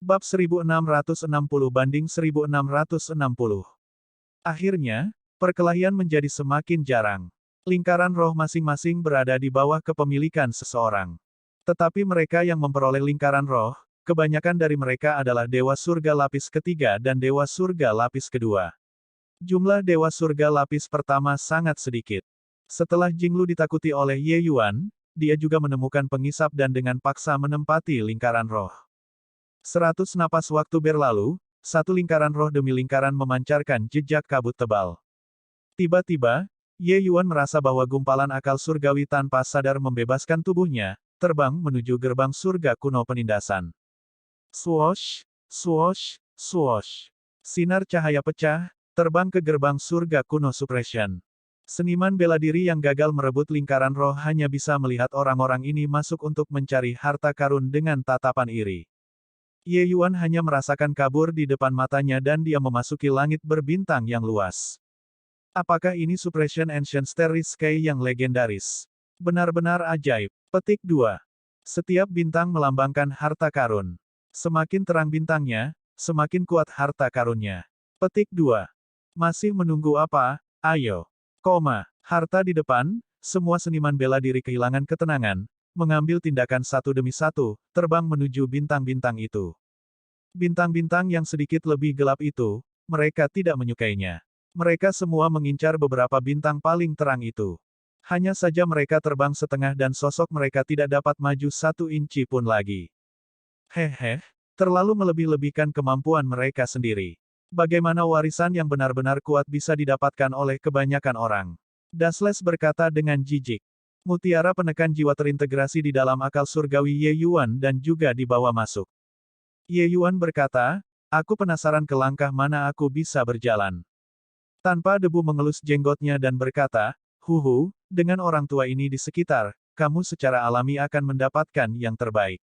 Bab 1660 banding 1660. Akhirnya, perkelahian menjadi semakin jarang. Lingkaran roh masing-masing berada di bawah kepemilikan seseorang. Tetapi mereka yang memperoleh lingkaran roh, kebanyakan dari mereka adalah Dewa Surga Lapis ketiga dan Dewa Surga Lapis kedua. Jumlah Dewa Surga Lapis pertama sangat sedikit. Setelah Jinglu ditakuti oleh Ye Yuan, dia juga menemukan pengisap dan dengan paksa menempati lingkaran roh. 100 napas waktu berlalu, satu lingkaran roh demi lingkaran memancarkan jejak kabut tebal. Tiba-tiba, Ye Yuan merasa bahwa gumpalan akal surgawi tanpa sadar membebaskan tubuhnya, terbang menuju gerbang surga kuno penindasan. Swoosh, swoosh, swoosh. Sinar cahaya pecah, terbang ke gerbang surga kuno suppression. Seniman bela diri yang gagal merebut lingkaran roh hanya bisa melihat orang-orang ini masuk untuk mencari harta karun dengan tatapan iri. Ye Yuan hanya merasakan kabur di depan matanya dan dia memasuki langit berbintang yang luas. Apakah ini Suppression Ancient Starry Sky yang legendaris? Benar-benar ajaib. Petik 2. Setiap bintang melambangkan harta karun. Semakin terang bintangnya, semakin kuat harta karunnya. Petik 2. Masih menunggu apa? Ayo. Harta di depan, semua seniman bela diri kehilangan ketenangan, mengambil tindakan satu demi satu, terbang menuju bintang-bintang itu. Bintang-bintang yang sedikit lebih gelap itu, mereka tidak menyukainya. Mereka semua mengincar beberapa bintang paling terang itu. Hanya saja mereka terbang setengah dan sosok mereka tidak dapat maju 1 inci pun lagi. Hehe, terlalu melebih-lebihkan kemampuan mereka sendiri. Bagaimana warisan yang benar-benar kuat bisa didapatkan oleh kebanyakan orang? Dasles berkata dengan jijik. Mutiara penekan jiwa terintegrasi di dalam akal surgawi Ye Yuan dan juga dibawa masuk. Ye Yuan berkata, aku penasaran ke langkah mana aku bisa berjalan. Tanpa debu mengelus jenggotnya dan berkata, huhu, dengan orang tua ini di sekitar, kamu secara alami akan mendapatkan yang terbaik.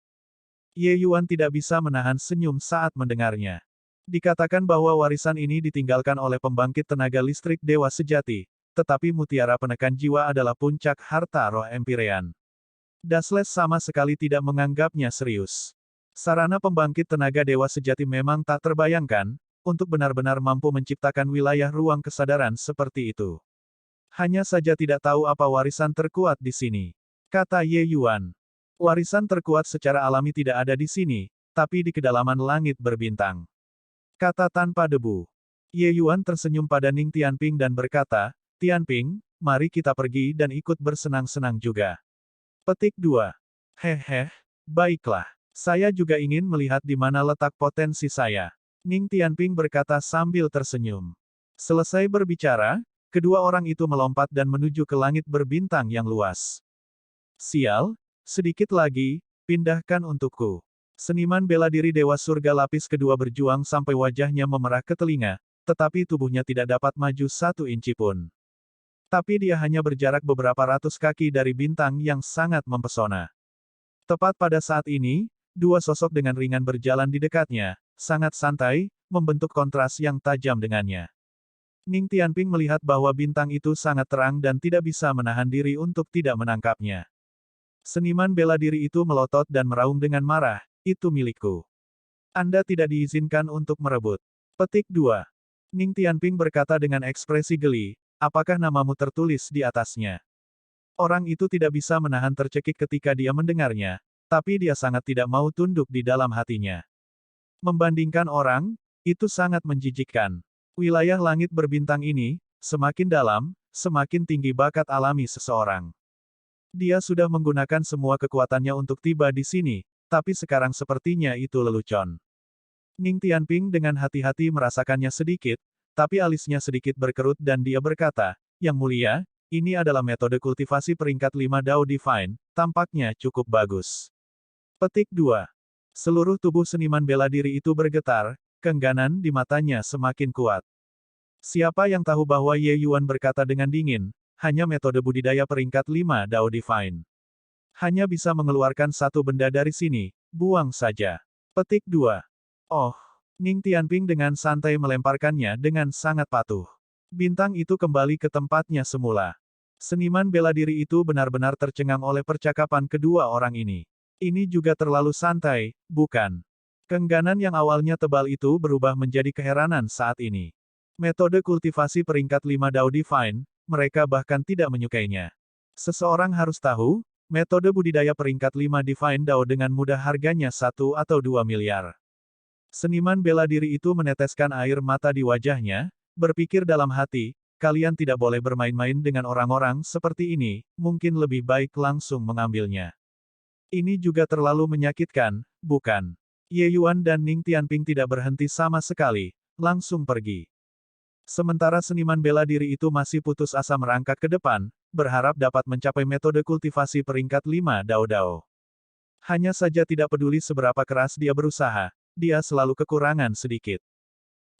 Ye Yuan tidak bisa menahan senyum saat mendengarnya. Dikatakan bahwa warisan ini ditinggalkan oleh pembangkit tenaga listrik dewa sejati, tetapi mutiara penekan jiwa adalah puncak harta roh Empirean. Dasles sama sekali tidak menganggapnya serius. Sarana pembangkit tenaga dewa sejati memang tak terbayangkan, untuk benar-benar mampu menciptakan wilayah ruang kesadaran seperti itu. Hanya saja tidak tahu apa warisan terkuat di sini. Kata Ye Yuan. Warisan terkuat secara alami tidak ada di sini, tapi di kedalaman langit berbintang. Kata tanpa debu. Ye Yuan tersenyum pada Ning Tianping dan berkata, Tianping, mari kita pergi dan ikut bersenang-senang juga. Petik 2. Hehe, baiklah. Saya juga ingin melihat di mana letak potensi saya. Ning Tianping berkata sambil tersenyum. Selesai berbicara, kedua orang itu melompat dan menuju ke langit berbintang yang luas. Sial, sedikit lagi, pindahkan untukku. Seniman bela diri Dewa Surga Lapis kedua berjuang sampai wajahnya memerah ke telinga, tetapi tubuhnya tidak dapat maju 1 inci pun. Tapi dia hanya berjarak beberapa ratus kaki dari bintang yang sangat mempesona. Tepat pada saat ini, dua sosok dengan ringan berjalan di dekatnya, sangat santai, membentuk kontras yang tajam dengannya. Ning Tianping melihat bahwa bintang itu sangat terang dan tidak bisa menahan diri untuk tidak menangkapnya. Seniman bela diri itu melotot dan meraung dengan marah, itu milikku. Anda tidak diizinkan untuk merebut. Petik 2. Ning Tianping berkata dengan ekspresi geli, apakah namamu tertulis di atasnya? Orang itu tidak bisa menahan tercekik ketika dia mendengarnya, tapi dia sangat tidak mau tunduk di dalam hatinya. Membandingkan orang, itu sangat menjijikkan. Wilayah langit berbintang ini, semakin dalam, semakin tinggi bakat alami seseorang. Dia sudah menggunakan semua kekuatannya untuk tiba di sini, tapi sekarang sepertinya itu lelucon. Ning Tianping dengan hati-hati merasakannya sedikit, tapi alisnya sedikit berkerut dan dia berkata, Yang mulia, ini adalah metode kultivasi peringkat 5 Dao Divine, tampaknya cukup bagus. Petik 2. Seluruh tubuh seniman bela diri itu bergetar, keengganan di matanya semakin kuat. Siapa yang tahu bahwa Ye Yuan berkata dengan dingin, hanya metode budidaya peringkat 5 Dao Divine. Hanya bisa mengeluarkan satu benda dari sini, buang saja. Petik 2. Oh. Ning Tianping dengan santai melemparkannya dengan sangat patuh. Bintang itu kembali ke tempatnya semula. Seniman bela diri itu benar-benar tercengang oleh percakapan kedua orang ini. Ini juga terlalu santai, bukan? Keengganan yang awalnya tebal itu berubah menjadi keheranan saat ini. Metode kultivasi peringkat 5 Dao Divine, mereka bahkan tidak menyukainya. Seseorang harus tahu, metode budidaya peringkat 5 Divine Dao dengan mudah harganya 1 atau 2 miliar. Seniman bela diri itu meneteskan air mata di wajahnya, berpikir dalam hati, kalian tidak boleh bermain-main dengan orang-orang seperti ini, mungkin lebih baik langsung mengambilnya. Ini juga terlalu menyakitkan, bukan? Ye Yuan dan Ning Tianping tidak berhenti sama sekali, langsung pergi. Sementara seniman bela diri itu masih putus asa merangkak ke depan, berharap dapat mencapai metode kultivasi peringkat 5 Dao Dao. Hanya saja tidak peduli seberapa keras dia berusaha, dia selalu kekurangan sedikit.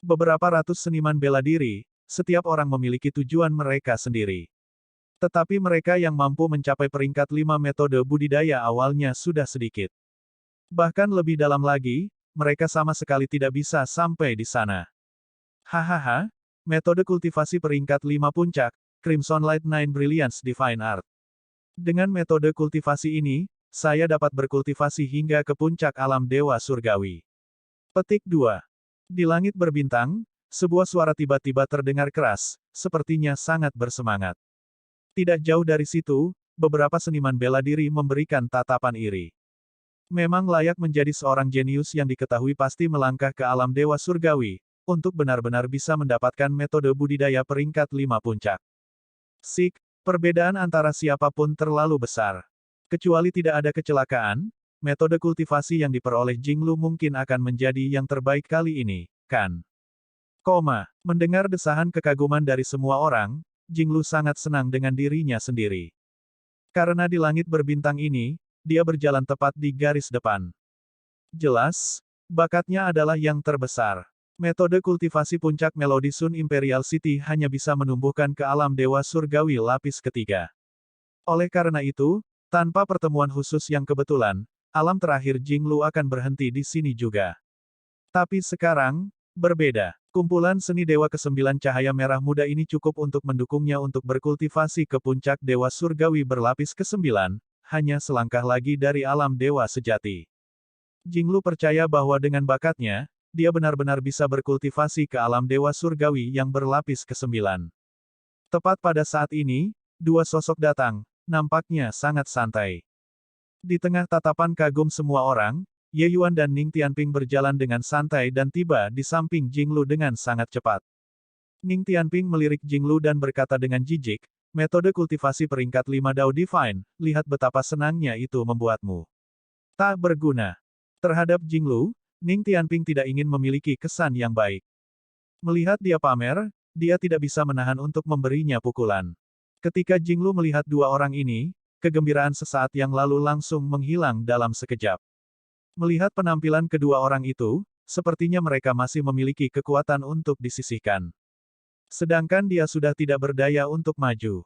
Beberapa ratus seniman bela diri, setiap orang memiliki tujuan mereka sendiri. Tetapi mereka yang mampu mencapai peringkat 5 metode budidaya awalnya sudah sedikit. Bahkan lebih dalam lagi, mereka sama sekali tidak bisa sampai di sana. Hahaha, metode kultivasi peringkat 5 puncak, Crimson Light Nine Brilliance Divine Art. Dengan metode kultivasi ini, saya dapat berkultivasi hingga ke puncak alam dewa surgawi. Petik 2. Di langit berbintang, sebuah suara tiba-tiba terdengar keras, sepertinya sangat bersemangat. Tidak jauh dari situ, beberapa seniman bela diri memberikan tatapan iri. Memang layak menjadi seorang jenius yang diketahui pasti melangkah ke alam dewa surgawi, untuk benar-benar bisa mendapatkan metode budidaya peringkat 5 puncak. Sik, perbedaan antara siapapun terlalu besar. Kecuali tidak ada kecelakaan, metode kultivasi yang diperoleh Jinglu mungkin akan menjadi yang terbaik kali ini, kan? Mendengar desahan kekaguman dari semua orang, Jinglu sangat senang dengan dirinya sendiri. Karena di langit berbintang ini, dia berjalan tepat di garis depan. Jelas, bakatnya adalah yang terbesar. Metode kultivasi puncak Melody Sun Imperial City hanya bisa menumbuhkan ke alam dewa surgawi lapis ketiga. Oleh karena itu, tanpa pertemuan khusus yang kebetulan, alam terakhir Jinglu akan berhenti di sini juga. Tapi sekarang, berbeda. Kumpulan seni dewa ke-9 cahaya merah muda ini cukup untuk mendukungnya untuk berkultivasi ke puncak dewa surgawi berlapis ke-9, hanya selangkah lagi dari alam dewa sejati. Jinglu percaya bahwa dengan bakatnya, dia benar-benar bisa berkultivasi ke alam dewa surgawi yang berlapis ke-9. Tepat pada saat ini, dua sosok datang, nampaknya sangat santai. Di tengah tatapan kagum semua orang, Ye Yuan dan Ning Tianping berjalan dengan santai dan tiba di samping Jinglu dengan sangat cepat. Ning Tianping melirik Jinglu dan berkata dengan jijik, metode kultivasi peringkat 5 Dao Divine, lihat betapa senangnya itu membuatmu. Tak berguna. Terhadap Jinglu, Ning Tianping tidak ingin memiliki kesan yang baik. Melihat dia pamer, dia tidak bisa menahan untuk memberinya pukulan. Ketika Jinglu melihat dua orang ini, kegembiraan sesaat yang lalu langsung menghilang dalam sekejap. Melihat penampilan kedua orang itu, sepertinya mereka masih memiliki kekuatan untuk disisihkan. Sedangkan dia sudah tidak berdaya untuk maju.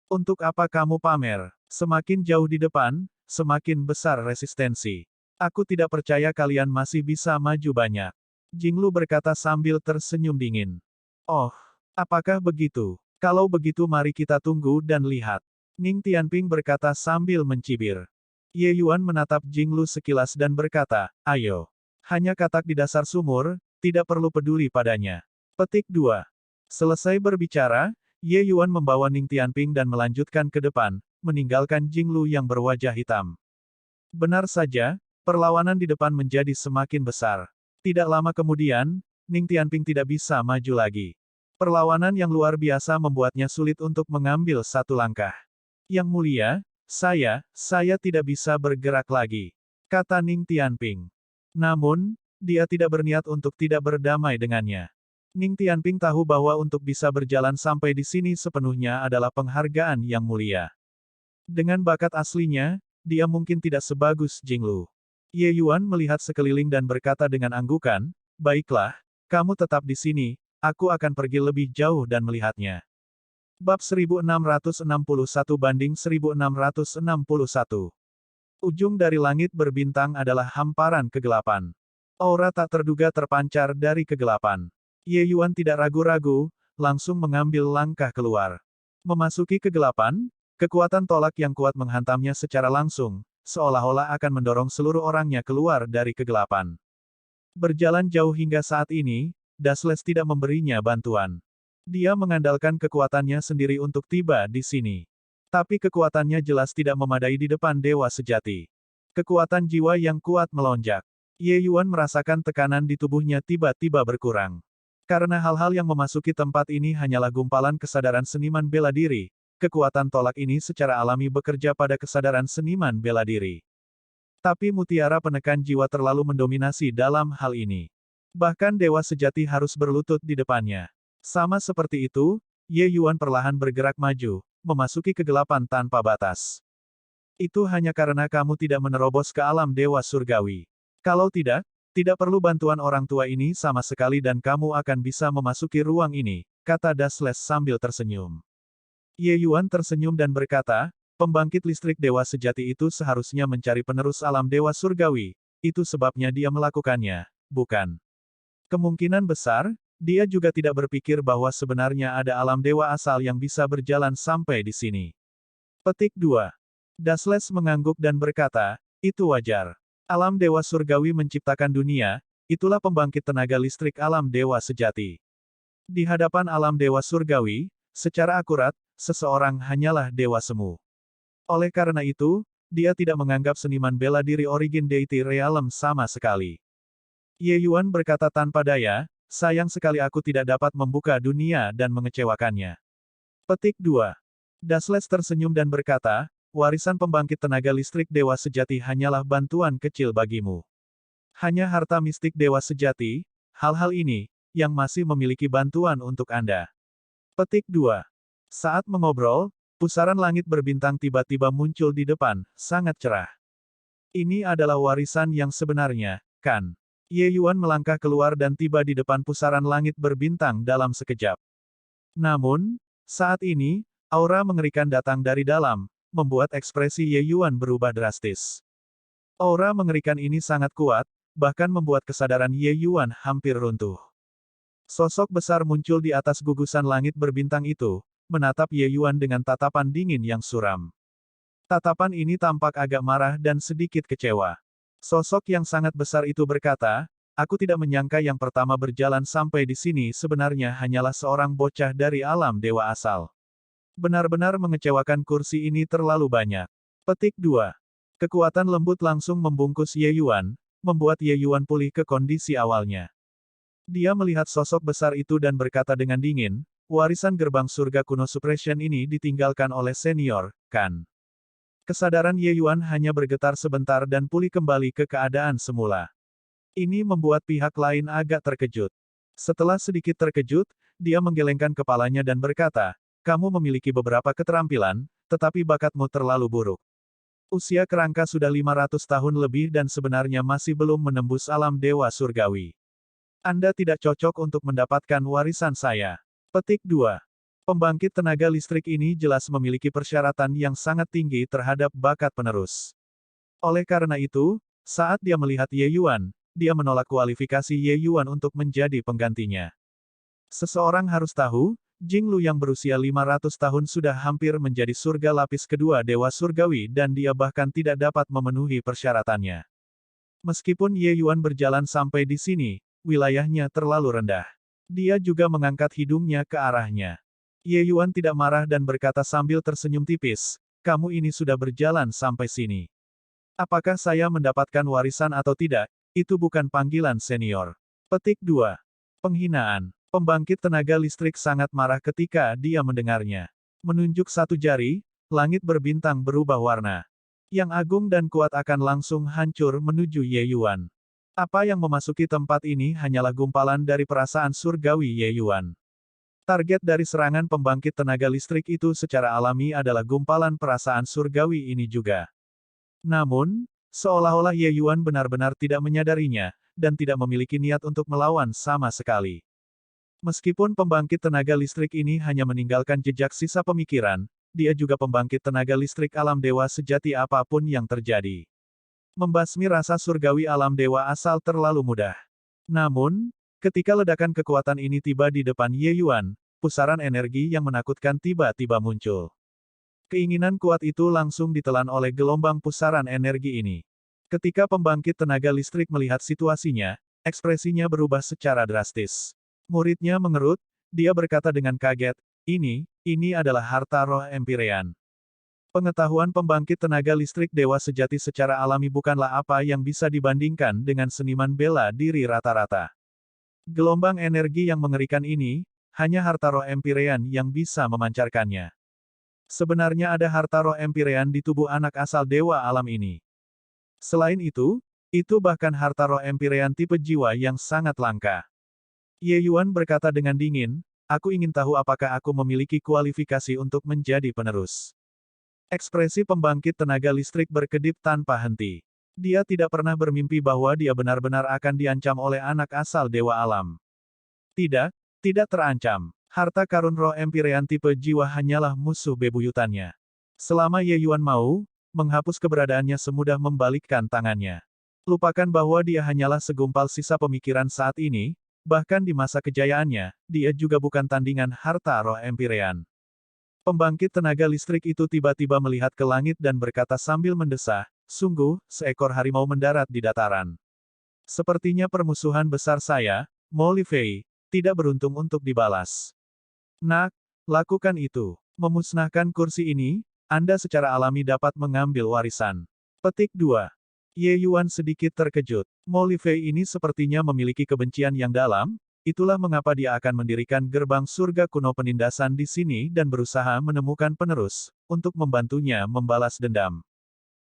Untuk apa kamu pamer? Semakin jauh di depan, semakin besar resistensi. Aku tidak percaya kalian masih bisa maju banyak. Jinglu berkata sambil tersenyum dingin. Oh, apakah begitu? Kalau begitu mari kita tunggu dan lihat. Ning Tianping berkata sambil mencibir. Ye Yuan menatap Jinglu sekilas dan berkata, ayo. Hanya katak di dasar sumur, tidak perlu peduli padanya. Petik 2. Selesai berbicara, Ye Yuan membawa Ning Tianping dan melanjutkan ke depan, meninggalkan Jinglu yang berwajah hitam. Benar saja, perlawanan di depan menjadi semakin besar. Tidak lama kemudian, Ning Tianping tidak bisa maju lagi. Perlawanan yang luar biasa membuatnya sulit untuk mengambil satu langkah. Yang mulia, saya tidak bisa bergerak lagi, kata Ning Tianping. Namun, dia tidak berniat untuk tidak berdamai dengannya. Ning Tianping tahu bahwa untuk bisa berjalan sampai di sini sepenuhnya adalah penghargaan yang mulia. Dengan bakat aslinya, dia mungkin tidak sebagus Jinglu. Ye Yuan melihat sekeliling dan berkata dengan anggukan, baiklah, kamu tetap di sini, aku akan pergi lebih jauh dan melihatnya. Bab 1661 banding 1661. Ujung dari langit berbintang adalah hamparan kegelapan. Aura tak terduga terpancar dari kegelapan. Ye Yuan tidak ragu-ragu, langsung mengambil langkah keluar. Memasuki kegelapan, kekuatan tolak yang kuat menghantamnya secara langsung, seolah-olah akan mendorong seluruh orangnya keluar dari kegelapan. Berjalan jauh hingga saat ini, Dasles tidak memberinya bantuan. Dia mengandalkan kekuatannya sendiri untuk tiba di sini. Tapi kekuatannya jelas tidak memadai di depan dewa sejati. Kekuatan jiwa yang kuat melonjak. Ye Yuan merasakan tekanan di tubuhnya tiba-tiba berkurang. Karena hal-hal yang memasuki tempat ini hanyalah gumpalan kesadaran seniman bela diri, kekuatan tolak ini secara alami bekerja pada kesadaran seniman bela diri. Tapi mutiara penekan jiwa terlalu mendominasi dalam hal ini. Bahkan dewa sejati harus berlutut di depannya. Sama seperti itu, Ye Yuan perlahan bergerak maju, memasuki kegelapan tanpa batas. Itu hanya karena kamu tidak menerobos ke alam dewa surgawi. Kalau tidak, tidak perlu bantuan orang tua ini sama sekali dan kamu akan bisa memasuki ruang ini, kata Dasles sambil tersenyum. Ye Yuan tersenyum dan berkata, pembangkit listrik dewa sejati itu seharusnya mencari penerus alam dewa surgawi, itu sebabnya dia melakukannya, bukan? Kemungkinan besar, dia juga tidak berpikir bahwa sebenarnya ada alam dewa asal yang bisa berjalan sampai di sini. Petik 2. Dasles mengangguk dan berkata, itu wajar. Alam dewa surgawi menciptakan dunia, itulah pembangkit tenaga listrik alam dewa sejati. Di hadapan alam dewa surgawi, secara akurat, seseorang hanyalah dewa semu. Oleh karena itu, dia tidak menganggap seniman bela diri Origin Deity Realm sama sekali. Ye Yuan berkata tanpa daya, sayang sekali aku tidak dapat membuka dunia dan mengecewakannya. Petik 2. Dasles tersenyum dan berkata, warisan pembangkit tenaga listrik dewa sejati hanyalah bantuan kecil bagimu. Hanya harta mistik dewa sejati, hal-hal ini, yang masih memiliki bantuan untuk Anda. Petik 2. Saat mengobrol, pusaran langit berbintang tiba-tiba muncul di depan, sangat cerah. Ini adalah warisan yang sebenarnya, kan? Ye Yuan melangkah keluar dan tiba di depan pusaran langit berbintang dalam sekejap. Namun, saat ini, aura mengerikan datang dari dalam, membuat ekspresi Ye Yuan berubah drastis. Aura mengerikan ini sangat kuat, bahkan membuat kesadaran Ye Yuan hampir runtuh. Sosok besar muncul di atas gugusan langit berbintang itu, menatap Ye Yuan dengan tatapan dingin yang suram. Tatapan ini tampak agak marah dan sedikit kecewa. Sosok yang sangat besar itu berkata, aku tidak menyangka yang pertama berjalan sampai di sini sebenarnya hanyalah seorang bocah dari alam dewa asal. Benar-benar mengecewakan kursi ini terlalu banyak. Petik 2. Kekuatan lembut langsung membungkus Ye Yuan, membuat Ye Yuan pulih ke kondisi awalnya. Dia melihat sosok besar itu dan berkata dengan dingin, warisan gerbang surga kuno suppression ini ditinggalkan oleh senior, kan? Kesadaran Ye Yuan hanya bergetar sebentar dan pulih kembali ke keadaan semula. Ini membuat pihak lain agak terkejut. Setelah sedikit terkejut, dia menggelengkan kepalanya dan berkata, kamu memiliki beberapa keterampilan, tetapi bakatmu terlalu buruk. Usia kerangka sudah 500 tahun lebih dan sebenarnya masih belum menembus alam dewa surgawi. Anda tidak cocok untuk mendapatkan warisan saya. Petik 2. Pembangkit tenaga listrik ini jelas memiliki persyaratan yang sangat tinggi terhadap bakat penerus. Oleh karena itu, saat dia melihat Ye Yuan, dia menolak kualifikasi Ye Yuan untuk menjadi penggantinya. Seseorang harus tahu, Jing Lu yang berusia 500 tahun sudah hampir menjadi surga lapis kedua dewa surgawi dan dia bahkan tidak dapat memenuhi persyaratannya. Meskipun Ye Yuan berjalan sampai di sini, wilayahnya terlalu rendah. Dia juga mengangkat hidungnya ke arahnya. Ye Yuan tidak marah dan berkata sambil tersenyum tipis, kamu ini sudah berjalan sampai sini. Apakah saya mendapatkan warisan atau tidak, itu bukan panggilan senior. Petik 2. Penghinaan. Pembangkit tenaga listrik sangat marah ketika dia mendengarnya. Menunjuk satu jari, langit berbintang berubah warna. Yang agung dan kuat akan langsung hancur menuju Ye Yuan. Apa yang memasuki tempat ini hanyalah gumpalan dari perasaan surgawi Ye Yuan. Target dari serangan pembangkit tenaga listrik itu secara alami adalah gumpalan perasaan surgawi ini juga. Namun, seolah-olah Ye Yuan benar-benar tidak menyadarinya, dan tidak memiliki niat untuk melawan sama sekali. Meskipun pembangkit tenaga listrik ini hanya meninggalkan jejak sisa pemikiran, dia juga pembangkit tenaga listrik alam dewa sejati apapun yang terjadi. Membasmi rasa surgawi alam dewa asal terlalu mudah. Namun, ketika ledakan kekuatan ini tiba di depan Ye Yuan, pusaran energi yang menakutkan tiba-tiba muncul. Keinginan kuat itu langsung ditelan oleh gelombang pusaran energi ini. Ketika pembangkit tenaga listrik melihat situasinya, ekspresinya berubah secara drastis. Muridnya mengerut, dia berkata dengan kaget, ini adalah harta roh Empyrean. Pengetahuan pembangkit tenaga listrik dewa sejati secara alami bukanlah apa yang bisa dibandingkan dengan seniman bela diri rata-rata. Gelombang energi yang mengerikan ini, hanya harta roh Empyrean yang bisa memancarkannya. Sebenarnya ada harta roh Empyrean di tubuh anak asal dewa alam ini. Selain itu bahkan harta roh Empyrean tipe jiwa yang sangat langka. Ye Yuan berkata dengan dingin, aku ingin tahu apakah aku memiliki kualifikasi untuk menjadi penerus. Ekspresi pembangkit tenaga listrik berkedip tanpa henti. Dia tidak pernah bermimpi bahwa dia benar-benar akan diancam oleh anak asal dewa alam. Tidak terancam. Harta karun roh Empyrean tipe jiwa hanyalah musuh bebuyutannya. Selama Ye Yuan mau, menghapus keberadaannya semudah membalikkan tangannya. Lupakan bahwa dia hanyalah segumpal sisa pemikiran saat ini, bahkan di masa kejayaannya, dia juga bukan tandingan harta roh Empyrean. Pembangkit tenaga listrik itu tiba-tiba melihat ke langit dan berkata sambil mendesah, sungguh, seekor harimau mendarat di dataran. Sepertinya permusuhan besar saya, Mo Lifei, tidak beruntung untuk dibalas. Nak, lakukan itu. Memusnahkan kursi ini, Anda secara alami dapat mengambil warisan. Petik 2. Ye Yuan sedikit terkejut. Mo Lifei ini sepertinya memiliki kebencian yang dalam, itulah mengapa dia akan mendirikan gerbang surga kuno penindasan di sini dan berusaha menemukan penerus, untuk membantunya membalas dendam.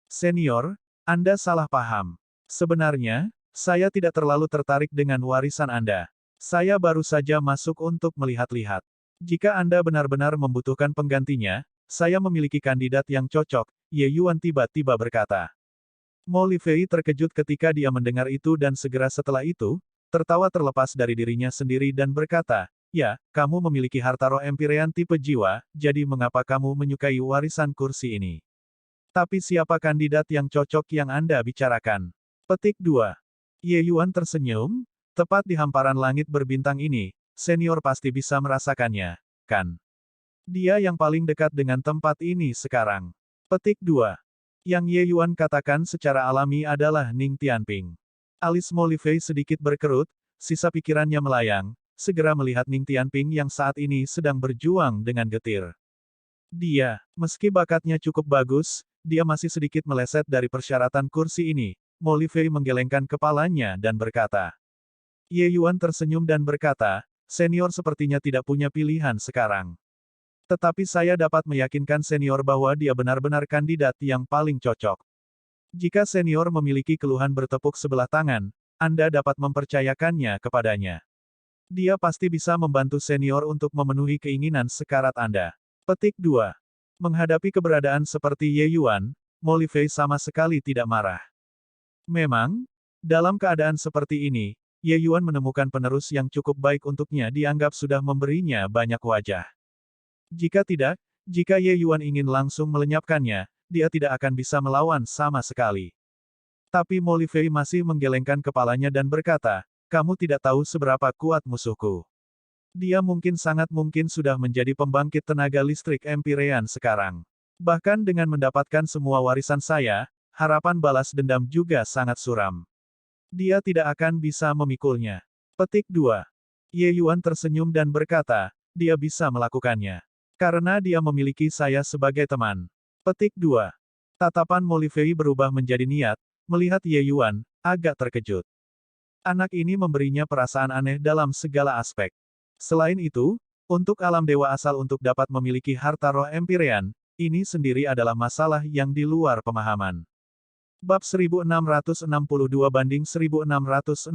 Senior, Anda salah paham. Sebenarnya, saya tidak terlalu tertarik dengan warisan Anda. Saya baru saja masuk untuk melihat-lihat. Jika Anda benar-benar membutuhkan penggantinya, saya memiliki kandidat yang cocok, Ye Yuan tiba-tiba berkata. Mo Lifei terkejut ketika dia mendengar itu dan segera setelah itu, tertawa terlepas dari dirinya sendiri dan berkata, ya, kamu memiliki harta roh Empyrean tipe jiwa, jadi mengapa kamu menyukai warisan kursi ini? Tapi siapa kandidat yang cocok yang Anda bicarakan? Petik 2. Ye Yuan tersenyum, tepat di hamparan langit berbintang ini, senior pasti bisa merasakannya, kan? Dia yang paling dekat dengan tempat ini sekarang. Petik 2. Yang Ye Yuan katakan secara alami adalah Ning Tianping. Alis Mo Lifei sedikit berkerut, sisa pikirannya melayang, segera melihat Ning Tianping yang saat ini sedang berjuang dengan getir. Dia, meski bakatnya cukup bagus, dia masih sedikit meleset dari persyaratan kursi ini. Mo Lifei menggelengkan kepalanya dan berkata. Ye Yuan tersenyum dan berkata, senior sepertinya tidak punya pilihan sekarang. Tetapi saya dapat meyakinkan senior bahwa dia benar-benar kandidat yang paling cocok. Jika senior memiliki keluhan bertepuk sebelah tangan, Anda dapat mempercayakannya kepadanya. Dia pasti bisa membantu senior untuk memenuhi keinginan sekarat Anda. Petik 2. Menghadapi keberadaan seperti Ye Yuan, Mo Lifei sama sekali tidak marah. Memang, dalam keadaan seperti ini, Ye Yuan menemukan penerus yang cukup baik untuknya dianggap sudah memberinya banyak wajah. Jika Ye Yuan ingin langsung melenyapkannya, dia tidak akan bisa melawan sama sekali. Tapi Mo Lifei masih menggelengkan kepalanya dan berkata, kamu tidak tahu seberapa kuat musuhku. Dia sangat mungkin sudah menjadi pembangkit tenaga listrik Empyrean sekarang. Bahkan dengan mendapatkan semua warisan saya, harapan balas dendam juga sangat suram. Dia tidak akan bisa memikulnya. Petik 2. Ye Yuan tersenyum dan berkata, dia bisa melakukannya. Karena dia memiliki saya sebagai teman. Petik 2. Tatapan Mo Lifei berubah menjadi niat, melihat Ye Yuan, agak terkejut. Anak ini memberinya perasaan aneh dalam segala aspek. Selain itu, untuk alam dewa asal untuk dapat memiliki harta roh Empyrean, ini sendiri adalah masalah yang di luar pemahaman. Bab 1662 banding 1662.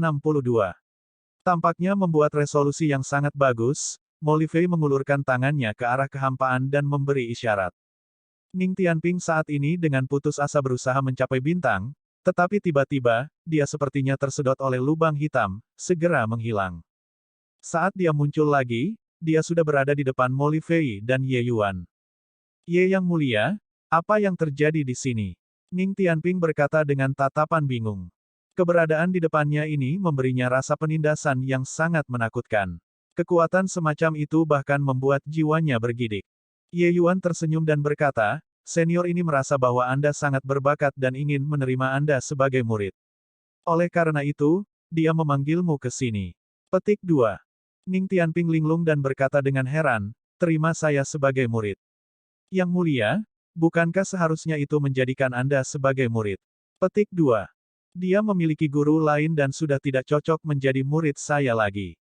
Tampaknya membuat resolusi yang sangat bagus, Mo Lifei mengulurkan tangannya ke arah kehampaan dan memberi isyarat. Ning Tianping saat ini dengan putus asa berusaha mencapai bintang, tetapi tiba-tiba, dia sepertinya tersedot oleh lubang hitam, segera menghilang. Saat dia muncul lagi, dia sudah berada di depan Mo Lifei dan Ye Yuan. Ye yang mulia, apa yang terjadi di sini? Ning Tianping berkata dengan tatapan bingung. Keberadaan di depannya ini memberinya rasa penindasan yang sangat menakutkan. Kekuatan semacam itu bahkan membuat jiwanya bergidik. Ye Yuan tersenyum dan berkata, senior ini merasa bahwa Anda sangat berbakat dan ingin menerima Anda sebagai murid. Oleh karena itu, dia memanggilmu ke sini. Petik 2. Ning Tianping linglung dan berkata dengan heran, terima saya sebagai murid. Yang mulia, bukankah seharusnya itu menjadikan Anda sebagai murid? Petik 2. Dia memiliki guru lain dan sudah tidak cocok menjadi murid saya lagi.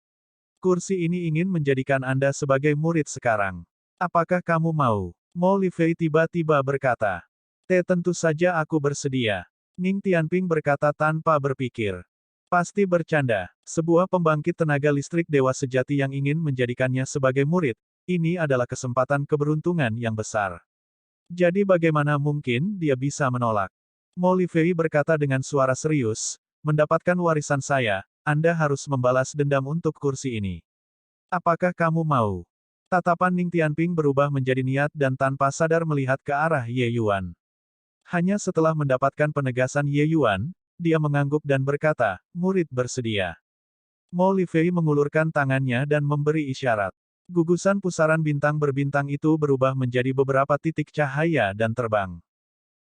Kursi ini ingin menjadikan Anda sebagai murid sekarang. Apakah kamu mau? Mo Lifei tiba-tiba berkata. Tentu saja aku bersedia. Ning Tianping berkata tanpa berpikir. Pasti bercanda. Sebuah pembangkit tenaga listrik dewa sejati yang ingin menjadikannya sebagai murid. Ini adalah kesempatan keberuntungan yang besar. Jadi bagaimana mungkin dia bisa menolak? Mo Lifei berkata dengan suara serius, mendapatkan warisan saya, Anda harus membalas dendam untuk kursi ini. Apakah kamu mau? Tatapan Ning Tianping berubah menjadi niat dan tanpa sadar melihat ke arah Ye Yuan. Hanya setelah mendapatkan penegasan Ye Yuan, dia mengangguk dan berkata, murid bersedia. Mo Lifei mengulurkan tangannya dan memberi isyarat. Gugusan pusaran bintang berbintang itu berubah menjadi beberapa titik cahaya dan terbang.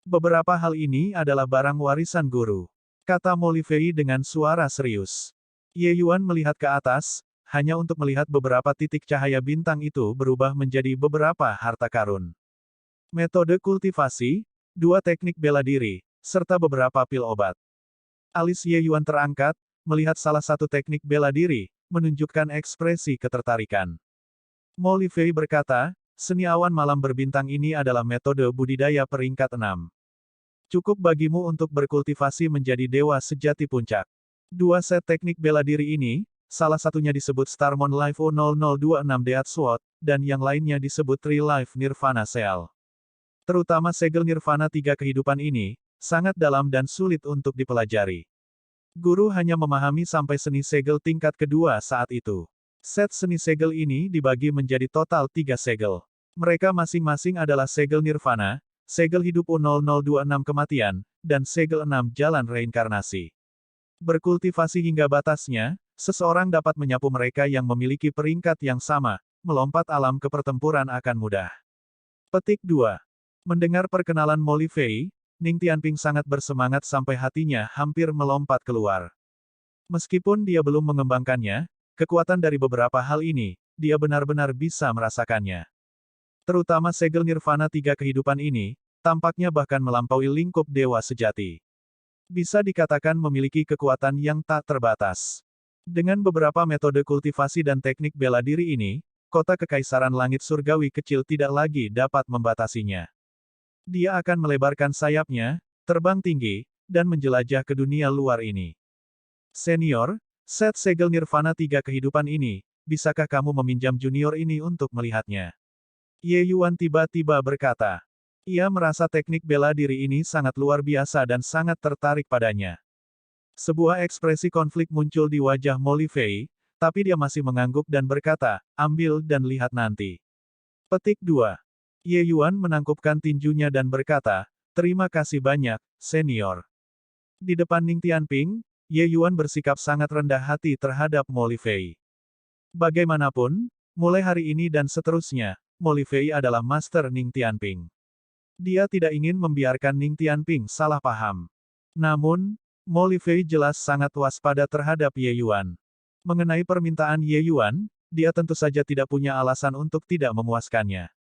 Beberapa hal ini adalah barang warisan guru, kata Mo Lifei dengan suara serius. Ye Yuan melihat ke atas, hanya untuk melihat beberapa titik cahaya bintang itu berubah menjadi beberapa harta karun. Metode kultivasi, 2 teknik bela diri, serta beberapa pil obat. Alis Ye Yuan terangkat, melihat salah satu teknik bela diri, menunjukkan ekspresi ketertarikan. Mo Lifei berkata, seni awan malam berbintang ini adalah metode budidaya peringkat 6. Cukup bagimu untuk berkultivasi menjadi dewa sejati puncak. 2 set teknik bela diri ini, salah satunya disebut Starmon Life O0026 Death Sword, dan yang lainnya disebut Tree Life Nirvana Seal. Terutama segel Nirvana 3 kehidupan ini, sangat dalam dan sulit untuk dipelajari. Guru hanya memahami sampai seni segel tingkat kedua saat itu. Set seni segel ini dibagi menjadi total 3 segel. Mereka masing-masing adalah segel Nirvana, segel hidup O0026 kematian, dan segel 6 jalan reinkarnasi. Berkultivasi hingga batasnya, seseorang dapat menyapu mereka yang memiliki peringkat yang sama, melompat alam ke pertempuran akan mudah. Petik 2. Mendengar perkenalan Mo Lifei, Ning Tianping sangat bersemangat sampai hatinya hampir melompat keluar. Meskipun dia belum mengembangkannya, kekuatan dari beberapa hal ini, dia benar-benar bisa merasakannya. Terutama segel Nirvana 3 kehidupan ini, tampaknya bahkan melampaui lingkup dewa sejati. Bisa dikatakan memiliki kekuatan yang tak terbatas. Dengan beberapa metode kultivasi dan teknik bela diri ini, kota kekaisaran langit surgawi kecil tidak lagi dapat membatasinya. Dia akan melebarkan sayapnya, terbang tinggi, dan menjelajah ke dunia luar ini. Senior, set segel Nirvana 3 kehidupan ini, bisakah kamu meminjam junior ini untuk melihatnya? Ye Yuan tiba-tiba berkata. Ia merasa teknik bela diri ini sangat luar biasa dan sangat tertarik padanya. Sebuah ekspresi konflik muncul di wajah Mo Lifei, tapi dia masih mengangguk dan berkata, ambil dan lihat nanti. Petik 2. Ye Yuan menangkupkan tinjunya dan berkata, terima kasih banyak, senior. Di depan Ning Tianping, Ye Yuan bersikap sangat rendah hati terhadap Mo Lifei. Bagaimanapun, mulai hari ini dan seterusnya, Mo Lifei adalah Master Ning Tianping. Dia tidak ingin membiarkan Ning Tianping salah paham. Namun, Mo Lifei jelas sangat waspada terhadap Ye Yuan. Mengenai permintaan Ye Yuan, dia tentu saja tidak punya alasan untuk tidak memuaskannya.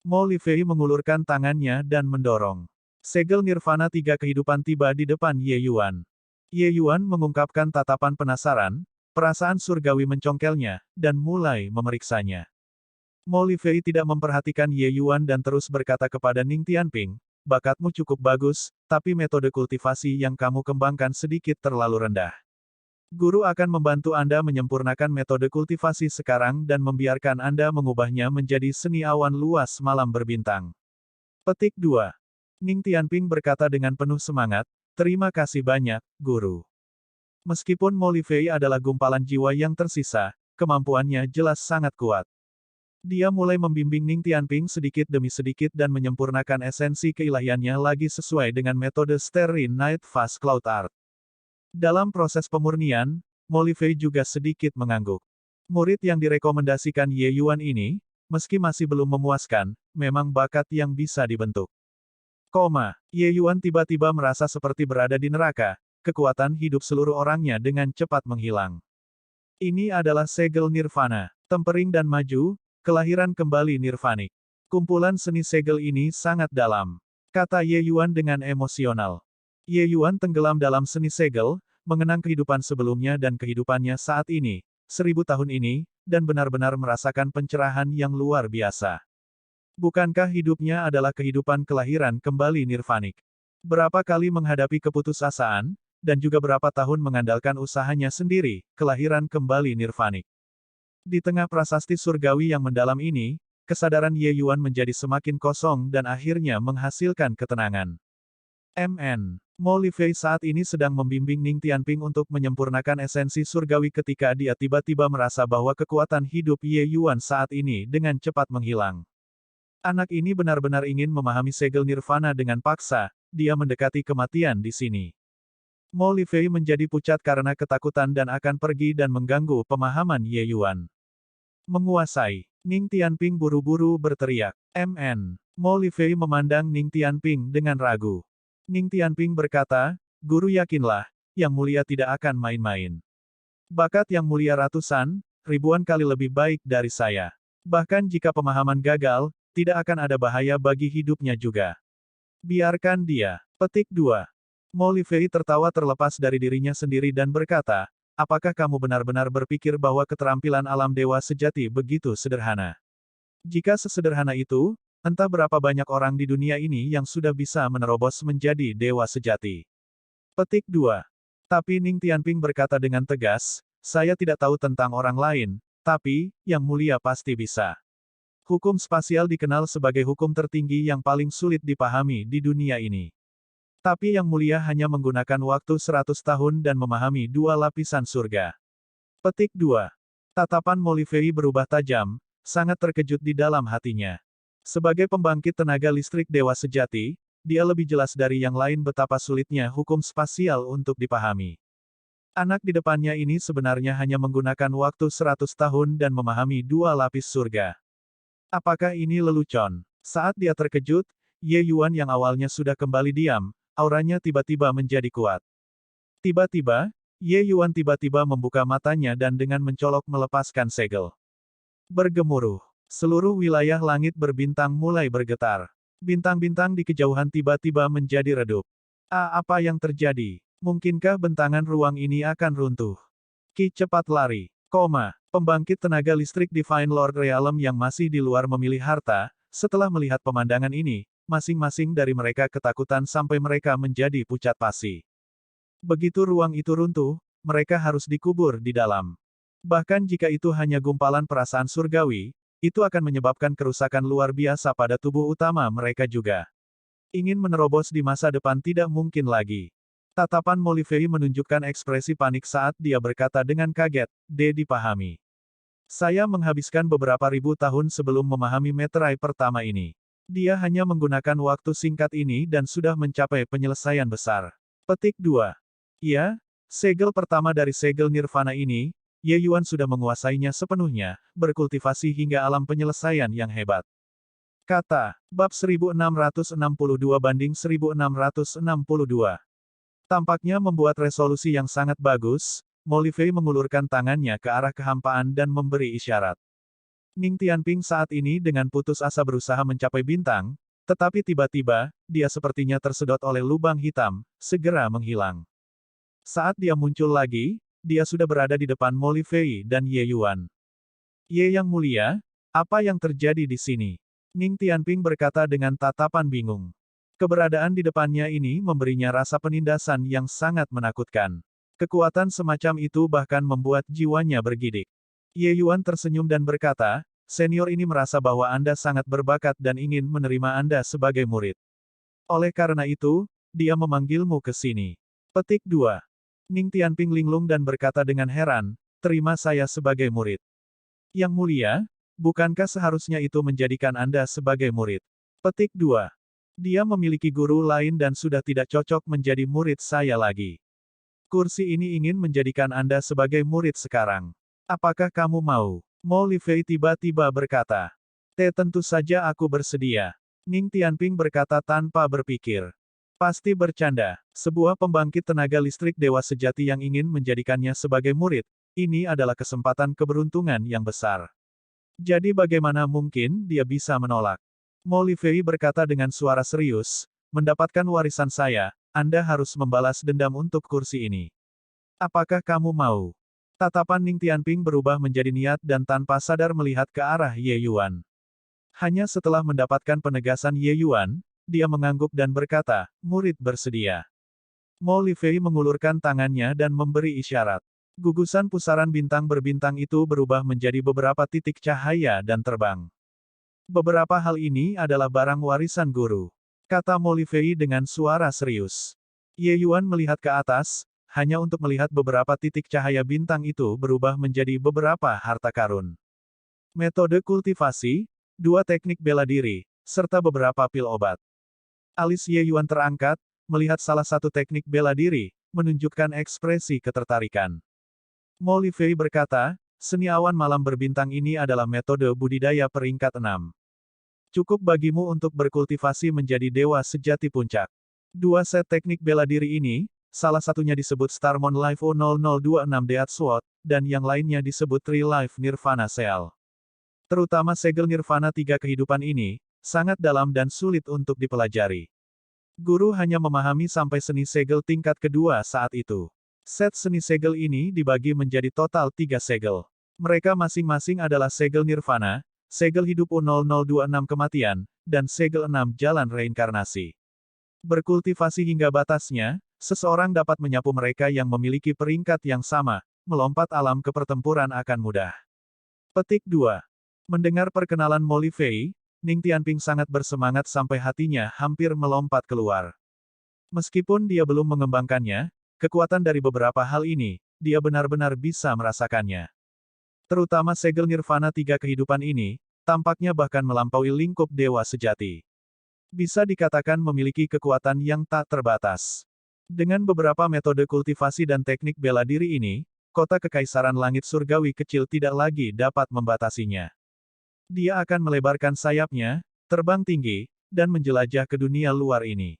Mo Lifei mengulurkan tangannya dan mendorong. Segel Nirvana 3 kehidupan tiba di depan Ye Yuan. Ye Yuan mengungkapkan tatapan penasaran, perasaan surgawi mencongkelnya, dan mulai memeriksanya. Mo Lifei tidak memperhatikan Ye Yuan dan terus berkata kepada Ning Tianping, bakatmu cukup bagus, tapi metode kultivasi yang kamu kembangkan sedikit terlalu rendah. Guru akan membantu Anda menyempurnakan metode kultivasi sekarang dan membiarkan Anda mengubahnya menjadi seni awan luas malam berbintang. Petik 2. Ning Tianping berkata dengan penuh semangat, terima kasih banyak, Guru. Meskipun Mo Lifei adalah gumpalan jiwa yang tersisa, kemampuannya jelas sangat kuat. Dia mulai membimbing Ning Tianping sedikit demi sedikit dan menyempurnakan esensi keilahiannya lagi sesuai dengan metode Starry Night Fast Cloud Art. Dalam proses pemurnian, Mo Lifei juga sedikit mengangguk. Murid yang direkomendasikan Ye Yuan ini, meski masih belum memuaskan, memang bakat yang bisa dibentuk. Ye Yuan tiba-tiba merasa seperti berada di neraka, kekuatan hidup seluruh orangnya dengan cepat menghilang. Ini adalah segel nirvana, tempering dan maju, kelahiran kembali nirvanik. Kumpulan seni segel ini sangat dalam, kata Ye Yuan dengan emosional. Ye Yuan tenggelam dalam seni segel, mengenang kehidupan sebelumnya dan kehidupannya saat ini, 1000 tahun ini, dan benar-benar merasakan pencerahan yang luar biasa. Bukankah hidupnya adalah kehidupan kelahiran kembali nirvanik? Berapa kali menghadapi keputusasaan, dan juga berapa tahun mengandalkan usahanya sendiri, kelahiran kembali nirvanik. Di tengah prasasti surgawi yang mendalam ini, kesadaran Ye Yuan menjadi semakin kosong dan akhirnya menghasilkan ketenangan. Mo Lifei saat ini sedang membimbing Ning Tianping untuk menyempurnakan esensi surgawi ketika dia tiba-tiba merasa bahwa kekuatan hidup Ye Yuan saat ini dengan cepat menghilang. Anak ini benar-benar ingin memahami segel nirvana dengan paksa, dia mendekati kematian di sini. Mo Lifei menjadi pucat karena ketakutan dan akan pergi dan mengganggu pemahaman Ye Yuan. Menguasai. Ning Tianping buru-buru berteriak. Mo Lifei memandang Ning Tianping dengan ragu. Ning Tianping berkata, "Guru yakinlah, Yang Mulia tidak akan main-main. Bakat Yang Mulia ratusan, ribuan kali lebih baik dari saya. Bahkan jika pemahaman gagal, tidak akan ada bahaya bagi hidupnya juga. Biarkan dia." Petik 2. Mo Lifei tertawa terlepas dari dirinya sendiri dan berkata, "Apakah kamu benar-benar berpikir bahwa keterampilan alam dewa sejati begitu sederhana? Jika sesederhana itu, entah berapa banyak orang di dunia ini yang sudah bisa menerobos menjadi dewa sejati." Petik 2. Tapi Ning Tianping berkata dengan tegas, "Saya tidak tahu tentang orang lain, tapi, Yang Mulia pasti bisa. Hukum spasial dikenal sebagai hukum tertinggi yang paling sulit dipahami di dunia ini. Tapi Yang Mulia hanya menggunakan waktu 100 tahun dan memahami 2 lapisan surga." Petik 2. Tatapan Mo Lifei berubah tajam, sangat terkejut di dalam hatinya. Sebagai pembangkit tenaga listrik dewa sejati, dia lebih jelas dari yang lain betapa sulitnya hukum spasial untuk dipahami. Anak di depannya ini sebenarnya hanya menggunakan waktu 100 tahun dan memahami 2 lapis surga. Apakah ini lelucon? Saat dia terkejut, Ye Yuan yang awalnya sudah kembali diam, auranya tiba-tiba menjadi kuat. Tiba-tiba, Ye Yuan tiba-tiba membuka matanya dan dengan mencolok melepaskan segel. Bergemuruh. Seluruh wilayah langit berbintang mulai bergetar. Bintang-bintang di kejauhan tiba-tiba menjadi redup. Apa yang terjadi? Mungkinkah bentangan ruang ini akan runtuh? Ki cepat lari. Pembangkit tenaga listrik Divine Lord Realm yang masih di luar memilih harta, setelah melihat pemandangan ini, masing-masing dari mereka ketakutan sampai mereka menjadi pucat pasi. Begitu ruang itu runtuh, mereka harus dikubur di dalam. Bahkan jika itu hanya gumpalan perasaan surgawi, itu akan menyebabkan kerusakan luar biasa pada tubuh utama mereka juga. Ingin menerobos di masa depan tidak mungkin lagi. Tatapan Mo Lifei menunjukkan ekspresi panik saat dia berkata dengan kaget, dipahami. Saya menghabiskan beberapa ribu tahun sebelum memahami meterai pertama ini. Dia hanya menggunakan waktu singkat ini dan sudah mencapai penyelesaian besar. Petik 2. Ya, segel pertama dari segel nirvana ini, Ye Yuan sudah menguasainya sepenuhnya, berkultivasi hingga alam penyelesaian yang hebat. Kata, bab 1662-1662. Tampaknya membuat resolusi yang sangat bagus, Mo Lifei mengulurkan tangannya ke arah kehampaan dan memberi isyarat. Ning Tianping saat ini dengan putus asa berusaha mencapai bintang, tetapi tiba-tiba, dia sepertinya tersedot oleh lubang hitam, segera menghilang. Saat dia muncul lagi, dia sudah berada di depan Mo Lifei dan Ye Yuan. "Ye Yang Mulia, apa yang terjadi di sini?" Ning Tianping berkata dengan tatapan bingung. Keberadaan di depannya ini memberinya rasa penindasan yang sangat menakutkan. Kekuatan semacam itu bahkan membuat jiwanya bergidik. Ye Yuan tersenyum dan berkata, "Senior ini merasa bahwa Anda sangat berbakat dan ingin menerima Anda sebagai murid. Oleh karena itu, dia memanggilmu ke sini." Petik 2. Ning Tianping linglung dan berkata dengan heran, "Terima saya sebagai murid." "Yang Mulia, bukankah seharusnya itu menjadikan Anda sebagai murid?" Petik 2. "Dia memiliki guru lain dan sudah tidak cocok menjadi murid saya lagi. Kursi ini ingin menjadikan Anda sebagai murid sekarang. Apakah kamu mau?" Mo Lifei tiba-tiba berkata. Tentu saja aku bersedia. Ning Tianping berkata tanpa berpikir. Pasti bercanda. Sebuah pembangkit tenaga listrik dewa sejati yang ingin menjadikannya sebagai murid. Ini adalah kesempatan keberuntungan yang besar. Jadi bagaimana mungkin dia bisa menolak? Mo Lifei berkata dengan suara serius, mendapatkan warisan saya, Anda harus membalas dendam untuk kursi ini. Apakah kamu mau? Tatapan Ning Tianping berubah menjadi niat dan tanpa sadar melihat ke arah Ye Yuan. Hanya setelah mendapatkan penegasan Ye Yuan, dia mengangguk dan berkata, murid bersedia. Mo Lifei mengulurkan tangannya dan memberi isyarat. Gugusan pusaran bintang berbintang itu berubah menjadi beberapa titik cahaya dan terbang. Beberapa hal ini adalah barang warisan guru, kata Mo Lifei dengan suara serius. Ye Yuan melihat ke atas, hanya untuk melihat beberapa titik cahaya bintang itu berubah menjadi beberapa harta karun. Metode kultivasi, 2 teknik bela diri, serta beberapa pil obat. Alis Ye Yuan terangkat, melihat salah satu teknik bela diri, menunjukkan ekspresi ketertarikan. Mo Lifei berkata, seni awan malam berbintang ini adalah metode budidaya peringkat 6. Cukup bagimu untuk berkultivasi menjadi dewa sejati puncak. 2 set teknik bela diri ini, salah satunya disebut Starmon Life O0026 Death Sword, dan yang lainnya disebut Tree Life Nirvana Seal. Terutama segel Nirvana 3 kehidupan ini, sangat dalam dan sulit untuk dipelajari. Guru hanya memahami sampai seni segel tingkat kedua saat itu. Set seni segel ini dibagi menjadi total 3 segel. Mereka masing-masing adalah segel Nirvana, segel hidup O0026 kematian, dan segel 6 jalan reinkarnasi. Berkultivasi hingga batasnya, seseorang dapat menyapu mereka yang memiliki peringkat yang sama, melompat alam ke pertempuran akan mudah. Petik 2. Mendengar perkenalan Mo Lifei, Ning Tianping sangat bersemangat sampai hatinya hampir melompat keluar. Meskipun dia belum mengembangkannya, kekuatan dari beberapa hal ini, dia benar-benar bisa merasakannya. Terutama segel Nirvana 3 kehidupan ini, tampaknya bahkan melampaui lingkup dewa sejati. Bisa dikatakan memiliki kekuatan yang tak terbatas. Dengan beberapa metode kultivasi dan teknik bela diri ini, kota kekaisaran langit surgawi kecil tidak lagi dapat membatasinya. Dia akan melebarkan sayapnya, terbang tinggi, dan menjelajah ke dunia luar ini.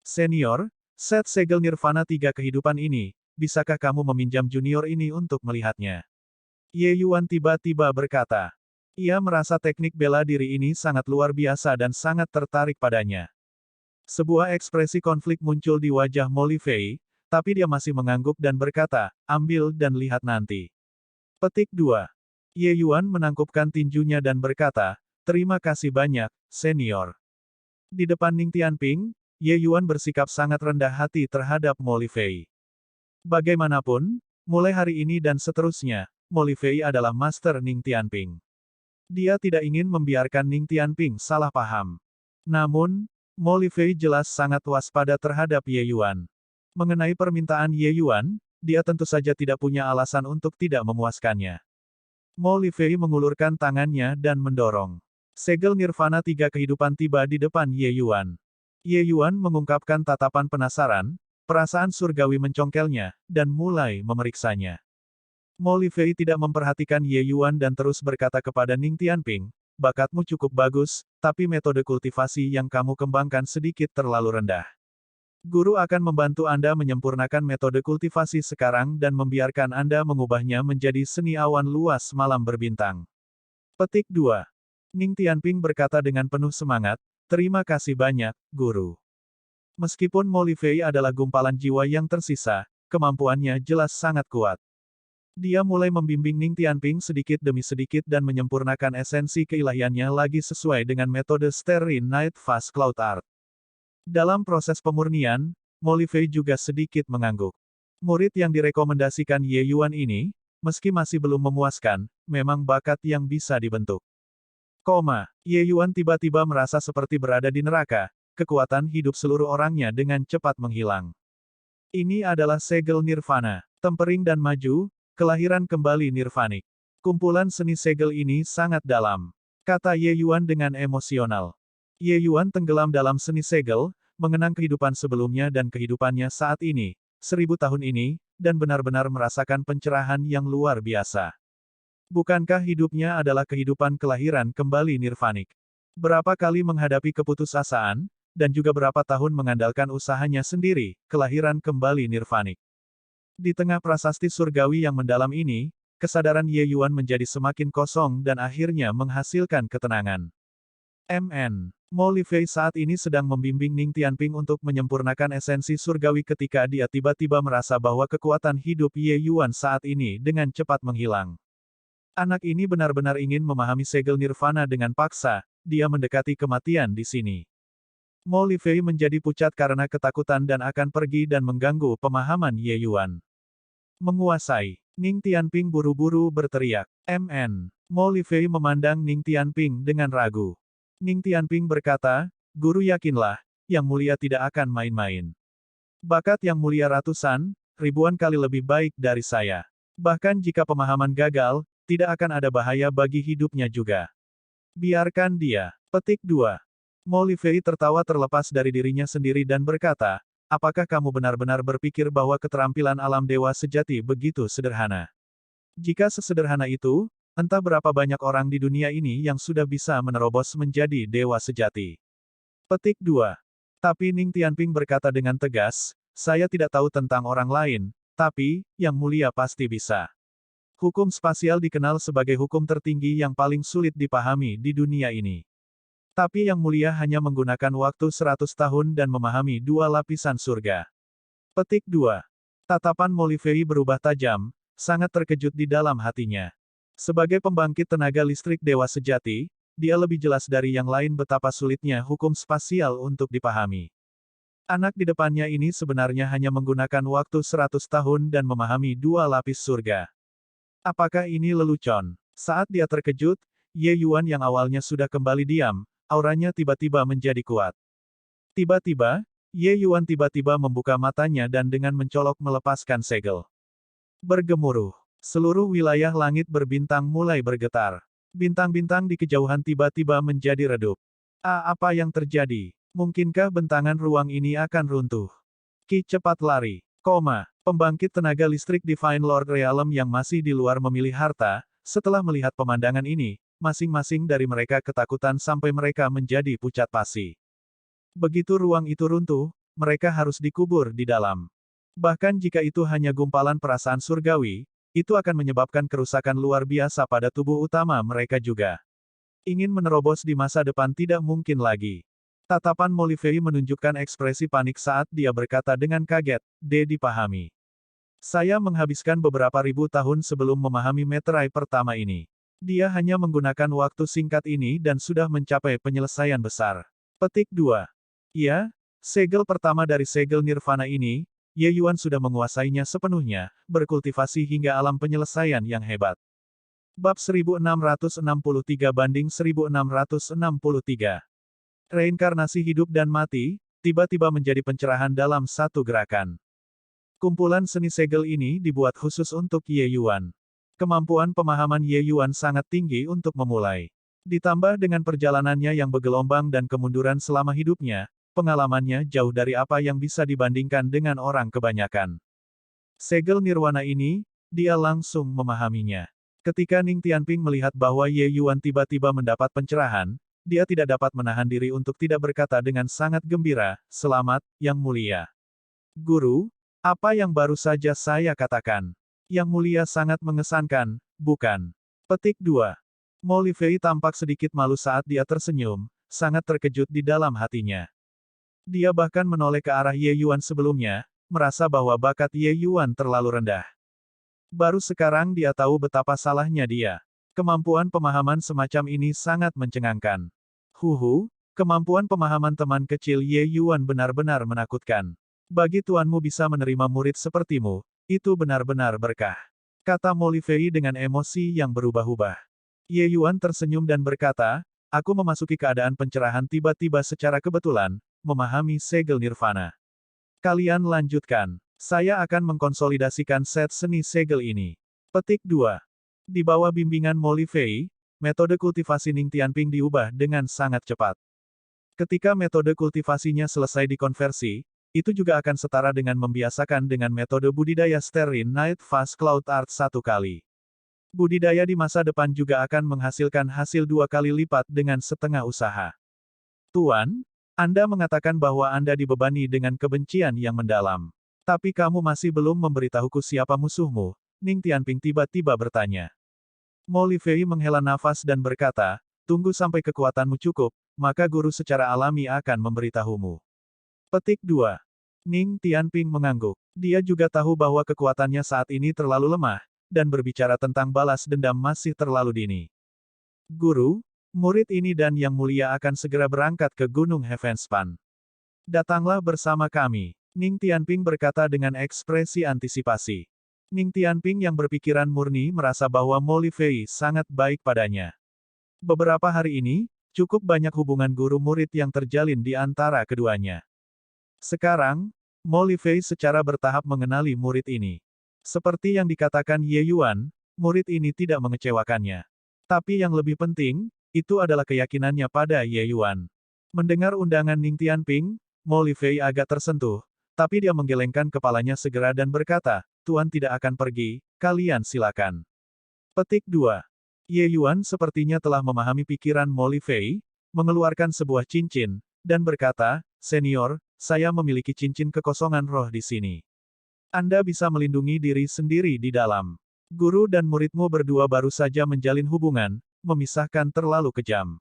Senior, set segel Nirvana 3 kehidupan ini, bisakah kamu meminjam junior ini untuk melihatnya? Ye Yuan tiba-tiba berkata. Ia merasa teknik bela diri ini sangat luar biasa dan sangat tertarik padanya. Sebuah ekspresi konflik muncul di wajah Mo Lifei, tapi dia masih mengangguk dan berkata, ambil dan lihat nanti. Petik 2. Ye Yuan menangkupkan tinjunya dan berkata, terima kasih banyak, senior. Di depan Ning Tianping, Ye Yuan bersikap sangat rendah hati terhadap Mo Lifei. Bagaimanapun, mulai hari ini dan seterusnya, Mo Lifei adalah Master Ning Tianping. Dia tidak ingin membiarkan Ning Tianping salah paham. Namun, Mo Lifei jelas sangat waspada terhadap Ye Yuan. Mengenai permintaan Ye Yuan, dia tentu saja tidak punya alasan untuk tidak memuaskannya. Mo Lifei mengulurkan tangannya dan mendorong. Segel Nirvana 3 kehidupan tiba di depan Ye Yuan. Ye Yuan mengungkapkan tatapan penasaran, perasaan surgawi mencongkelnya, dan mulai memeriksanya. Mo Lifei tidak memperhatikan Ye Yuan dan terus berkata kepada Ning Tianping, bakatmu cukup bagus, tapi metode kultivasi yang kamu kembangkan sedikit terlalu rendah. Guru akan membantu Anda menyempurnakan metode kultivasi sekarang dan membiarkan Anda mengubahnya menjadi seni awan luas malam berbintang. Petik 2. Ning Tianping berkata dengan penuh semangat, terima kasih banyak, Guru. Meskipun Mo Lifei adalah gumpalan jiwa yang tersisa, kemampuannya jelas sangat kuat. Dia mulai membimbing Ning Tianping sedikit demi sedikit dan menyempurnakan esensi keilahiannya lagi sesuai dengan metode Starry Night Fast Cloud Art. Dalam proses pemurnian, Mo Lifei juga sedikit mengangguk. Murid yang direkomendasikan Ye Yuan ini, meski masih belum memuaskan, memang bakat yang bisa dibentuk. Ye Yuan tiba-tiba merasa seperti berada di neraka, kekuatan hidup seluruh orangnya dengan cepat menghilang. Ini adalah segel Nirvana, tempering dan maju, kelahiran kembali nirvanik. Kumpulan seni segel ini sangat dalam, kata Ye Yuan dengan emosional. Ye Yuan tenggelam dalam seni segel, mengenang kehidupan sebelumnya dan kehidupannya saat ini, 1000 tahun ini, dan benar-benar merasakan pencerahan yang luar biasa. Bukankah hidupnya adalah kehidupan kelahiran kembali nirvanik? Berapa kali menghadapi keputusasaan, dan juga berapa tahun mengandalkan usahanya sendiri, kelahiran kembali nirvanik. Di tengah prasasti surgawi yang mendalam ini, kesadaran Ye Yuan menjadi semakin kosong dan akhirnya menghasilkan ketenangan. Mo Lifei saat ini sedang membimbing Ning Tianping untuk menyempurnakan esensi surgawi ketika dia tiba-tiba merasa bahwa kekuatan hidup Ye Yuan saat ini dengan cepat menghilang. Anak ini benar-benar ingin memahami segel nirvana dengan paksa, dia mendekati kematian di sini. Mo Lifei menjadi pucat karena ketakutan dan akan pergi dan mengganggu pemahaman Ye Yuan. Menguasai. Ning Tianping buru-buru berteriak. Mo Lifei memandang Ning Tianping dengan ragu. Ning Tianping berkata, Guru yakinlah, Yang Mulia tidak akan main-main. Bakat Yang Mulia ratusan, ribuan kali lebih baik dari saya. Bahkan jika pemahaman gagal, tidak akan ada bahaya bagi hidupnya juga. Biarkan dia. Petik 2. Mo Lifei tertawa terlepas dari dirinya sendiri dan berkata, apakah kamu benar-benar berpikir bahwa keterampilan alam dewa sejati begitu sederhana? Jika sesederhana itu, entah berapa banyak orang di dunia ini yang sudah bisa menerobos menjadi dewa sejati. Petik 2. Tapi Ning Tianping berkata dengan tegas, saya tidak tahu tentang orang lain, tapi, Yang Mulia pasti bisa. Hukum spasial dikenal sebagai hukum tertinggi yang paling sulit dipahami di dunia ini. Tapi Yang Mulia hanya menggunakan waktu 100 tahun dan memahami 2 lapisan surga. Petik 2. Tatapan Mo Lifei berubah tajam, sangat terkejut di dalam hatinya. Sebagai pembangkit tenaga listrik dewa sejati, dia lebih jelas dari yang lain betapa sulitnya hukum spasial untuk dipahami. Anak di depannya ini sebenarnya hanya menggunakan waktu 100 tahun dan memahami 2 lapis surga. Apakah ini lelucon? Saat dia terkejut, Ye Yuan yang awalnya sudah kembali diam, auranya tiba-tiba menjadi kuat. Tiba-tiba, Ye Yuan tiba-tiba membuka matanya dan dengan mencolok melepaskan segel. Bergemuruh. Seluruh wilayah langit berbintang mulai bergetar. Bintang-bintang di kejauhan tiba-tiba menjadi redup. Apa yang terjadi? Mungkinkah bentangan ruang ini akan runtuh? Ki cepat lari. Pembangkit tenaga listrik Divine Lord Realm yang masih di luar memilih harta, setelah melihat pemandangan ini, masing-masing dari mereka ketakutan sampai mereka menjadi pucat pasi. Begitu ruang itu runtuh, mereka harus dikubur di dalam. Bahkan jika itu hanya gumpalan perasaan surgawi, itu akan menyebabkan kerusakan luar biasa pada tubuh utama mereka juga. Ingin menerobos di masa depan tidak mungkin lagi. Tatapan Mo Lifei menunjukkan ekspresi panik saat dia berkata dengan kaget, dipahami. Saya menghabiskan beberapa ribu tahun sebelum memahami meterai pertama ini. Dia hanya menggunakan waktu singkat ini dan sudah mencapai penyelesaian besar. Petik 2. Ya, segel pertama dari segel nirvana ini, Ye Yuan sudah menguasainya sepenuhnya, berkultivasi hingga alam penyelesaian yang hebat. Bab 1663-1663. Reinkarnasi hidup dan mati, tiba-tiba menjadi pencerahan dalam satu gerakan. Kumpulan seni segel ini dibuat khusus untuk Ye Yuan. Kemampuan pemahaman Ye Yuan sangat tinggi untuk memulai. Ditambah dengan perjalanannya yang bergelombang dan kemunduran selama hidupnya, pengalamannya jauh dari apa yang bisa dibandingkan dengan orang kebanyakan. Segel nirwana ini, dia langsung memahaminya. Ketika Ning Tianping melihat bahwa Ye Yuan tiba-tiba mendapat pencerahan, dia tidak dapat menahan diri untuk tidak berkata dengan sangat gembira, selamat, Yang Mulia. Guru, apa yang baru saja saya katakan? Yang Mulia sangat mengesankan, bukan? Petik 2. Mo Lifei tampak sedikit malu saat dia tersenyum, sangat terkejut di dalam hatinya. Dia bahkan menoleh ke arah Ye Yuan sebelumnya, merasa bahwa bakat Ye Yuan terlalu rendah. Baru sekarang dia tahu betapa salahnya dia. Kemampuan pemahaman semacam ini sangat mencengangkan. Kemampuan pemahaman teman kecil Ye Yuan benar-benar menakutkan. Bagi tuanmu bisa menerima murid sepertimu, itu benar-benar berkah. Kata Mo Lifei dengan emosi yang berubah-ubah. Ye Yuan tersenyum dan berkata, aku memasuki keadaan pencerahan tiba-tiba secara kebetulan, memahami segel nirvana. Kalian lanjutkan. Saya akan mengkonsolidasikan set seni segel ini. Petik 2. Di bawah bimbingan Mo Lifei, metode kultivasi Ning Tianping diubah dengan sangat cepat. Ketika metode kultivasinya selesai dikonversi, itu juga akan setara dengan membiasakan dengan metode budidaya Sterling Night Fast Cloud Art 1 kali. Budidaya di masa depan juga akan menghasilkan hasil 2 kali lipat dengan setengah usaha. Tuan, Anda mengatakan bahwa Anda dibebani dengan kebencian yang mendalam. Tapi kamu masih belum memberitahuku siapa musuhmu, Ning Tianping tiba-tiba bertanya. Mo Lifei menghela nafas dan berkata, tunggu sampai kekuatanmu cukup, maka guru secara alami akan memberitahumu. Petik 2. Ning Tianping mengangguk. Dia juga tahu bahwa kekuatannya saat ini terlalu lemah, dan berbicara tentang balas dendam masih terlalu dini. Guru, murid ini dan Yang Mulia akan segera berangkat ke Gunung Heavenspan. Datanglah bersama kami. Ning Tianping berkata dengan ekspresi antisipasi. Ning Tianping yang berpikiran murni merasa bahwa Mo Lifei sangat baik padanya. Beberapa hari ini, cukup banyak hubungan guru-murid yang terjalin di antara keduanya. Sekarang, Mo Lifei secara bertahap mengenali murid ini. Seperti yang dikatakan Ye Yuan, murid ini tidak mengecewakannya. Tapi yang lebih penting, itu adalah keyakinannya pada Ye Yuan. Mendengar undangan Ning Tianping, Mo Lifei agak tersentuh, tapi dia menggelengkan kepalanya segera dan berkata, Tuan tidak akan pergi, kalian silakan. Petik 2. Ye Yuan sepertinya telah memahami pikiran Mo Lifei, mengeluarkan sebuah cincin, dan berkata, Senior, saya memiliki cincin kekosongan roh di sini. Anda bisa melindungi diri sendiri di dalam. Guru dan muridmu berdua baru saja menjalin hubungan, memisahkan terlalu kejam.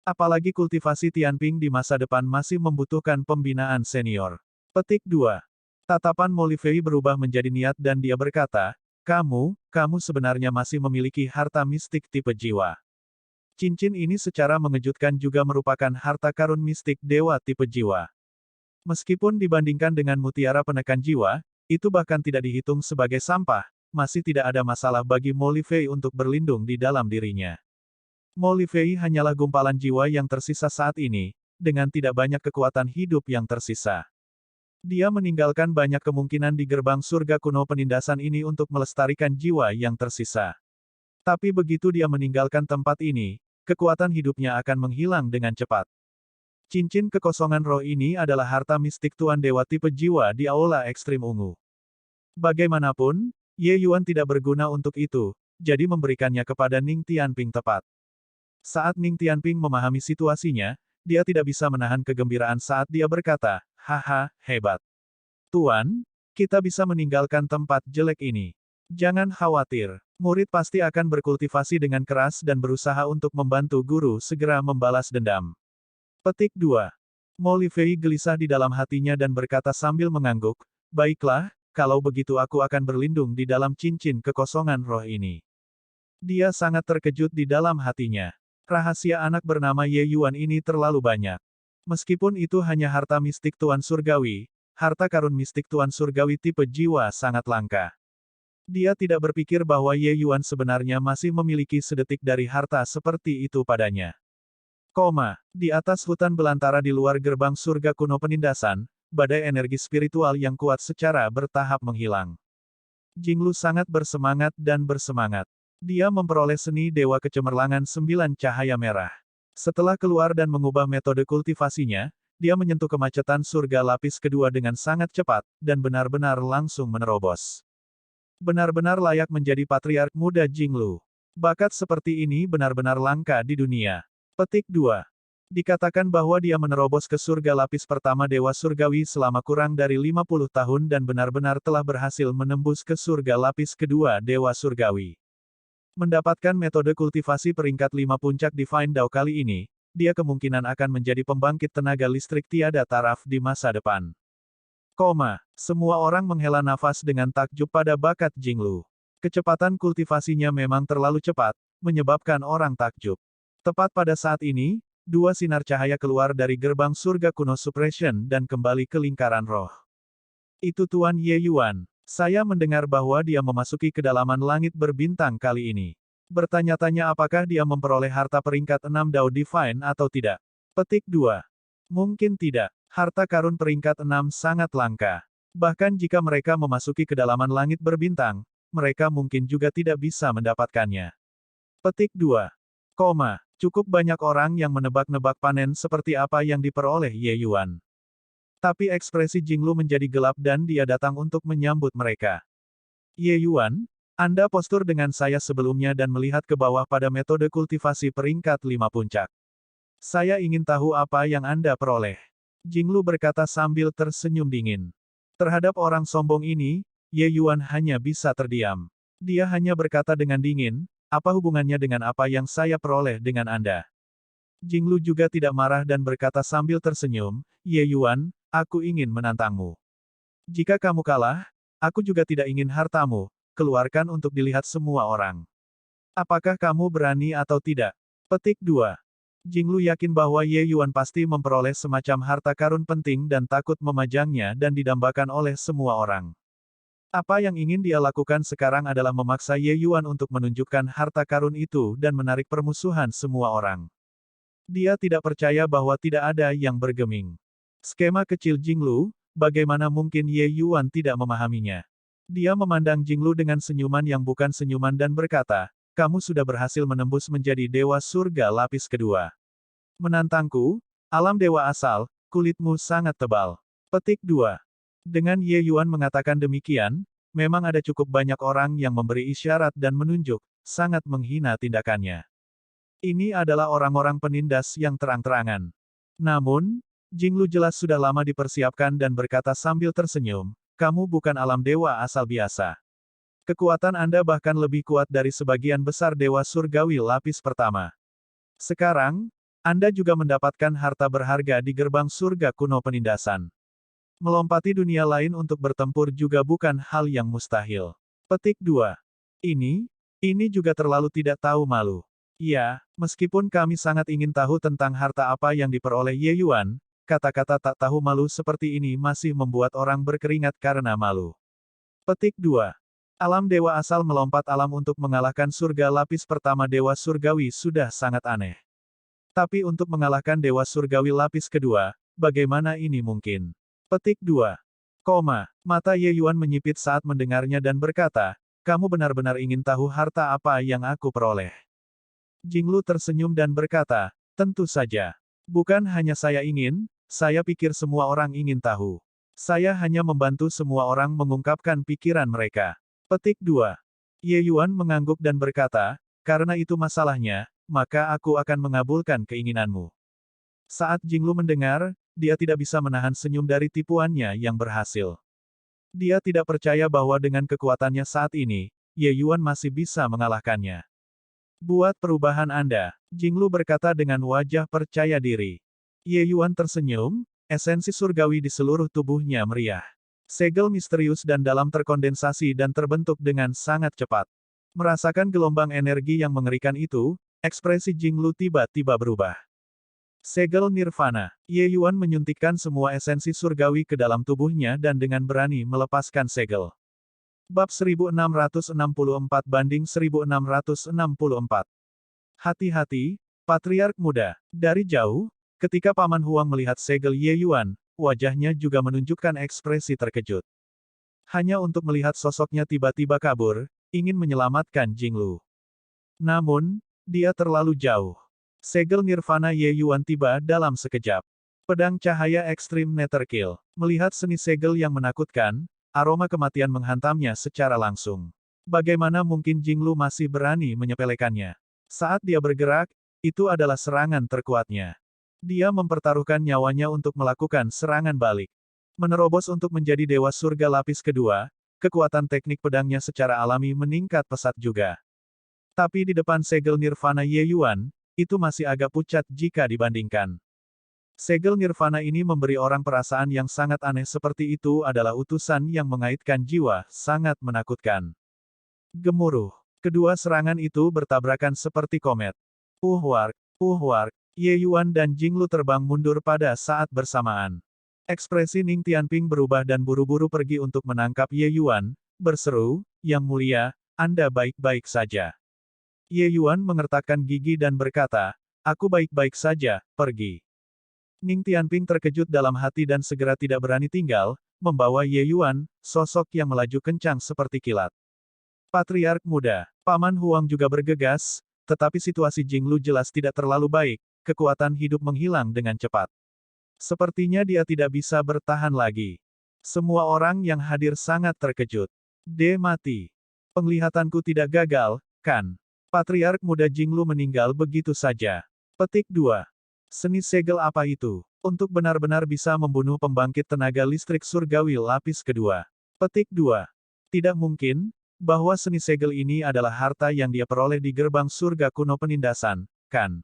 Apalagi kultivasi Tianping di masa depan masih membutuhkan pembinaan senior. Petik 2. Tatapan Mo Lifei berubah menjadi niat dan dia berkata, kamu sebenarnya masih memiliki harta mistik tipe jiwa. Cincin ini secara mengejutkan juga merupakan harta karun mistik dewa tipe jiwa. Meskipun dibandingkan dengan mutiara penekan jiwa, itu bahkan tidak dihitung sebagai sampah, masih tidak ada masalah bagi Mo Lifei untuk berlindung di dalam dirinya. Mo Lifei hanyalah gumpalan jiwa yang tersisa saat ini, dengan tidak banyak kekuatan hidup yang tersisa. Dia meninggalkan banyak kemungkinan di gerbang surga kuno penindasan ini untuk melestarikan jiwa yang tersisa. Tapi begitu dia meninggalkan tempat ini, kekuatan hidupnya akan menghilang dengan cepat. Cincin kekosongan roh ini adalah harta mistik Tuan Dewa tipe jiwa di Aula Ekstrim Ungu. Bagaimanapun, Ye Yuan tidak berguna untuk itu, jadi memberikannya kepada Ning Tianping tepat. Saat Ning Tianping memahami situasinya, dia tidak bisa menahan kegembiraan saat dia berkata, haha, hebat. Tuan, kita bisa meninggalkan tempat jelek ini. Jangan khawatir, murid pasti akan berkultivasi dengan keras dan berusaha untuk membantu guru segera membalas dendam. Petik 2. Mo Lifei gelisah di dalam hatinya dan berkata sambil mengangguk, baiklah, kalau begitu aku akan berlindung di dalam cincin kekosongan roh ini. Dia sangat terkejut di dalam hatinya. Rahasia anak bernama Ye Yuan ini terlalu banyak. Meskipun itu hanya harta mistik Tuan Surgawi, harta karun mistik Tuan Surgawi tipe jiwa sangat langka. Dia tidak berpikir bahwa Ye Yuan sebenarnya masih memiliki sedetik dari harta seperti itu padanya. Di atas hutan belantara di luar gerbang surga kuno penindasan, badai energi spiritual yang kuat secara bertahap menghilang. Jinglu sangat bersemangat dan bersemangat. Dia memperoleh seni dewa kecemerlangan 9 cahaya merah. Setelah keluar dan mengubah metode kultivasinya, dia menyentuh kemacetan surga lapis kedua dengan sangat cepat, dan benar-benar langsung menerobos. Benar-benar layak menjadi patriark muda Jinglu. Bakat seperti ini benar-benar langka di dunia. Petik 2. Dikatakan bahwa dia menerobos ke surga lapis pertama Dewa Surgawi selama kurang dari 50 tahun dan benar-benar telah berhasil menembus ke surga lapis kedua Dewa Surgawi. Mendapatkan metode kultivasi peringkat 5 puncak Divine Dao kali ini, dia kemungkinan akan menjadi pembangkit tenaga listrik tiada taraf di masa depan. Semua orang menghela nafas dengan takjub pada bakat Jinglu. Kecepatan kultivasinya memang terlalu cepat, menyebabkan orang takjub. Tepat pada saat ini, 2 sinar cahaya keluar dari gerbang surga kuno Suppression dan kembali ke lingkaran roh. Itu Tuan Ye Yuan. Saya mendengar bahwa dia memasuki kedalaman langit berbintang kali ini. Bertanya-tanya apakah dia memperoleh harta peringkat 6 Dao Divine atau tidak. Petik 2. Mungkin tidak. Harta karun peringkat 6 sangat langka. Bahkan jika mereka memasuki kedalaman langit berbintang, mereka mungkin juga tidak bisa mendapatkannya. Petik 2. Cukup banyak orang yang menebak-nebak panen seperti apa yang diperoleh Ye Yuan. Tapi ekspresi Jinglu menjadi gelap dan dia datang untuk menyambut mereka. Ye Yuan, Anda postur dengan saya sebelumnya dan melihat ke bawah pada metode kultivasi peringkat 5 puncak. Saya ingin tahu apa yang Anda peroleh. Jinglu berkata sambil tersenyum dingin. Terhadap orang sombong ini, Ye Yuan hanya bisa terdiam. Dia hanya berkata dengan dingin, apa hubungannya dengan apa yang saya peroleh dengan Anda? Jinglu juga tidak marah dan berkata sambil tersenyum, Ye Yuan, aku ingin menantangmu. Jika kamu kalah, aku juga tidak ingin hartamu, keluarkan untuk dilihat semua orang. Apakah kamu berani atau tidak? Petik 2. Jinglu yakin bahwa Ye Yuan pasti memperoleh semacam harta karun penting dan takut memajangnya dan didambakan oleh semua orang. Apa yang ingin dia lakukan sekarang adalah memaksa Ye Yuan untuk menunjukkan harta karun itu dan menarik permusuhan semua orang. Dia tidak percaya bahwa tidak ada yang bergeming. Skema kecil Jinglu, bagaimana mungkin Ye Yuan tidak memahaminya? Dia memandang Jinglu dengan senyuman yang bukan senyuman dan berkata, kamu sudah berhasil menembus menjadi dewa surga lapis kedua. Menantangku, alam dewa asal, kulitmu sangat tebal. Petik 2. Dengan Ye Yuan mengatakan demikian, memang ada cukup banyak orang yang memberi isyarat dan menunjuk, sangat menghina tindakannya. Ini adalah orang-orang penindas yang terang-terangan. Namun, Jinglu jelas sudah lama dipersiapkan dan berkata sambil tersenyum, kamu bukan alam dewa asal biasa. Kekuatan Anda bahkan lebih kuat dari sebagian besar dewa surgawi lapis pertama. Sekarang, Anda juga mendapatkan harta berharga di gerbang surga kuno penindasan. Melompati dunia lain untuk bertempur juga bukan hal yang mustahil. Petik 2. Ini juga terlalu tidak tahu malu. Ya, meskipun kami sangat ingin tahu tentang harta apa yang diperoleh Ye Yuan, kata-kata tak tahu malu seperti ini masih membuat orang berkeringat karena malu. Petik 2. Alam dewa asal melompat alam untuk mengalahkan surga lapis pertama dewa surgawi sudah sangat aneh. Tapi untuk mengalahkan dewa surgawi lapis kedua, bagaimana ini mungkin? Petik 2. Mata Ye Yuan menyipit saat mendengarnya dan berkata, kamu benar-benar ingin tahu harta apa yang aku peroleh. Jinglu tersenyum dan berkata, tentu saja. Bukan hanya saya ingin, saya pikir semua orang ingin tahu. Saya hanya membantu semua orang mengungkapkan pikiran mereka. Petik 2. Ye Yuan mengangguk dan berkata, karena itu masalahnya, maka aku akan mengabulkan keinginanmu. Saat Jinglu mendengar, dia tidak bisa menahan senyum dari tipuannya yang berhasil. Dia tidak percaya bahwa dengan kekuatannya saat ini, Ye Yuan masih bisa mengalahkannya. Buat perubahan Anda, Jinglu berkata dengan wajah percaya diri. Ye Yuan tersenyum, esensi surgawi di seluruh tubuhnya meriah. Segel misterius dan dalam terkondensasi dan terbentuk dengan sangat cepat. Merasakan gelombang energi yang mengerikan itu, ekspresi Jinglu tiba-tiba berubah. Segel Nirvana. Ye Yuan menyuntikkan semua esensi surgawi ke dalam tubuhnya dan dengan berani melepaskan segel. Bab 1664 banding 1664. Hati-hati, Patriark Muda. Dari jauh, ketika Paman Huang melihat segel Ye Yuan, wajahnya juga menunjukkan ekspresi terkejut. Hanya untuk melihat sosoknya tiba-tiba kabur, ingin menyelamatkan Jinglu. Namun, dia terlalu jauh. Segel Nirvana Ye Yuan tiba dalam sekejap. Pedang cahaya ekstrim Netherkill. Melihat seni segel yang menakutkan, aroma kematian menghantamnya secara langsung. Bagaimana mungkin Jinglu masih berani menyepelekannya? Saat dia bergerak, itu adalah serangan terkuatnya. Dia mempertaruhkan nyawanya untuk melakukan serangan balik. Menerobos untuk menjadi dewa surga lapis kedua, kekuatan teknik pedangnya secara alami meningkat pesat juga. Tapi di depan segel Nirvana Ye Yuan, itu masih agak pucat jika dibandingkan. Segel Nirvana ini memberi orang perasaan yang sangat aneh seperti itu adalah utusan yang mengaitkan jiwa, sangat menakutkan. Gemuruh. Kedua serangan itu bertabrakan seperti komet. Uhwark, Ye Yuan dan Jinglu terbang mundur pada saat bersamaan. Ekspresi Ning Tianping berubah dan buru-buru pergi untuk menangkap Ye Yuan, berseru, Yang Mulia, Anda baik-baik saja. Ye Yuan mengertakkan gigi dan berkata, aku baik-baik saja, pergi. Ning Tianping terkejut dalam hati dan segera tidak berani tinggal, membawa Ye Yuan, sosok yang melaju kencang seperti kilat. Patriark Muda. Paman Huang juga bergegas, tetapi situasi Jinglu jelas tidak terlalu baik, kekuatan hidup menghilang dengan cepat. Sepertinya dia tidak bisa bertahan lagi. Semua orang yang hadir sangat terkejut. D mati. Penglihatanku tidak gagal, kan? Patriark muda Jinglu meninggal begitu saja. Petik 2. Seni segel apa itu? Untuk benar-benar bisa membunuh pembangkit tenaga listrik surgawi lapis kedua. Petik 2. Tidak mungkin, bahwa seni segel ini adalah harta yang dia peroleh di gerbang surga kuno penindasan, kan?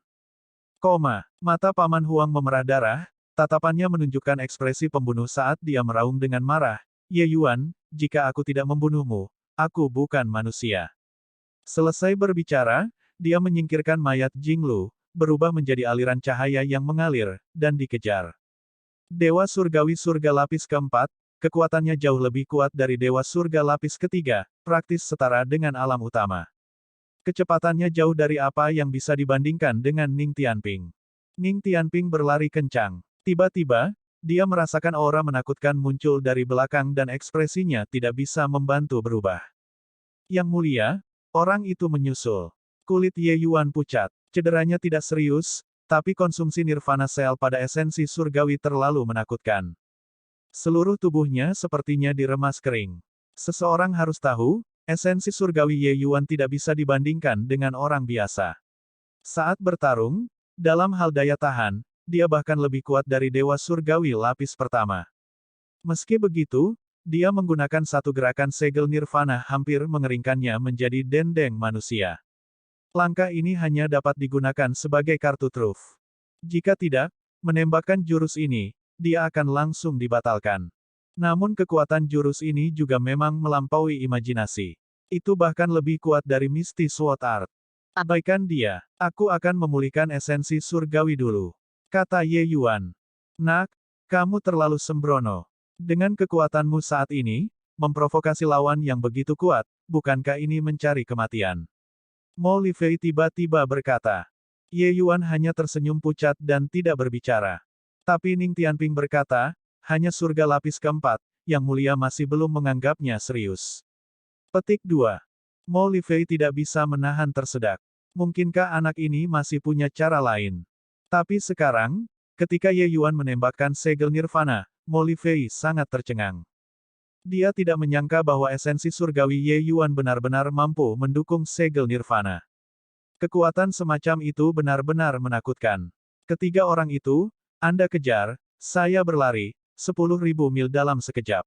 Mata Paman Huang memerah darah, tatapannya menunjukkan ekspresi pembunuh saat dia meraung dengan marah. Ye Yuan, jika aku tidak membunuhmu, aku bukan manusia. Selesai berbicara, dia menyingkirkan mayat Jinglu, berubah menjadi aliran cahaya yang mengalir, dan dikejar. Dewa Surgawi Surga Lapis keempat, kekuatannya jauh lebih kuat dari Dewa Surga Lapis ketiga, praktis setara dengan alam utama. Kecepatannya jauh dari apa yang bisa dibandingkan dengan Ning Tianping. Ning Tianping berlari kencang. Tiba-tiba, dia merasakan aura menakutkan muncul dari belakang dan ekspresinya tidak bisa membantu berubah. Yang mulia, orang itu menyusul. Kulit Ye Yuan pucat. Cederanya tidak serius, tapi konsumsi nirvana sel pada esensi surgawi terlalu menakutkan. Seluruh tubuhnya sepertinya diremas kering. Seseorang harus tahu, esensi surgawi Ye Yuan tidak bisa dibandingkan dengan orang biasa. Saat bertarung, dalam hal daya tahan, dia bahkan lebih kuat dari Dewa Surgawi lapis pertama. Meski begitu, dia menggunakan satu gerakan segel nirvana hampir mengeringkannya menjadi dendeng manusia. Langkah ini hanya dapat digunakan sebagai kartu truf. Jika tidak, menembakkan jurus ini, dia akan langsung dibatalkan. Namun kekuatan jurus ini juga memang melampaui imajinasi. Itu bahkan lebih kuat dari Misty Sword Art. Abaikan dia. Aku akan memulihkan esensi surgawi dulu. Kata Ye Yuan. Nak, kamu terlalu sembrono. Dengan kekuatanmu saat ini, memprovokasi lawan yang begitu kuat, bukankah ini mencari kematian? Mo Lifei tiba-tiba berkata. Ye Yuan hanya tersenyum pucat dan tidak berbicara. Tapi Ning Tianping berkata, hanya surga lapis keempat, yang mulia masih belum menganggapnya serius. Petik 2. Mo Lifei tidak bisa menahan tersedak. Mungkinkah anak ini masih punya cara lain? Tapi sekarang, ketika Ye Yuan menembakkan segel nirvana, Mo Lifei sangat tercengang. Dia tidak menyangka bahwa esensi surgawi Ye Yuan benar-benar mampu mendukung segel nirvana. Kekuatan semacam itu benar-benar menakutkan. Ketiga orang itu, Anda kejar, saya berlari, 10.000 mil dalam sekejap.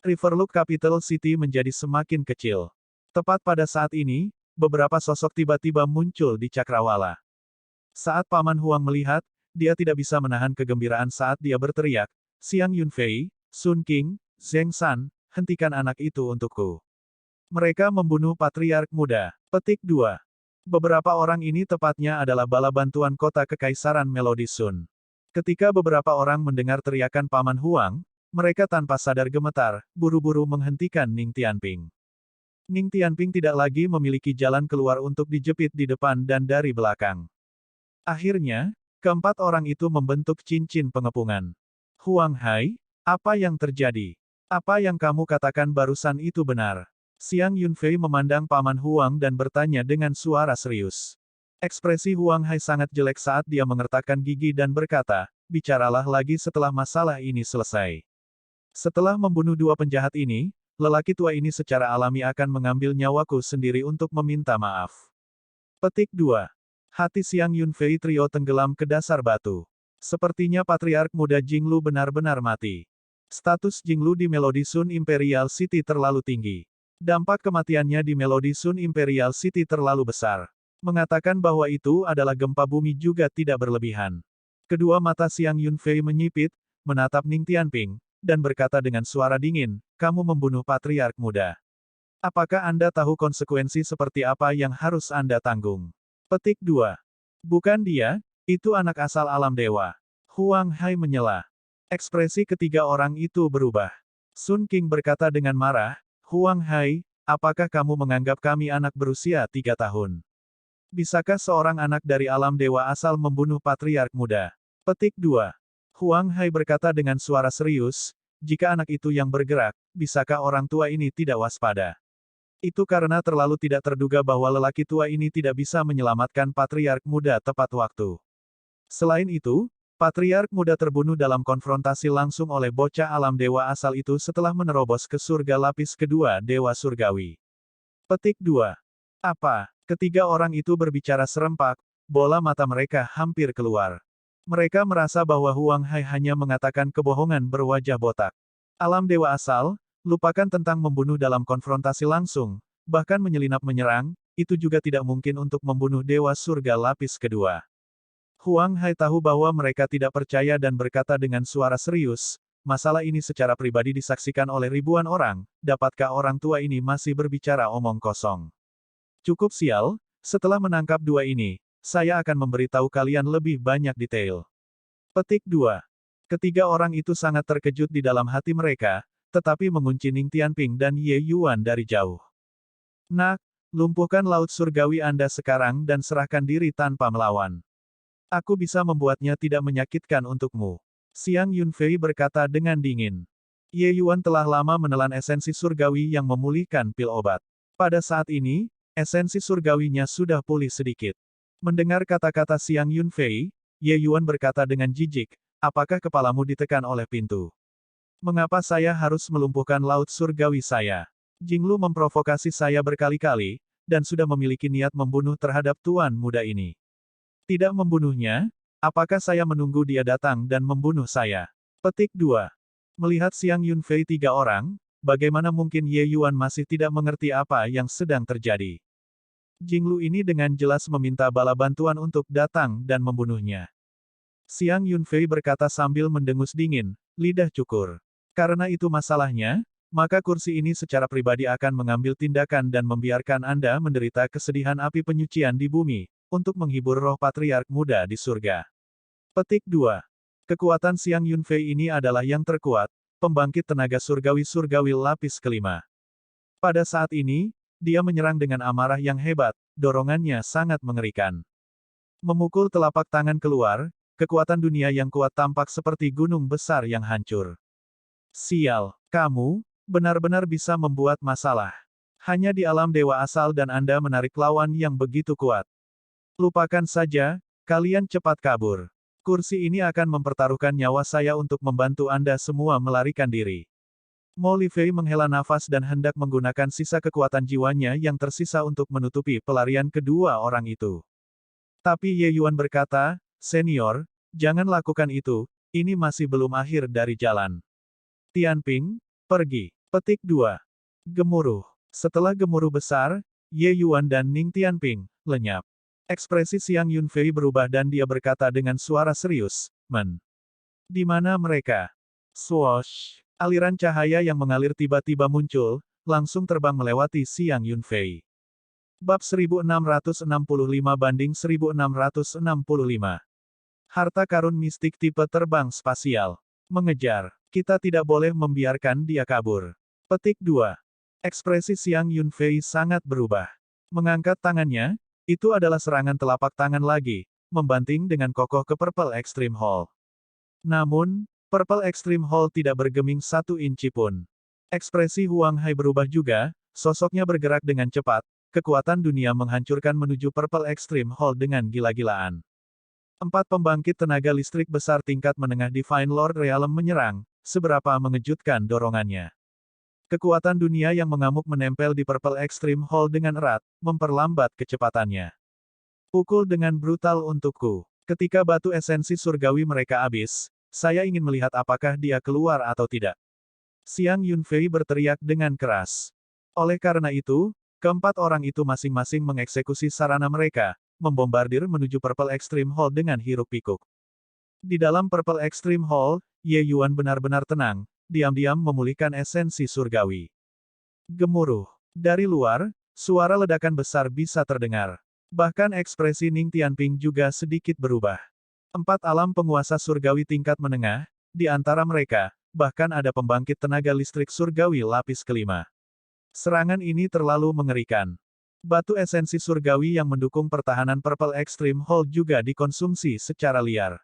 Riverlook Capital City menjadi semakin kecil. Tepat pada saat ini, beberapa sosok tiba-tiba muncul di cakrawala. Saat Paman Huang melihat, dia tidak bisa menahan kegembiraan saat dia berteriak, Xiang Yunfei, Sun King, Zheng San, hentikan anak itu untukku. Mereka membunuh patriark muda. Petik 2. Beberapa orang ini tepatnya adalah bala bantuan kota Kekaisaran Melody Sun. Ketika beberapa orang mendengar teriakan Paman Huang, mereka tanpa sadar gemetar, buru-buru menghentikan Ning Tianping. Ning Tianping tidak lagi memiliki jalan keluar untuk dijepit di depan dan dari belakang. Akhirnya, keempat orang itu membentuk cincin pengepungan. Huang Hai, apa yang terjadi? Apa yang kamu katakan barusan itu benar? Xiang Yunfei memandang Paman Huang dan bertanya dengan suara serius. Ekspresi Huang Hai sangat jelek saat dia mengertakkan gigi dan berkata, bicaralah lagi setelah masalah ini selesai. Setelah membunuh dua penjahat ini, lelaki tua ini secara alami akan mengambil nyawaku sendiri untuk meminta maaf. Petik 2. Hati Xiang Yunfei trio tenggelam ke dasar batu. Sepertinya patriark muda Jinglu benar-benar mati. Status Jinglu di Melody Sun Imperial City terlalu tinggi. Dampak kematiannya di Melody Sun Imperial City terlalu besar. Mengatakan bahwa itu adalah gempa bumi juga tidak berlebihan. Kedua mata Xiang Yunfei menyipit, menatap Ning Tianping, dan berkata dengan suara dingin, kamu membunuh patriark muda. Apakah Anda tahu konsekuensi seperti apa yang harus Anda tanggung? Petik 2. Bukan dia, itu anak asal alam dewa. Huang Hai menyela. Ekspresi ketiga orang itu berubah. Sun King berkata dengan marah, Huang Hai, apakah kamu menganggap kami anak berusia 3 tahun? Bisakah seorang anak dari alam dewa asal membunuh patriark muda? Petik 2. Huang Hai berkata dengan suara serius, jika anak itu yang bergerak, bisakah orang tua ini tidak waspada? Itu karena terlalu tidak terduga bahwa lelaki tua ini tidak bisa menyelamatkan patriark muda tepat waktu. Selain itu, patriark muda terbunuh dalam konfrontasi langsung oleh bocah alam dewa asal itu setelah menerobos ke surga lapis kedua Dewa Surgawi. Petik 2. Apa? Ketiga orang itu berbicara serempak, bola mata mereka hampir keluar. Mereka merasa bahwa Huang Hai hanya mengatakan kebohongan berwajah botak. Alam dewa asal, lupakan tentang membunuh dalam konfrontasi langsung, bahkan menyelinap menyerang, itu juga tidak mungkin untuk membunuh dewa surga lapis kedua. Huang Hai tahu bahwa mereka tidak percaya dan berkata dengan suara serius, masalah ini secara pribadi disaksikan oleh ribuan orang, dapatkah orang tua ini masih berbicara omong kosong? Cukup sial, setelah menangkap dua ini, saya akan memberitahu kalian lebih banyak detail. Petik 2. Ketiga orang itu sangat terkejut di dalam hati mereka, tetapi mengunci Ning Tianping dan Ye Yuan dari jauh. Nak, lumpuhkan laut surgawi Anda sekarang dan serahkan diri tanpa melawan. Aku bisa membuatnya tidak menyakitkan untukmu. Xiang Yunfei berkata dengan dingin. Ye Yuan telah lama menelan esensi surgawi yang memulihkan pil obat. Pada saat ini, esensi surgawinya sudah pulih sedikit. Mendengar kata-kata Xiang Yunfei, Ye Yuan berkata dengan jijik, apakah kepalamu ditekan oleh pintu? Mengapa saya harus melumpuhkan laut surgawi saya? Jinglu memprovokasi saya berkali-kali, dan sudah memiliki niat membunuh terhadap tuan muda ini. Tidak membunuhnya, apakah saya menunggu dia datang dan membunuh saya? Petik 2. Melihat Xiang Yunfei tiga orang, bagaimana mungkin Ye Yuan masih tidak mengerti apa yang sedang terjadi? Jinglu ini dengan jelas meminta bala bantuan untuk datang dan membunuhnya. Xiang Yunfei berkata sambil mendengus dingin, lidah cukur. Karena itu masalahnya, maka kursi ini secara pribadi akan mengambil tindakan dan membiarkan Anda menderita kesedihan api penyucian di bumi, untuk menghibur roh patriark muda di surga. Petik 2. Kekuatan Xiang Yunfei ini adalah yang terkuat, pembangkit tenaga surgawi-surgawi lapis kelima. Pada saat ini, dia menyerang dengan amarah yang hebat, dorongannya sangat mengerikan. Memukul telapak tangan keluar, kekuatan dunia yang kuat tampak seperti gunung besar yang hancur. Sial, kamu, benar-benar bisa membuat masalah. Hanya di alam dewa asal dan Anda menarik lawan yang begitu kuat. Lupakan saja, kalian cepat kabur. Kursi ini akan mempertaruhkan nyawa saya untuk membantu Anda semua melarikan diri. Mo Lifei menghela nafas dan hendak menggunakan sisa kekuatan jiwanya yang tersisa untuk menutupi pelarian kedua orang itu. Tapi Ye Yuan berkata, Senior, jangan lakukan itu, ini masih belum akhir dari jalan. Tianping, pergi. Petik 2. Gemuruh. Setelah gemuruh besar, Ye Yuan dan Ning Tianping lenyap. Ekspresi Xiang Yunfei berubah dan dia berkata dengan suara serius, Di mana mereka? Swoosh! Aliran cahaya yang mengalir tiba-tiba muncul, langsung terbang melewati Xiang Yunfei. Bab 1665-1665. Harta karun mistik tipe terbang spasial. Mengejar. Kita tidak boleh membiarkan dia kabur. Petik 2. Ekspresi Xiang Yunfei sangat berubah. Mengangkat tangannya, itu adalah serangan telapak tangan lagi, membanting dengan kokoh ke Purple Extreme Hall. Namun, Purple Extreme Hall tidak bergeming 1 inci pun. Ekspresi Huang Hai berubah juga, sosoknya bergerak dengan cepat, kekuatan dunia menghancurkan menuju Purple Extreme Hall dengan gila-gilaan. 4 pembangkit tenaga listrik besar tingkat menengah Divine Lord Realm menyerang, seberapa mengejutkan dorongannya. Kekuatan dunia yang mengamuk menempel di Purple Extreme Hall dengan erat, memperlambat kecepatannya. Pukul dengan brutal untukku. Ketika batu esensi surgawi mereka habis, saya ingin melihat apakah dia keluar atau tidak. Xiang Yunfei berteriak dengan keras. Oleh karena itu, keempat orang itu masing-masing mengeksekusi sarana mereka, membombardir menuju Purple Extreme Hall dengan hiruk-pikuk. Di dalam Purple Extreme Hall, Ye Yuan benar-benar tenang, diam-diam memulihkan esensi surgawi. Gemuruh. Dari luar, suara ledakan besar bisa terdengar. Bahkan ekspresi Ning Tianping juga sedikit berubah. 4 alam penguasa surgawi tingkat menengah, di antara mereka, bahkan ada pembangkit tenaga listrik surgawi lapis kelima. Serangan ini terlalu mengerikan. Batu esensi surgawi yang mendukung pertahanan Purple Extreme Hall juga dikonsumsi secara liar.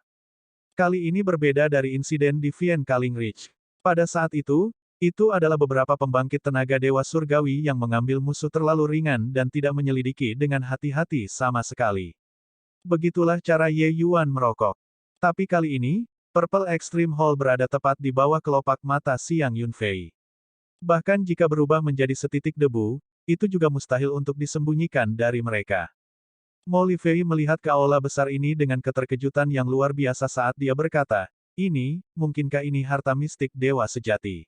Kali ini berbeda dari insiden di Vian Kaling Ridge. Pada saat itu adalah beberapa pembangkit tenaga dewa surgawi yang mengambil musuh terlalu ringan dan tidak menyelidiki dengan hati-hati sama sekali. Begitulah cara Ye Yuan merokok. Tapi kali ini, Purple Extreme Hall berada tepat di bawah kelopak mata Xiang Yunfei. Bahkan jika berubah menjadi setitik debu, itu juga mustahil untuk disembunyikan dari mereka. Mo Lifei melihat ke aula besar ini dengan keterkejutan yang luar biasa saat dia berkata, mungkinkah ini harta mistik dewa sejati?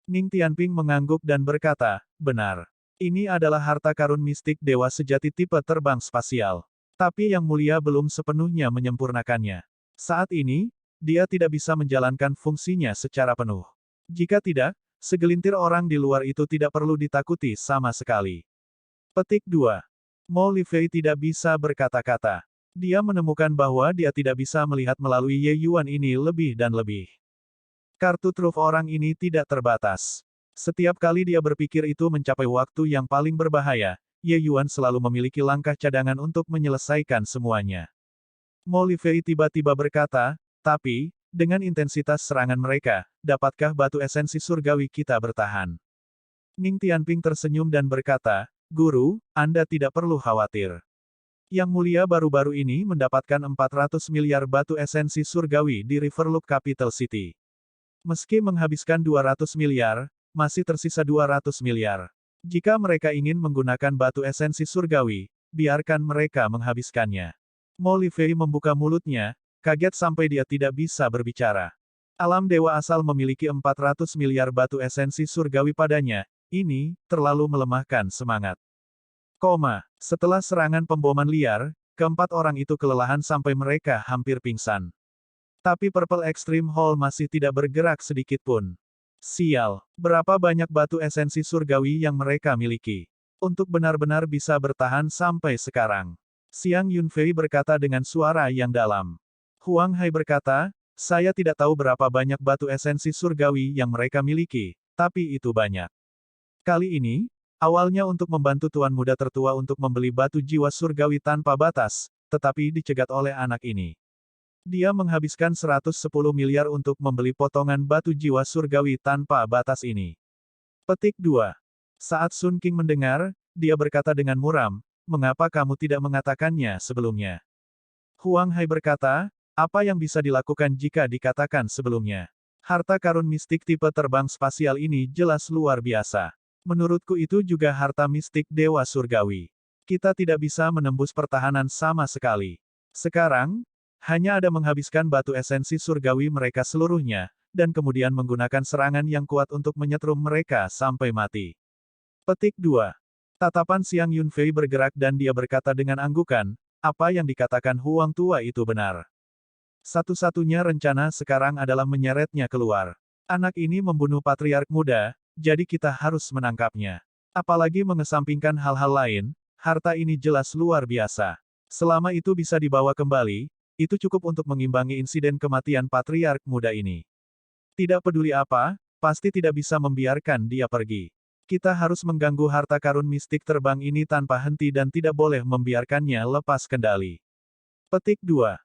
Ning Tianping mengangguk dan berkata, benar. Ini adalah harta karun mistik dewa sejati tipe terbang spasial. Tapi Yang Mulia belum sepenuhnya menyempurnakannya. Saat ini, dia tidak bisa menjalankan fungsinya secara penuh. Jika tidak, segelintir orang di luar itu tidak perlu ditakuti sama sekali. Petik 2. Mo Lifei tidak bisa berkata-kata. Dia menemukan bahwa dia tidak bisa melihat melalui Ye Yuan ini lebih dan lebih. Kartu truf orang ini tidak terbatas. Setiap kali dia berpikir itu mencapai waktu yang paling berbahaya, Ye Yuan selalu memiliki langkah cadangan untuk menyelesaikan semuanya. Mo Lifei tiba-tiba berkata, tapi, dengan intensitas serangan mereka, dapatkah batu esensi surgawi kita bertahan? Ning Tianping tersenyum dan berkata, Guru, Anda tidak perlu khawatir. Yang Mulia baru-baru ini mendapatkan 400 miliar batu esensi surgawi di Riverloop Capital City. Meski menghabiskan 200 miliar, masih tersisa 200 miliar. Jika mereka ingin menggunakan batu esensi surgawi, biarkan mereka menghabiskannya. Mo Lifei membuka mulutnya, kaget sampai dia tidak bisa berbicara. Alam dewa asal memiliki 400 miliar batu esensi surgawi padanya, ini terlalu melemahkan semangat. Setelah serangan pemboman liar, keempat orang itu kelelahan sampai mereka hampir pingsan. Tapi Purple Extreme Hall masih tidak bergerak sedikit pun. Sial, berapa banyak batu esensi surgawi yang mereka miliki. Untuk benar-benar bisa bertahan sampai sekarang. Xiang Yunfei berkata dengan suara yang dalam. Huang Hai berkata, saya tidak tahu berapa banyak batu esensi surgawi yang mereka miliki, tapi itu banyak. Kali ini, awalnya untuk membantu tuan muda tertua untuk membeli batu jiwa surgawi tanpa batas, tetapi dicegat oleh anak ini. Dia menghabiskan 110 miliar untuk membeli potongan batu jiwa surgawi tanpa batas ini. Petik 2. Saat Sun King mendengar, dia berkata dengan muram, mengapa kamu tidak mengatakannya sebelumnya? Huang Hai berkata, apa yang bisa dilakukan jika dikatakan sebelumnya? Harta karun mistik tipe terbang spasial ini jelas luar biasa. Menurutku itu juga harta mistik dewa surgawi. Kita tidak bisa menembus pertahanan sama sekali. Sekarang, hanya ada menghabiskan batu esensi surgawi mereka seluruhnya, dan kemudian menggunakan serangan yang kuat untuk menyetrum mereka sampai mati. Petik 2. Tatapan Xiang Yunfei bergerak dan dia berkata dengan anggukan, apa yang dikatakan Huang tua itu benar. Satu-satunya rencana sekarang adalah menyeretnya keluar. Anak ini membunuh patriark muda, jadi kita harus menangkapnya. Apalagi mengesampingkan hal-hal lain, harta ini jelas luar biasa. Selama itu bisa dibawa kembali, itu cukup untuk mengimbangi insiden kematian patriark muda ini. Tidak peduli apa, pasti tidak bisa membiarkan dia pergi. Kita harus mengganggu harta karun mistik terbang ini tanpa henti dan tidak boleh membiarkannya lepas kendali. Petik 2.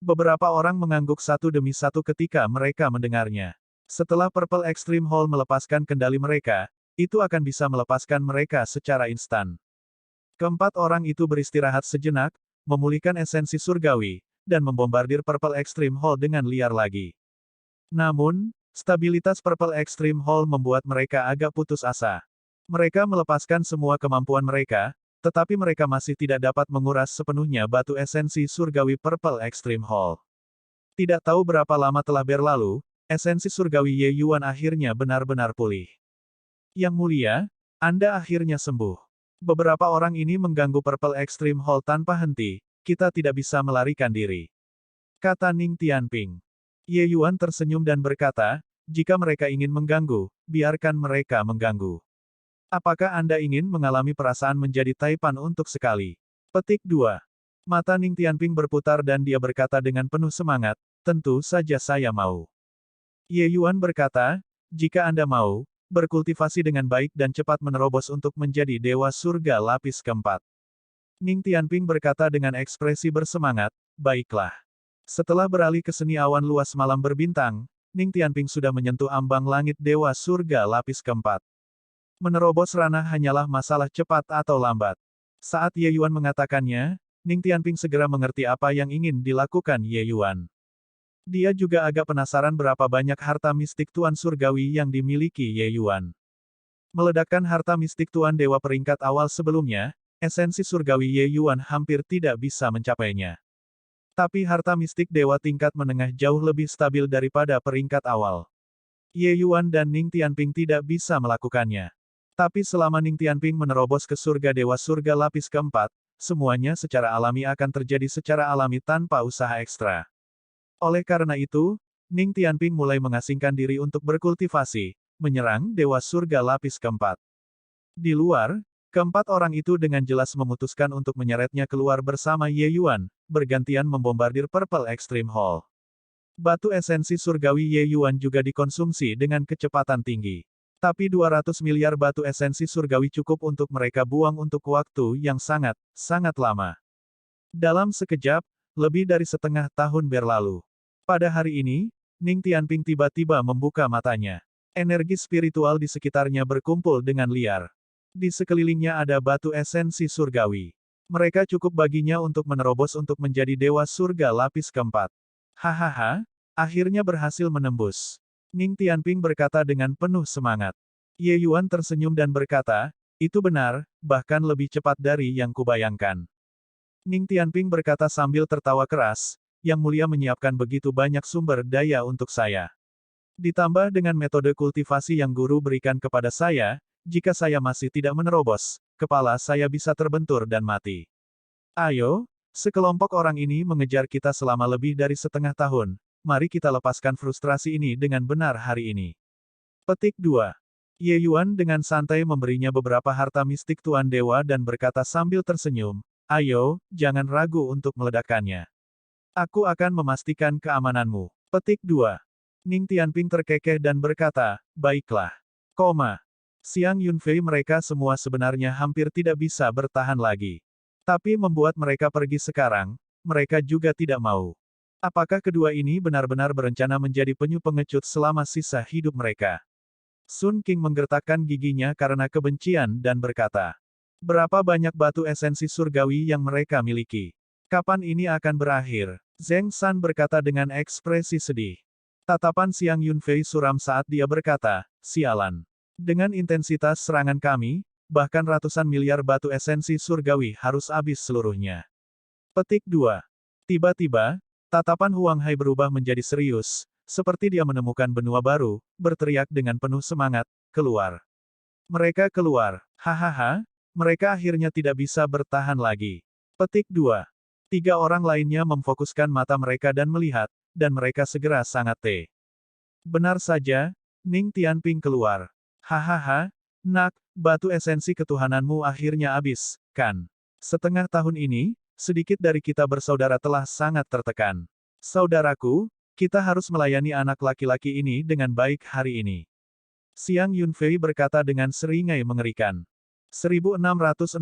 Beberapa orang mengangguk satu demi satu ketika mereka mendengarnya. Setelah Purple Extreme Hall melepaskan kendali mereka, itu akan bisa melepaskan mereka secara instan. Keempat orang itu beristirahat sejenak, memulihkan esensi surgawi, dan membombardir Purple Extreme Hall dengan liar lagi. Namun, stabilitas Purple Extreme Hall membuat mereka agak putus asa. Mereka melepaskan semua kemampuan mereka, tetapi mereka masih tidak dapat menguras sepenuhnya batu esensi surgawi Purple Extreme Hall. Tidak tahu berapa lama telah berlalu, esensi surgawi Ye Yuan akhirnya benar-benar pulih. Yang Mulia, Anda akhirnya sembuh. Beberapa orang ini mengganggu Purple Extreme Hall tanpa henti, kita tidak bisa melarikan diri. Kata Ning Tianping. Ye Yuan tersenyum dan berkata, jika mereka ingin mengganggu, biarkan mereka mengganggu. Apakah Anda ingin mengalami perasaan menjadi Taipan untuk sekali? Petik 2. Mata Ning Tianping berputar dan dia berkata dengan penuh semangat, tentu saja saya mau. Ye Yuan berkata, jika Anda mau, berkultivasi dengan baik dan cepat menerobos untuk menjadi dewa surga lapis keempat. Ning Tianping berkata dengan ekspresi bersemangat, baiklah. Setelah beralih ke seni awan luas malam berbintang, Ning Tianping sudah menyentuh ambang langit dewa surga lapis keempat. Menerobos ranah hanyalah masalah cepat atau lambat. Saat Ye Yuan mengatakannya, Ning Tianping segera mengerti apa yang ingin dilakukan Ye Yuan. Dia juga agak penasaran berapa banyak harta mistik Tuan Surgawi yang dimiliki Ye Yuan. Meledakkan harta mistik Tuan Dewa peringkat awal sebelumnya, esensi surgawi Ye Yuan hampir tidak bisa mencapainya. Tapi harta mistik Dewa tingkat menengah jauh lebih stabil daripada peringkat awal. Ye Yuan dan Ning Tianping tidak bisa melakukannya. Tapi selama Ning Tianping menerobos ke surga Dewa Surga lapis keempat, semuanya secara alami akan terjadi secara alami tanpa usaha ekstra. Oleh karena itu, Ning Tianping mulai mengasingkan diri untuk berkultivasi, menyerang Dewa Surga lapis keempat. Di luar, keempat orang itu dengan jelas memutuskan untuk menyeretnya keluar bersama Ye Yuan, bergantian membombardir Purple Extreme Hall. Batu esensi surgawi Ye Yuan juga dikonsumsi dengan kecepatan tinggi. Tapi 200 miliar batu esensi surgawi cukup untuk mereka buang untuk waktu yang sangat, sangat lama. Dalam sekejap, lebih dari setengah tahun berlalu. Pada hari ini, Ning Tianping tiba-tiba membuka matanya. Energi spiritual di sekitarnya berkumpul dengan liar. Di sekelilingnya ada batu esensi surgawi. Mereka cukup baginya untuk menerobos untuk menjadi Dewa Surga lapis keempat. Hahaha, akhirnya berhasil menembus. Ning Tianping berkata dengan penuh semangat. Ye Yuan tersenyum dan berkata, itu benar, bahkan lebih cepat dari yang kubayangkan. Ning Tianping berkata sambil tertawa keras, Yang Mulia menyiapkan begitu banyak sumber daya untuk saya. Ditambah dengan metode kultivasi yang guru berikan kepada saya, jika saya masih tidak menerobos, kepala saya bisa terbentur dan mati. Ayo, sekelompok orang ini mengejar kita selama lebih dari setengah tahun, mari kita lepaskan frustrasi ini dengan benar hari ini. Petik 2. Ye Yuan dengan santai memberinya beberapa harta mistik Tuan Dewa dan berkata sambil tersenyum, ayo, jangan ragu untuk meledakkannya. Aku akan memastikan keamananmu. Petik 2. Ning Tianping terkekeh dan berkata, baiklah. Xiang Yunfei mereka semua sebenarnya hampir tidak bisa bertahan lagi. Tapi membuat mereka pergi sekarang, mereka juga tidak mau. Apakah kedua ini benar-benar berencana menjadi penyu pengecut selama sisa hidup mereka? Sun King menggertakkan giginya karena kebencian dan berkata, berapa banyak batu esensi surgawi yang mereka miliki? Kapan ini akan berakhir? Zheng San berkata dengan ekspresi sedih. Tatapan Xiang Yunfei suram saat dia berkata, sialan. Dengan intensitas serangan kami, bahkan ratusan miliar batu esensi surgawi harus habis seluruhnya. Petik 2. Tiba-tiba, tatapan Huang Hai berubah menjadi serius, seperti dia menemukan benua baru, berteriak dengan penuh semangat, keluar. Mereka keluar. Hahaha, mereka akhirnya tidak bisa bertahan lagi. Petik 2. 3 orang lainnya memfokuskan mata mereka dan melihat, dan mereka segera sangat benar saja, Ning Tianping keluar. Hahaha, nak, batu esensi ketuhananmu akhirnya habis, kan? Setengah tahun ini, sedikit dari kita bersaudara telah sangat tertekan. Saudaraku, kita harus melayani anak laki-laki ini dengan baik hari ini. Xiang Yunfei berkata dengan seringai mengerikan. 1666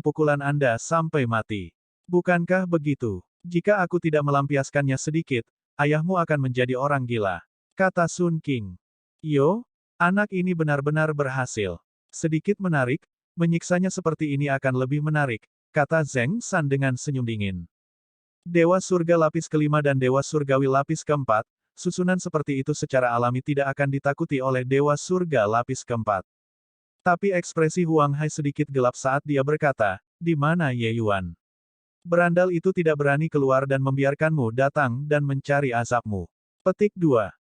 pukulan Anda sampai mati. Bukankah begitu? Jika aku tidak melampiaskannya sedikit, ayahmu akan menjadi orang gila. Kata Sun King. Yo, anak ini benar-benar berhasil. Sedikit menarik, menyiksanya seperti ini akan lebih menarik, kata Zheng San dengan senyum dingin. Dewa Surga lapis kelima dan Dewa Surgawi lapis keempat, susunan seperti itu secara alami tidak akan ditakuti oleh Dewa Surga lapis keempat. Tapi ekspresi Huang Hai sedikit gelap saat dia berkata, di mana Ye Yuan? Berandal itu tidak berani keluar dan membiarkanmu datang dan mencari azabmu. Petik 2.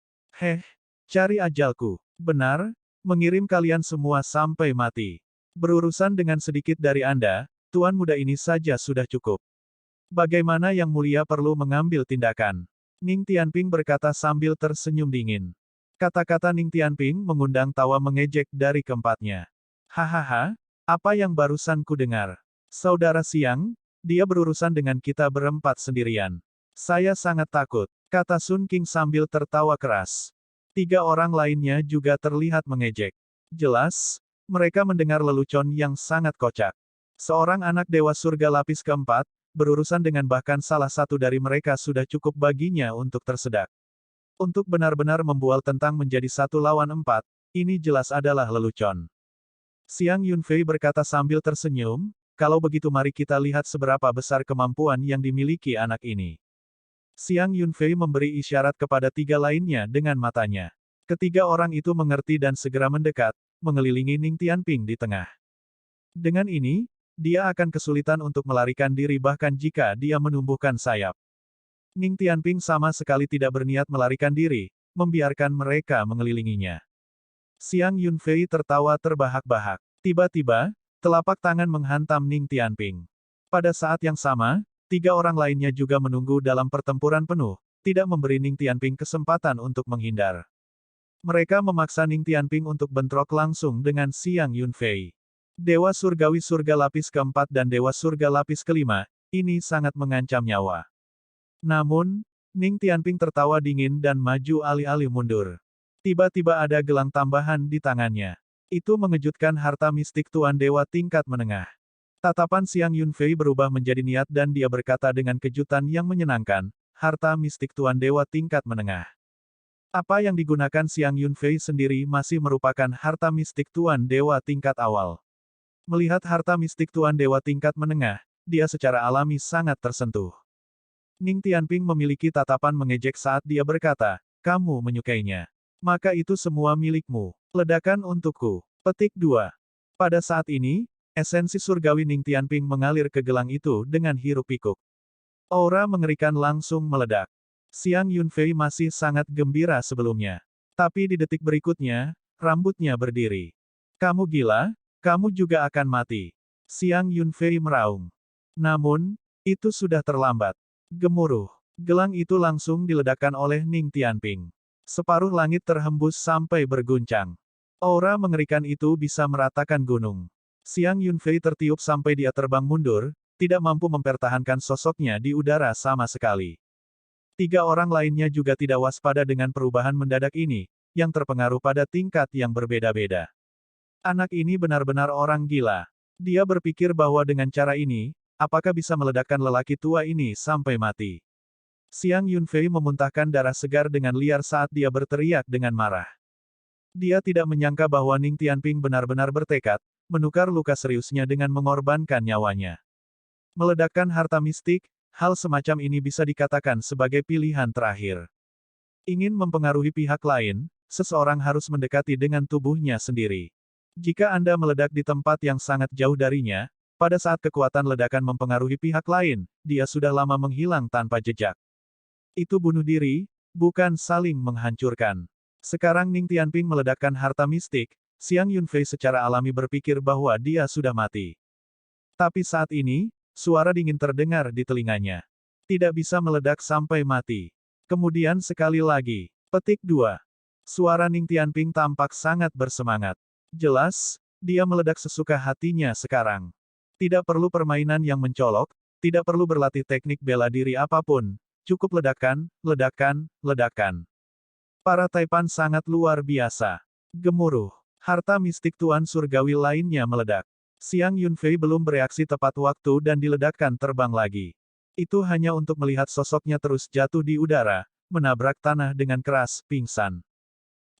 Cari ajalku. Benar, mengirim kalian semua sampai mati. Berurusan dengan sedikit dari Anda, Tuan muda ini saja sudah cukup. Bagaimana Yang Mulia perlu mengambil tindakan? Ning Tianping berkata sambil tersenyum dingin. Kata-kata Ning Tianping mengundang tawa mengejek dari keempatnya. Hahaha, apa yang barusan ku dengar? Saudara Xiang, dia berurusan dengan kita berempat sendirian. Saya sangat takut, kata Sun King sambil tertawa keras. 3 orang lainnya juga terlihat mengejek. Jelas, mereka mendengar lelucon yang sangat kocak. Seorang anak Dewa Surga lapis keempat, berurusan dengan bahkan salah satu dari mereka sudah cukup baginya untuk tersedak. Untuk benar-benar membual tentang menjadi 1 lawan 4, ini jelas adalah lelucon. Xiang Yunfei berkata sambil tersenyum, kalau begitu mari kita lihat seberapa besar kemampuan yang dimiliki anak ini. Xiang Yunfei memberi isyarat kepada 3 lainnya dengan matanya. Ketiga orang itu mengerti dan segera mendekat, mengelilingi Ning Tianping di tengah. Dengan ini, dia akan kesulitan untuk melarikan diri bahkan jika dia menumbuhkan sayap. Ning Tianping sama sekali tidak berniat melarikan diri, membiarkan mereka mengelilinginya. Xiang Yunfei tertawa terbahak-bahak. Tiba-tiba, telapak tangan menghantam Ning Tianping. Pada saat yang sama, 3 orang lainnya juga menunggu dalam pertempuran penuh, tidak memberi Ning Tianping kesempatan untuk menghindar. Mereka memaksa Ning Tianping untuk bentrok langsung dengan Xiang Yunfei. Dewa Surgawi Surga Lapis keempat dan Dewa Surga Lapis kelima, ini sangat mengancam nyawa. Namun, Ning Tianping tertawa dingin dan maju alih-alih mundur. Tiba-tiba ada gelang tambahan di tangannya. Itu mengejutkan harta mistik Tuan Dewa tingkat menengah. Tatapan Xiang Yunfei berubah menjadi niat dan dia berkata dengan kejutan yang menyenangkan, harta mistik Tuan Dewa tingkat menengah. Apa yang digunakan Xiang Yunfei sendiri masih merupakan harta mistik Tuan Dewa tingkat awal. Melihat harta mistik Tuan Dewa tingkat menengah, dia secara alami sangat tersentuh. Ning Tianping memiliki tatapan mengejek saat dia berkata, kamu menyukainya. Maka itu semua milikmu. Ledakan untukku. Petik 2. Pada saat ini, esensi surgawi Ning Tianping mengalir ke gelang itu dengan hiruk-pikuk. Aura mengerikan langsung meledak. Xiang Yunfei masih sangat gembira sebelumnya. Tapi di detik berikutnya, rambutnya berdiri. Kamu gila? Kamu juga akan mati. Xiang Yunfei meraung. Namun, itu sudah terlambat. Gemuruh. Gelang itu langsung diledakkan oleh Ning Tianping. Separuh langit terhembus sampai berguncang. Aura mengerikan itu bisa meratakan gunung. Xiang Yunfei tertiup sampai dia terbang mundur, tidak mampu mempertahankan sosoknya di udara sama sekali. 3 orang lainnya juga tidak waspada dengan perubahan mendadak ini, yang terpengaruh pada tingkat yang berbeda-beda. Anak ini benar-benar orang gila. Dia berpikir bahwa dengan cara ini, apakah bisa meledakkan lelaki tua ini sampai mati. Xiang Yunfei memuntahkan darah segar dengan liar saat dia berteriak dengan marah. Dia tidak menyangka bahwa Ning Tianping benar-benar bertekad, menukar luka seriusnya dengan mengorbankan nyawanya. Meledakkan harta mistik, hal semacam ini bisa dikatakan sebagai pilihan terakhir. Ingin mempengaruhi pihak lain, seseorang harus mendekati dengan tubuhnya sendiri. Jika Anda meledak di tempat yang sangat jauh darinya, pada saat kekuatan ledakan mempengaruhi pihak lain, dia sudah lama menghilang tanpa jejak. Itu bunuh diri, bukan saling menghancurkan. Sekarang Ning Tianping meledakkan harta mistik, Xiang Yunfei secara alami berpikir bahwa dia sudah mati. Tapi saat ini, suara dingin terdengar di telinganya. Tidak bisa meledak sampai mati. Kemudian sekali lagi. Petik 2. Suara Ning Tianping tampak sangat bersemangat. Jelas, dia meledak sesuka hatinya sekarang. Tidak perlu permainan yang mencolok, tidak perlu berlatih teknik bela diri apapun, cukup ledakan, ledakan, ledakan. Para Taipan sangat luar biasa. Gemuruh. Harta mistik Tuan Surgawi lainnya meledak. Xiang Yunfei belum bereaksi tepat waktu dan diledakkan terbang lagi. Itu hanya untuk melihat sosoknya terus jatuh di udara, menabrak tanah dengan keras, pingsan.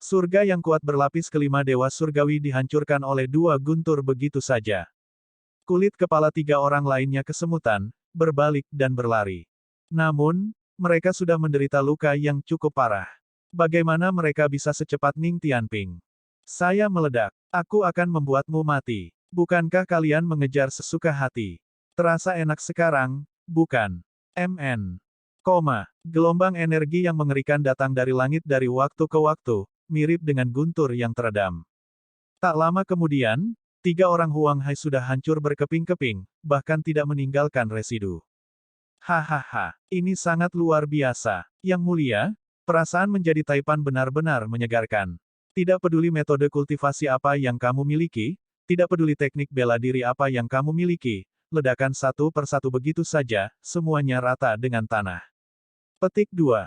Surga yang kuat berlapis kelima Dewa Surgawi dihancurkan oleh 2 guntur begitu saja. Kulit kepala 3 orang lainnya kesemutan, berbalik dan berlari. Namun, mereka sudah menderita luka yang cukup parah. Bagaimana mereka bisa secepat Ning Tianping? Saya meledak. Aku akan membuatmu mati. Bukankah kalian mengejar sesuka hati? Terasa enak sekarang, bukan? MN. Gelombang energi yang mengerikan datang dari langit dari waktu ke waktu, mirip dengan guntur yang teredam. Tak lama kemudian, 3 orang Huang Hai sudah hancur berkeping-keping, bahkan tidak meninggalkan residu. Hahaha, ini sangat luar biasa. Yang mulia, perasaan menjadi Taipan benar-benar menyegarkan. Tidak peduli metode kultivasi apa yang kamu miliki, tidak peduli teknik bela diri apa yang kamu miliki, ledakan satu persatu begitu saja, semuanya rata dengan tanah. Petik 2.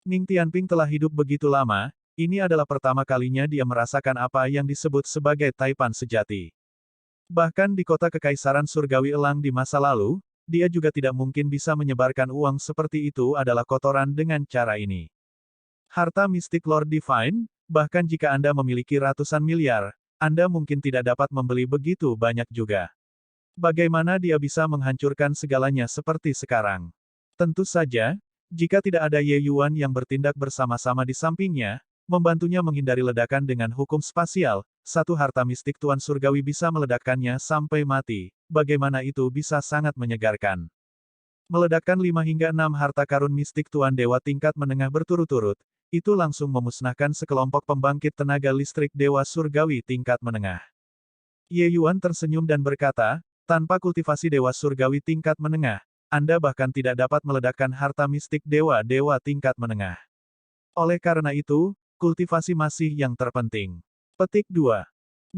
Ning Tianping telah hidup begitu lama, ini adalah pertama kalinya dia merasakan apa yang disebut sebagai Taipan sejati. Bahkan di kota Kekaisaran Surgawi Elang di masa lalu, dia juga tidak mungkin bisa menyebarkan uang seperti itu adalah kotoran dengan cara ini. Harta mistik Lord Divine, bahkan jika Anda memiliki ratusan miliar, Anda mungkin tidak dapat membeli begitu banyak juga. Bagaimana dia bisa menghancurkan segalanya seperti sekarang? Tentu saja, jika tidak ada Ye Yuan yang bertindak bersama-sama di sampingnya, Membantunya menghindari ledakan dengan hukum spasial, satu harta mistik Tuan Surgawi bisa meledakkannya sampai mati. Bagaimana itu bisa sangat menyegarkan. Meledakkan 5 hingga 6 harta karun mistik Tuan Dewa tingkat menengah berturut-turut, itu langsung memusnahkan sekelompok pembangkit tenaga listrik Dewa Surgawi tingkat menengah. Ye Yuan tersenyum dan berkata, tanpa kultivasi Dewa Surgawi tingkat menengah, Anda bahkan tidak dapat meledakkan harta mistik Dewa-Dewa tingkat menengah. Oleh karena itu, kultivasi masih yang terpenting. Petik 2.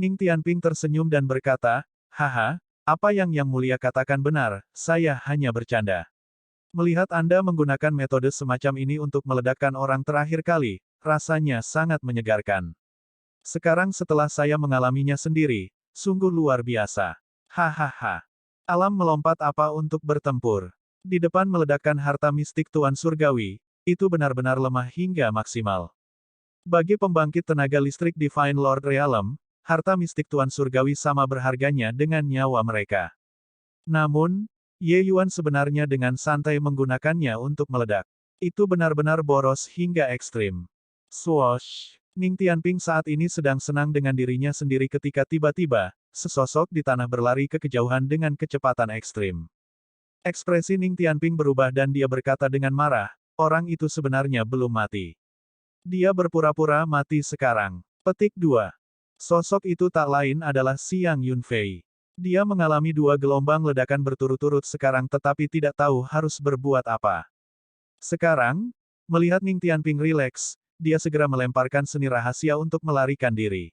Ning Tianping tersenyum dan berkata, haha, apa yang Yang Mulia katakan benar, saya hanya bercanda. Melihat Anda menggunakan metode semacam ini untuk meledakkan orang terakhir kali, rasanya sangat menyegarkan. Sekarang setelah saya mengalaminya sendiri, sungguh luar biasa. Hahaha. Alam melompat apa untuk bertempur. Di depan meledakkan harta mistik Tuan Surgawi, itu benar-benar lemah hingga maksimal. Bagi pembangkit tenaga listrik Divine Lord Realm, harta mistik Tuan Surgawi sama berharganya dengan nyawa mereka. Namun, Ye Yuan sebenarnya dengan santai menggunakannya untuk meledak. Itu benar-benar boros hingga ekstrim. Swoosh! Ning Tianping saat ini sedang senang dengan dirinya sendiri ketika tiba-tiba, sesosok di tanah berlari ke kejauhan dengan kecepatan ekstrim. Ekspresi Ning Tianping berubah dan dia berkata dengan marah, orang itu sebenarnya belum mati. Dia berpura-pura mati sekarang. Petik 2. Sosok itu tak lain adalah Xiang Yunfei. Dia mengalami 2 gelombang ledakan berturut-turut sekarang tetapi tidak tahu harus berbuat apa. Sekarang, melihat Ning Tianping rileks, dia segera melemparkan seni rahasia untuk melarikan diri.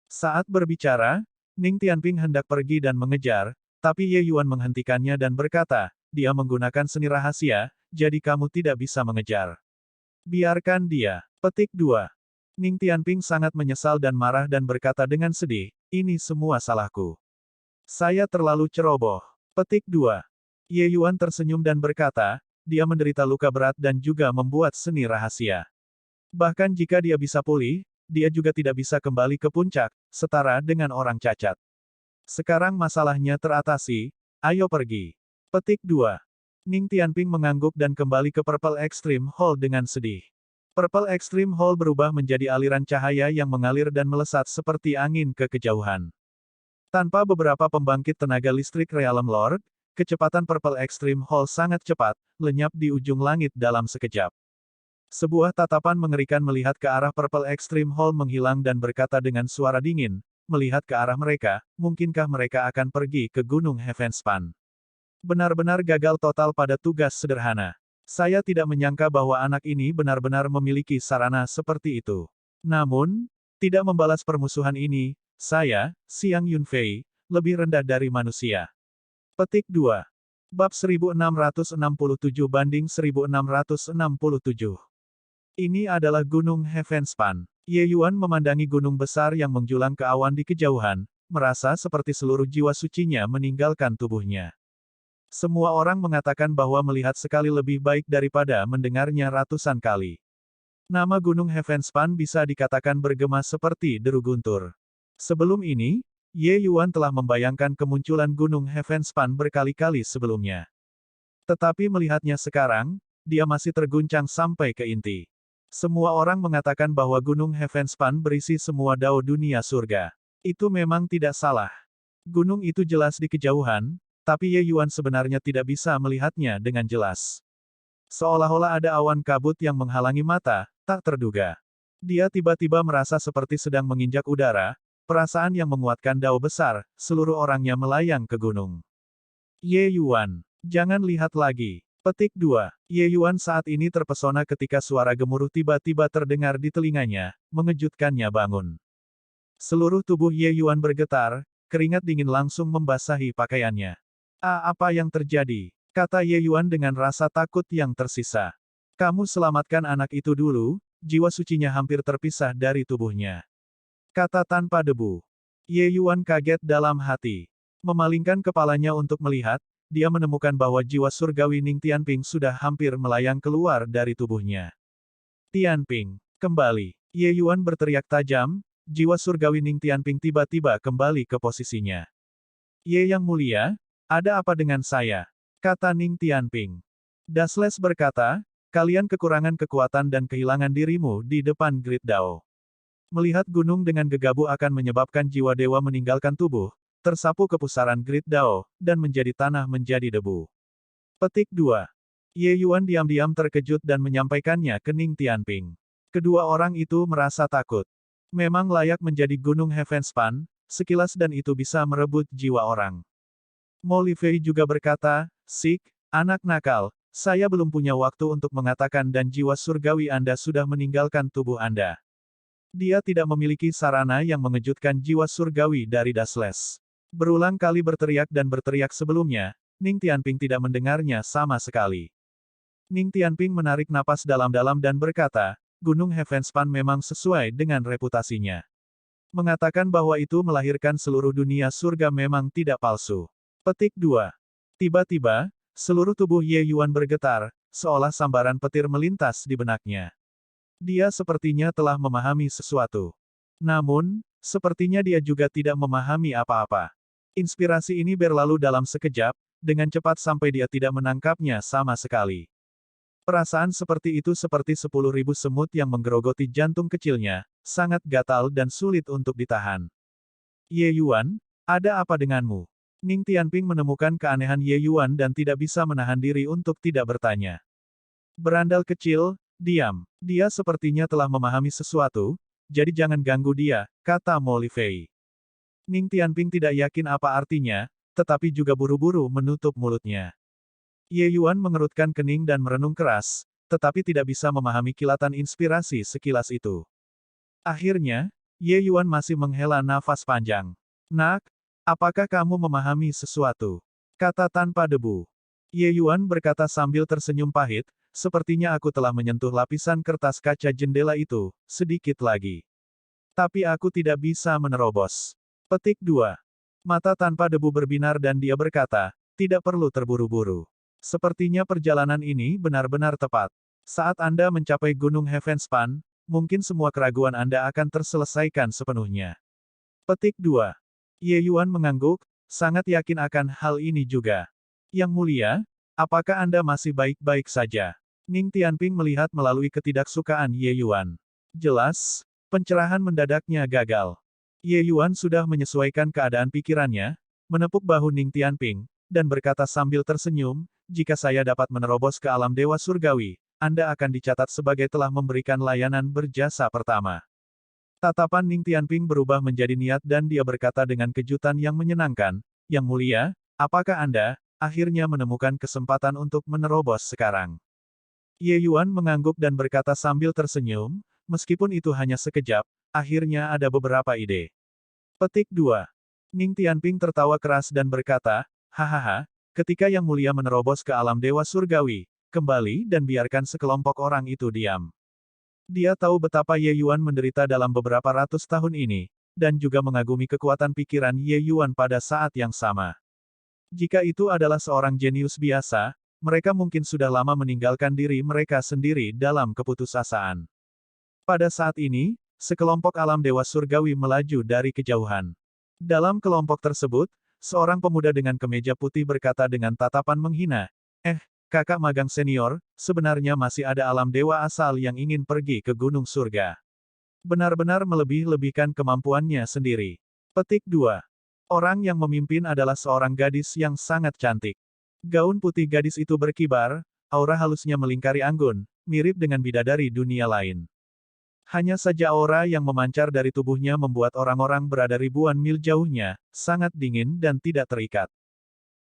Saat berbicara, Ning Tianping hendak pergi dan mengejar, tapi Ye Yuan menghentikannya dan berkata, dia menggunakan seni rahasia, jadi kamu tidak bisa mengejar. Biarkan dia. Petik 2. Ning Tianping sangat menyesal dan marah dan berkata dengan sedih, ini semua salahku. Saya terlalu ceroboh. Petik 2. Ye Yuan tersenyum dan berkata, dia menderita luka berat dan juga membuat seni rahasia. Bahkan jika dia bisa pulih, dia juga tidak bisa kembali ke puncak, setara dengan orang cacat. Sekarang masalahnya teratasi, ayo pergi. Petik 2. Ning Tianping mengangguk dan kembali ke Purple Extreme Hall dengan sedih. Purple Extreme Hall berubah menjadi aliran cahaya yang mengalir dan melesat seperti angin ke kejauhan. Tanpa beberapa pembangkit tenaga listrik Realm Lord, kecepatan Purple Extreme Hall sangat cepat, lenyap di ujung langit dalam sekejap. Sebuah tatapan mengerikan melihat ke arah Purple Extreme Hall menghilang dan berkata dengan suara dingin, melihat ke arah mereka, mungkinkah mereka akan pergi ke Gunung Heavenspan? Benar-benar gagal total pada tugas sederhana. Saya tidak menyangka bahwa anak ini benar-benar memiliki sarana seperti itu. Namun, tidak membalas permusuhan ini, saya, Xiang Yunfei, lebih rendah dari manusia. Petik 2. Bab 1667 banding 1667. Ini adalah Gunung Heavenspan. Ye Yuan memandangi gunung besar yang menjulang ke awan di kejauhan, merasa seperti seluruh jiwa sucinya meninggalkan tubuhnya. Semua orang mengatakan bahwa melihat sekali lebih baik daripada mendengarnya ratusan kali. Nama Gunung Heavenspan bisa dikatakan bergema seperti deru guntur. Sebelum ini, Ye Yuan telah membayangkan kemunculan Gunung Heavenspan berkali-kali sebelumnya. Tetapi melihatnya sekarang, dia masih terguncang sampai ke inti. Semua orang mengatakan bahwa Gunung Heavenspan berisi semua dao dunia surga. Itu memang tidak salah. Gunung itu jelas di kejauhan, tapi Ye Yuan sebenarnya tidak bisa melihatnya dengan jelas. Seolah-olah ada awan kabut yang menghalangi mata, tak terduga. Dia tiba-tiba merasa seperti sedang menginjak udara, perasaan yang menguatkan dao besar, seluruh orangnya melayang ke gunung. Ye Yuan, jangan lihat lagi. Petik 2. Ye Yuan saat ini terpesona ketika suara gemuruh tiba-tiba terdengar di telinganya, mengejutkannya bangun. Seluruh tubuh Ye Yuan bergetar, keringat dingin langsung membasahi pakaiannya. Apa yang terjadi? Kata Ye Yuan dengan rasa takut yang tersisa. Kamu selamatkan anak itu dulu, jiwa sucinya hampir terpisah dari tubuhnya. Kata tanpa debu. Ye Yuan kaget dalam hati. Memalingkan kepalanya untuk melihat, dia menemukan bahwa jiwa surgawi Ning Tianping sudah hampir melayang keluar dari tubuhnya. Tianping, kembali. Ye Yuan berteriak tajam, jiwa surgawi Ning Tianping tiba-tiba kembali ke posisinya. Ye Yang Mulia, ada apa dengan saya? Kata Ning Tianping. Dasles berkata, Kalian kekurangan kekuatan dan kehilangan dirimu di depan Great Dao. Melihat gunung dengan gegabah akan menyebabkan jiwa dewa meninggalkan tubuh, tersapu ke pusaran Great Dao, dan menjadi tanah menjadi debu. Petik 2. Ye Yuan diam-diam terkejut dan menyampaikannya ke Ning Tianping. Kedua orang itu merasa takut. Memang layak menjadi gunung Heavenspan, sekilas dan itu bisa merebut jiwa orang. Mo Lifei juga berkata, "Sik, anak nakal, saya belum punya waktu untuk mengatakan dan jiwa surgawi Anda sudah meninggalkan tubuh Anda." Dia tidak memiliki sarana yang mengejutkan jiwa surgawi dari Dasles. Berulang kali berteriak dan berteriak sebelumnya, Ning Tianping tidak mendengarnya sama sekali. Ning Tianping menarik napas dalam-dalam dan berkata, Gunung Heavenspan memang sesuai dengan reputasinya. Mengatakan bahwa itu melahirkan seluruh dunia surga memang tidak palsu. Petik 2. Tiba-tiba, seluruh tubuh Ye Yuan bergetar, seolah sambaran petir melintas di benaknya. Dia sepertinya telah memahami sesuatu. Namun, sepertinya dia juga tidak memahami apa-apa. Inspirasi ini berlalu dalam sekejap, dengan cepat sampai dia tidak menangkapnya sama sekali. Perasaan seperti itu seperti 10.000 semut yang menggerogoti jantung kecilnya, sangat gatal dan sulit untuk ditahan. Ye Yuan, ada apa denganmu? Ning Tianping menemukan keanehan Ye Yuan dan tidak bisa menahan diri untuk tidak bertanya. Berandal kecil, diam. Dia sepertinya telah memahami sesuatu, jadi jangan ganggu dia, kata Mo Lifei. Ning Tianping tidak yakin apa artinya, tetapi juga buru-buru menutup mulutnya. Ye Yuan mengerutkan kening dan merenung keras, tetapi tidak bisa memahami kilatan inspirasi sekilas itu. Akhirnya, Ye Yuan masih menghela nafas panjang. Nak, apakah kamu memahami sesuatu? Kata tanpa debu. Ye Yuan berkata sambil tersenyum pahit, sepertinya aku telah menyentuh lapisan kertas kaca jendela itu, sedikit lagi. Tapi aku tidak bisa menerobos. Petik 2. Mata tanpa debu berbinar dan dia berkata, tidak perlu terburu-buru. Sepertinya perjalanan ini benar-benar tepat. Saat Anda mencapai Gunung Heavenspan, mungkin semua keraguan Anda akan terselesaikan sepenuhnya. Petik 2. Ye Yuan mengangguk, sangat yakin akan hal ini juga. Yang mulia, apakah Anda masih baik-baik saja? Ning Tianping melihat melalui ketidaksukaan Ye Yuan. Jelas, pencerahan mendadaknya gagal. Ye Yuan sudah menyesuaikan keadaan pikirannya, menepuk bahu Ning Tianping, dan berkata sambil tersenyum, jika saya dapat menerobos ke alam dewa surgawi, Anda akan dicatat sebagai telah memberikan layanan berjasa pertama. Tatapan Ning Tianping berubah menjadi niat dan dia berkata dengan kejutan yang menyenangkan, Yang mulia, apakah Anda, akhirnya menemukan kesempatan untuk menerobos sekarang? Ye Yuan mengangguk dan berkata sambil tersenyum, meskipun itu hanya sekejap, akhirnya ada beberapa ide. Petik 2. Ning Tianping tertawa keras dan berkata, hahaha, ketika Yang Mulia menerobos ke alam dewa surgawi, kembali dan biarkan sekelompok orang itu diam. Dia tahu betapa Ye Yuan menderita dalam beberapa ratus tahun ini, dan juga mengagumi kekuatan pikiran Ye Yuan pada saat yang sama. Jika itu adalah seorang jenius biasa, mereka mungkin sudah lama meninggalkan diri mereka sendiri dalam keputusasaan. Pada saat ini, sekelompok alam dewa surgawi melaju dari kejauhan. Dalam kelompok tersebut, seorang pemuda dengan kemeja putih berkata dengan tatapan menghina, kakak magang senior, sebenarnya masih ada alam dewa asal yang ingin pergi ke gunung surga. Benar-benar melebih-lebihkan kemampuannya sendiri. Petik 2. Orang yang memimpin adalah seorang gadis yang sangat cantik. Gaun putih gadis itu berkibar, aura halusnya melingkari anggun, mirip dengan bidadari dunia lain. Hanya saja aura yang memancar dari tubuhnya membuat orang-orang berada ribuan mil jauhnya, sangat dingin dan tidak terikat.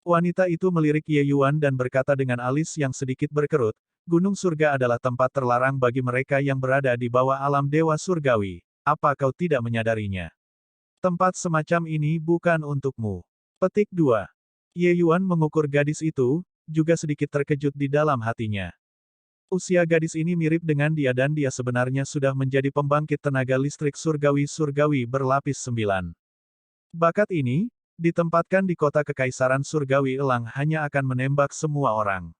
Wanita itu melirik Ye Yuan dan berkata dengan alis yang sedikit berkerut, Gunung Surga adalah tempat terlarang bagi mereka yang berada di bawah alam dewa surgawi. Apa kau tidak menyadarinya? Tempat semacam ini bukan untukmu. Petik 2. Ye Yuan mengukur gadis itu, juga sedikit terkejut di dalam hatinya. Usia gadis ini mirip dengan dia dan dia sebenarnya sudah menjadi pembangkit tenaga listrik surgawi-surgawi berlapis 9. Bakat ini, ditempatkan di kota kekaisaran surgawi elang hanya akan menembak semua orang.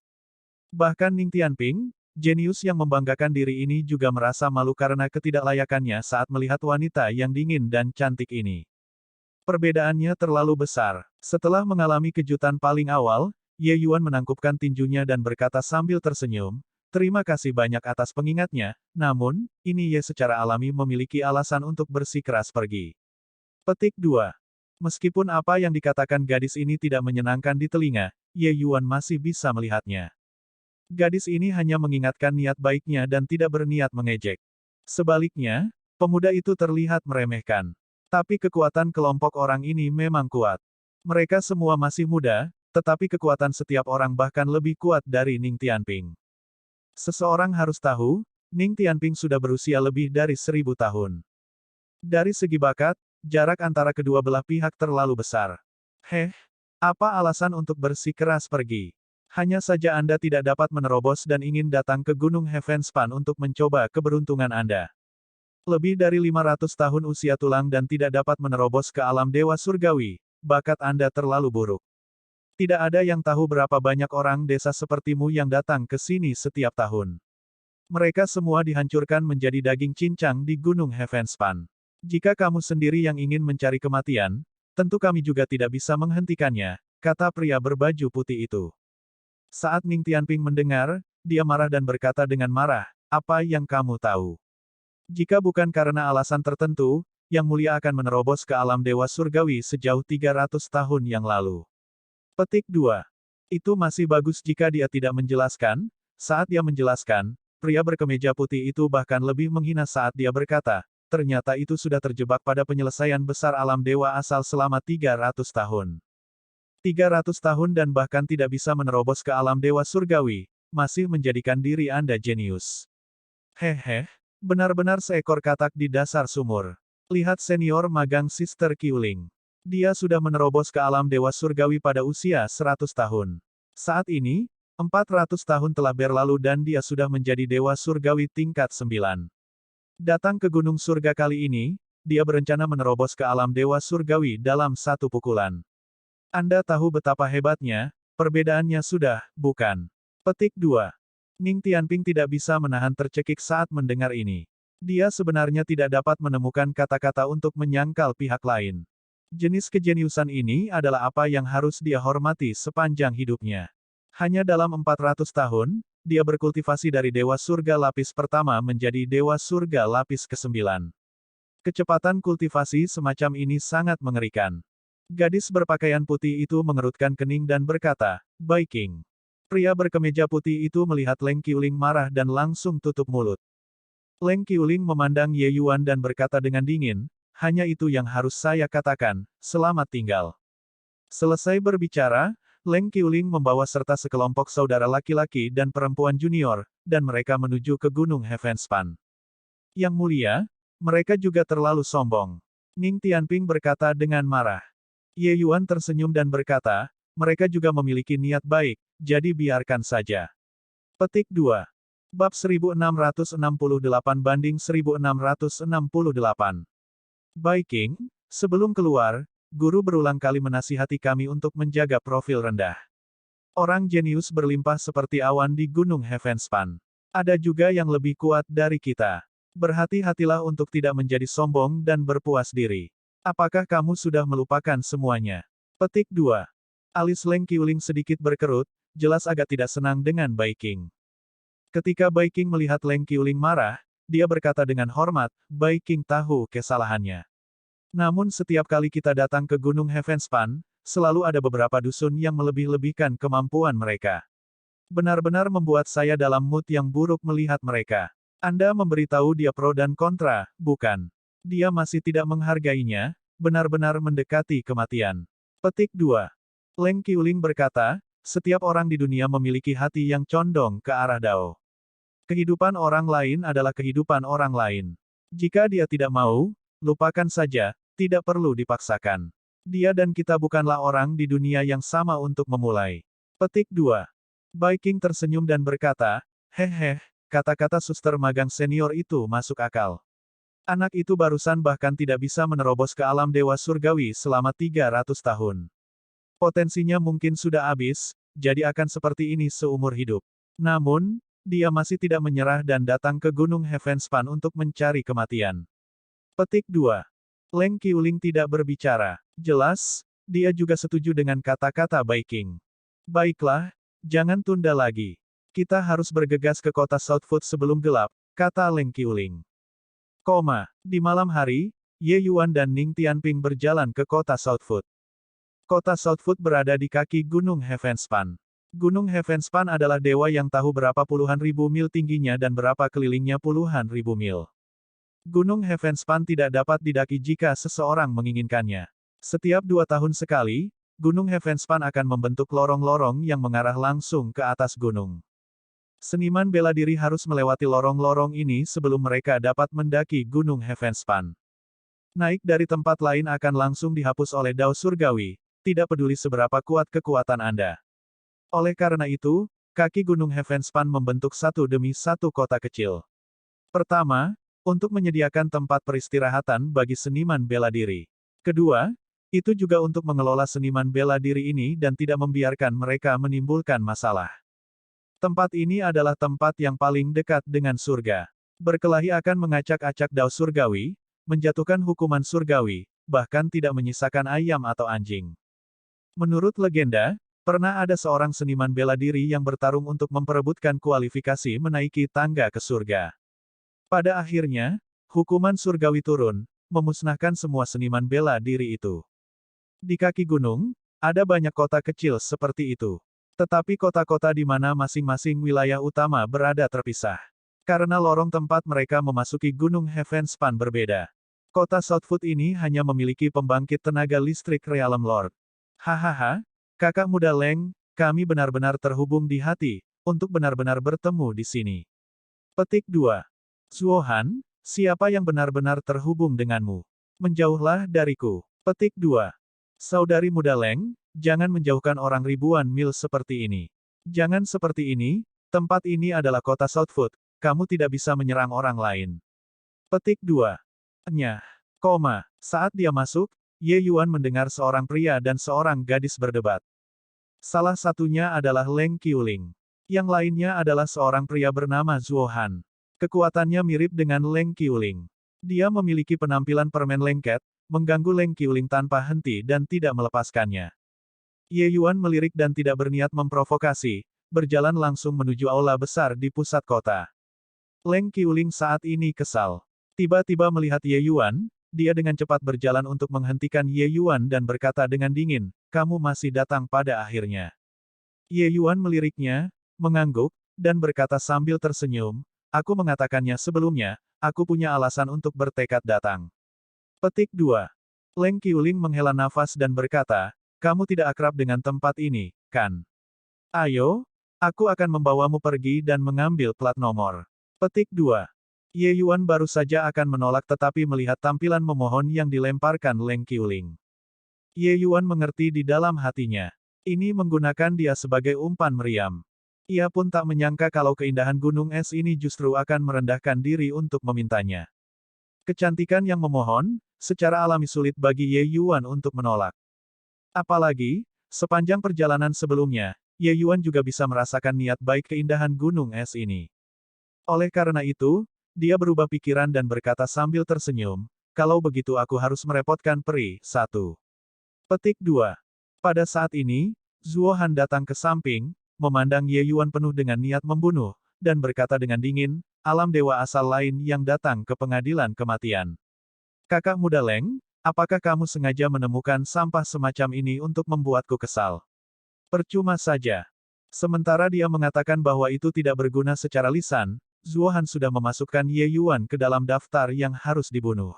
Bahkan Ning Tianping, jenius yang membanggakan diri ini juga merasa malu karena ketidaklayakannya saat melihat wanita yang dingin dan cantik ini. Perbedaannya terlalu besar. Setelah mengalami kejutan paling awal, Ye Yuan menangkupkan tinjunya dan berkata sambil tersenyum, Terima kasih banyak atas pengingatnya, namun, ini Ye secara alami memiliki alasan untuk bersikeras pergi. Petik 2. Meskipun apa yang dikatakan gadis ini tidak menyenangkan di telinga, Ye Yuan masih bisa melihatnya. Gadis ini hanya mengingatkan niat baiknya dan tidak berniat mengejek. Sebaliknya, pemuda itu terlihat meremehkan. Tapi kekuatan kelompok orang ini memang kuat. Mereka semua masih muda, tetapi kekuatan setiap orang bahkan lebih kuat dari Ning Tianping. Seseorang harus tahu, Ning Tianping sudah berusia lebih dari 1000 tahun. Dari segi bakat, jarak antara kedua belah pihak terlalu besar. Apa alasan untuk bersikeras pergi? Hanya saja Anda tidak dapat menerobos dan ingin datang ke Gunung Heavenspan untuk mencoba keberuntungan Anda. Lebih dari 500 tahun usia tulang dan tidak dapat menerobos ke alam dewa surgawi, bakat Anda terlalu buruk. Tidak ada yang tahu berapa banyak orang desa sepertimu yang datang ke sini setiap tahun. Mereka semua dihancurkan menjadi daging cincang di Gunung Heavenspan. Jika kamu sendiri yang ingin mencari kematian, tentu kami juga tidak bisa menghentikannya, kata pria berbaju putih itu. Saat Ning Tianping mendengar, dia marah dan berkata dengan marah, apa yang kamu tahu? Jika bukan karena alasan tertentu, Yang Mulia akan menerobos ke alam dewa surgawi sejauh 300 tahun yang lalu. Petik 2. Itu masih bagus jika dia tidak menjelaskan. Saat dia menjelaskan, pria berkemeja putih itu bahkan lebih menghina saat dia berkata, ternyata itu sudah terjebak pada penyelesaian besar alam dewa asal selama 300 tahun. 300 tahun dan bahkan tidak bisa menerobos ke alam dewa surgawi, masih menjadikan diri Anda jenius. Benar-benar seekor katak di dasar sumur. Lihat senior magang Sister Qiuling. Dia sudah menerobos ke alam dewa surgawi pada usia 100 tahun. Saat ini, 400 tahun telah berlalu dan dia sudah menjadi dewa surgawi tingkat 9. Datang ke gunung surga kali ini, dia berencana menerobos ke alam dewa surgawi dalam satu pukulan. Anda tahu betapa hebatnya, perbedaannya sudah, bukan? Petik 2. Ning Tianping tidak bisa menahan tercekik saat mendengar ini. Dia sebenarnya tidak dapat menemukan kata-kata untuk menyangkal pihak lain. Jenis kejeniusan ini adalah apa yang harus dia hormati sepanjang hidupnya. Hanya dalam 400 tahun, dia berkultivasi dari Dewa Surga Lapis pertama menjadi Dewa Surga Lapis ke-9. Kecepatan kultivasi semacam ini sangat mengerikan. Gadis berpakaian putih itu mengerutkan kening dan berkata, Baiking. Pria berkemeja putih itu melihat Leng Qiuling marah dan langsung tutup mulut. Leng Qiuling memandang Ye Yuan dan berkata dengan dingin, hanya itu yang harus saya katakan, selamat tinggal. Selesai berbicara, Leng Qiuling membawa serta sekelompok saudara laki-laki dan perempuan junior, dan mereka menuju ke Gunung Heavenspan. Yang Mulia, mereka juga terlalu sombong. Ning Tianping berkata dengan marah. Ye Yuan tersenyum dan berkata, mereka juga memiliki niat baik, jadi biarkan saja. Petik 2. Bab 1668 banding 1668. Baiking, sebelum keluar, guru berulang kali menasihati kami untuk menjaga profil rendah. Orang jenius berlimpah seperti awan di Gunung Heavenspan. Ada juga yang lebih kuat dari kita. Berhati-hatilah untuk tidak menjadi sombong dan berpuas diri. Apakah kamu sudah melupakan semuanya? Petik 2. Alis Leng Qiuling sedikit berkerut, jelas agak tidak senang dengan Baiking. Ketika Baiking melihat Leng Qiuling marah, dia berkata dengan hormat, Baiking tahu kesalahannya. Namun setiap kali kita datang ke Gunung Heavenspan, selalu ada beberapa dusun yang melebih-lebihkan kemampuan mereka. Benar-benar membuat saya dalam mood yang buruk melihat mereka. Anda memberitahu dia pro dan kontra, bukan? Dia masih tidak menghargainya, benar-benar mendekati kematian. Petik 2. Leng Qiuling berkata, setiap orang di dunia memiliki hati yang condong ke arah Dao. Kehidupan orang lain adalah kehidupan orang lain. Jika dia tidak mau, lupakan saja, tidak perlu dipaksakan. Dia dan kita bukanlah orang di dunia yang sama untuk memulai. Petik 2. Baiking tersenyum dan berkata, kata-kata suster magang senior itu masuk akal. Anak itu barusan bahkan tidak bisa menerobos ke alam dewa surgawi selama 300 tahun. Potensinya mungkin sudah habis, jadi akan seperti ini seumur hidup. Namun, dia masih tidak menyerah dan datang ke Gunung Heavenspan untuk mencari kematian. Petik 2. Leng Qiuling tidak berbicara. Jelas, dia juga setuju dengan kata-kata Baiking. Baiklah, jangan tunda lagi. Kita harus bergegas ke kota Southwood sebelum gelap, kata Leng Qiuling. Di malam hari, Ye Yuan dan Ning Tianping berjalan ke kota Southwood. Kota Southwood berada di kaki Gunung Heavenspan. Gunung Heavenspan adalah dewa yang tahu berapa puluhan ribu mil tingginya dan berapa kelilingnya puluhan ribu mil. Gunung Heavenspan tidak dapat didaki jika seseorang menginginkannya. Setiap 2 tahun sekali, Gunung Heavenspan akan membentuk lorong-lorong yang mengarah langsung ke atas gunung. Seniman bela diri harus melewati lorong-lorong ini sebelum mereka dapat mendaki Gunung Heavenspan. Naik dari tempat lain akan langsung dihapus oleh Dao Surgawi, tidak peduli seberapa kuat kekuatan Anda. Oleh karena itu, kaki Gunung Heavenspan membentuk satu demi satu kota kecil. Pertama, untuk menyediakan tempat peristirahatan bagi seniman bela diri. Kedua, itu juga untuk mengelola seniman bela diri ini dan tidak membiarkan mereka menimbulkan masalah. Tempat ini adalah tempat yang paling dekat dengan surga. Berkelahi akan mengacak-acak Dao Surgawi, menjatuhkan hukuman surgawi, bahkan tidak menyisakan ayam atau anjing. Menurut legenda, pernah ada seorang seniman bela diri yang bertarung untuk memperebutkan kualifikasi menaiki tangga ke surga. Pada akhirnya, hukuman surgawi turun, memusnahkan semua seniman bela diri itu. Di kaki gunung, ada banyak kota kecil seperti itu. Tetapi kota-kota di mana masing-masing wilayah utama berada terpisah. Karena lorong tempat mereka memasuki Gunung Heavenspan berbeda. Kota Southwood ini hanya memiliki pembangkit tenaga listrik Realm Lord. Hahaha, kakak muda Leng, kami benar-benar terhubung di hati, untuk benar-benar bertemu di sini. Petik 2. Zuohan, siapa yang benar-benar terhubung denganmu? Menjauhlah dariku. Petik 2. Saudari muda Leng, jangan menjauhkan orang ribuan mil seperti ini. Jangan seperti ini, tempat ini adalah kota Southwood, kamu tidak bisa menyerang orang lain. Petik 2. Saat dia masuk, Ye Yuan mendengar seorang pria dan seorang gadis berdebat. Salah satunya adalah Leng Qiuling. Yang lainnya adalah seorang pria bernama Zuohan. Kekuatannya mirip dengan Leng Qiuling. Dia memiliki penampilan permen lengket, mengganggu Leng Qiuling tanpa henti dan tidak melepaskannya. Ye Yuan melirik dan tidak berniat memprovokasi, berjalan langsung menuju aula besar di pusat kota. Leng Qiuling saat ini kesal. Tiba-tiba melihat Ye Yuan, dia dengan cepat berjalan untuk menghentikan Ye Yuan dan berkata dengan dingin, kamu masih datang pada akhirnya. Ye Yuan meliriknya, mengangguk, dan berkata sambil tersenyum, aku mengatakannya sebelumnya, aku punya alasan untuk bertekad datang. Petik 2. Leng Qiuling menghela nafas dan berkata, kamu tidak akrab dengan tempat ini, kan? Ayo, aku akan membawamu pergi dan mengambil plat nomor. Petik 2. Ye Yuan baru saja akan menolak tetapi melihat tampilan memohon yang dilemparkan Leng Qiuling. Ye Yuan mengerti di dalam hatinya. Ini menggunakan dia sebagai umpan meriam. Ia pun tak menyangka kalau keindahan gunung es ini justru akan merendahkan diri untuk memintanya. Kecantikan yang memohon, secara alami sulit bagi Ye Yuan untuk menolak. Apalagi, sepanjang perjalanan sebelumnya, Ye Yuan juga bisa merasakan niat baik keindahan gunung es ini. Oleh karena itu, dia berubah pikiran dan berkata sambil tersenyum, kalau begitu aku harus merepotkan peri. 1. Petik 2. Pada saat ini, Zuohan datang ke samping, memandang Ye Yuan penuh dengan niat membunuh, dan berkata dengan dingin, alam dewa asal lain yang datang ke pengadilan kematian. Kakak muda Leng, apakah kamu sengaja menemukan sampah semacam ini untuk membuatku kesal? Percuma saja. Sementara dia mengatakan bahwa itu tidak berguna secara lisan, Zuohan sudah memasukkan Ye Yuan ke dalam daftar yang harus dibunuh.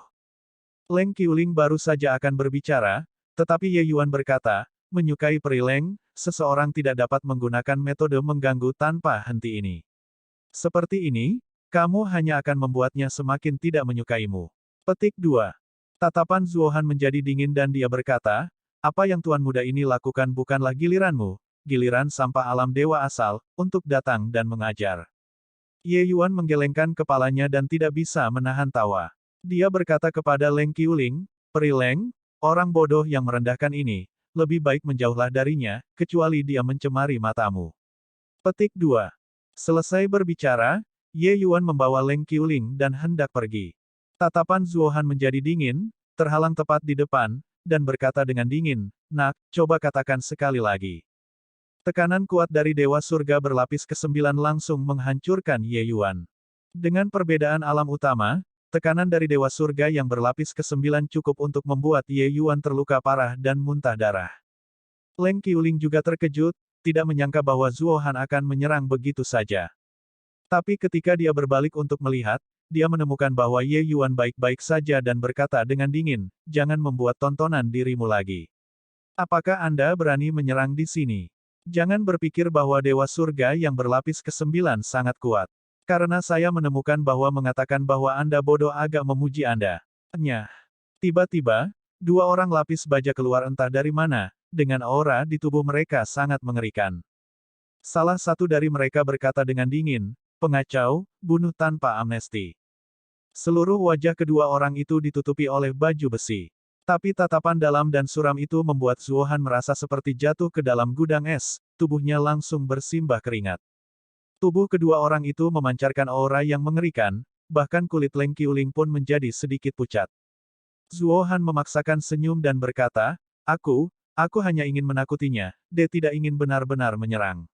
Leng Qiuling baru saja akan berbicara, tetapi Ye Yuan berkata, menyukai peri Leng, seseorang tidak dapat menggunakan metode mengganggu tanpa henti ini. Seperti ini, kamu hanya akan membuatnya semakin tidak menyukaimu. Petik 2. Tatapan Zuohan menjadi dingin dan dia berkata, apa yang tuan muda ini lakukan bukanlah giliranmu, giliran sampah alam dewa asal, untuk datang dan mengajar. Ye Yuan menggelengkan kepalanya dan tidak bisa menahan tawa. Dia berkata kepada Leng Qiuling, peri Leng, orang bodoh yang merendahkan ini, lebih baik menjauhlah darinya, kecuali dia mencemari matamu. Petik 2. Selesai berbicara, Ye Yuan membawa Leng Qiuling dan hendak pergi. Tatapan Zuohan menjadi dingin, terhalang tepat di depan, dan berkata dengan dingin, nak, coba katakan sekali lagi. Tekanan kuat dari Dewa Surga berlapis ke-9 langsung menghancurkan Ye Yuan. Dengan perbedaan alam utama, tekanan dari Dewa Surga yang berlapis ke-9 cukup untuk membuat Ye Yuan terluka parah dan muntah darah. Leng Qiuling juga terkejut, tidak menyangka bahwa Zuo Han akan menyerang begitu saja. Tapi ketika dia berbalik untuk melihat, dia menemukan bahwa Ye Yuan baik-baik saja dan berkata dengan dingin, "Jangan membuat tontonan dirimu lagi. Apakah Anda berani menyerang di sini? Jangan berpikir bahwa Dewa Surga yang berlapis ke-9 sangat kuat. Karena saya menemukan bahwa mengatakan bahwa Anda bodoh agak memuji Anda." Nyah. Tiba-tiba, dua orang lapis baja keluar entah dari mana, dengan aura di tubuh mereka sangat mengerikan. Salah satu dari mereka berkata dengan dingin, "Pengacau, bunuh tanpa amnesti." Seluruh wajah kedua orang itu ditutupi oleh baju besi. Tapi tatapan dalam dan suram itu membuat Zuo Han merasa seperti jatuh ke dalam gudang es, tubuhnya langsung bersimbah keringat. Tubuh kedua orang itu memancarkan aura yang mengerikan, bahkan kulit Leng Qiuling pun menjadi sedikit pucat. Zuo Han memaksakan senyum dan berkata, Aku hanya ingin menakutinya, dia tidak ingin benar-benar menyerang."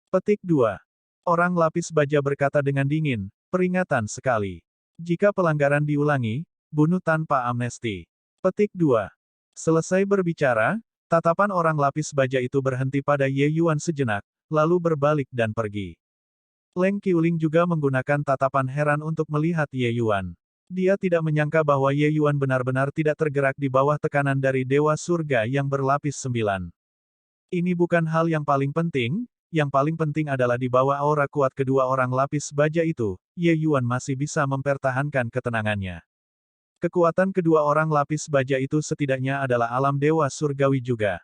Petik 2. Orang lapis baja berkata dengan dingin, "Peringatan sekali. Jika pelanggaran diulangi, bunuh tanpa amnesti." Petik 2. Selesai berbicara, tatapan orang lapis baja itu berhenti pada Ye Yuan sejenak, lalu berbalik dan pergi. Leng Qiuling juga menggunakan tatapan heran untuk melihat Ye Yuan. Dia tidak menyangka bahwa Ye Yuan benar-benar tidak tergerak di bawah tekanan dari Dewa Surga yang berlapis 9. Ini bukan hal yang paling penting, yang paling penting adalah di bawah aura kuat kedua orang lapis baja itu, Ye Yuan masih bisa mempertahankan ketenangannya. Kekuatan kedua orang lapis baja itu setidaknya adalah alam Dewa Surgawi juga.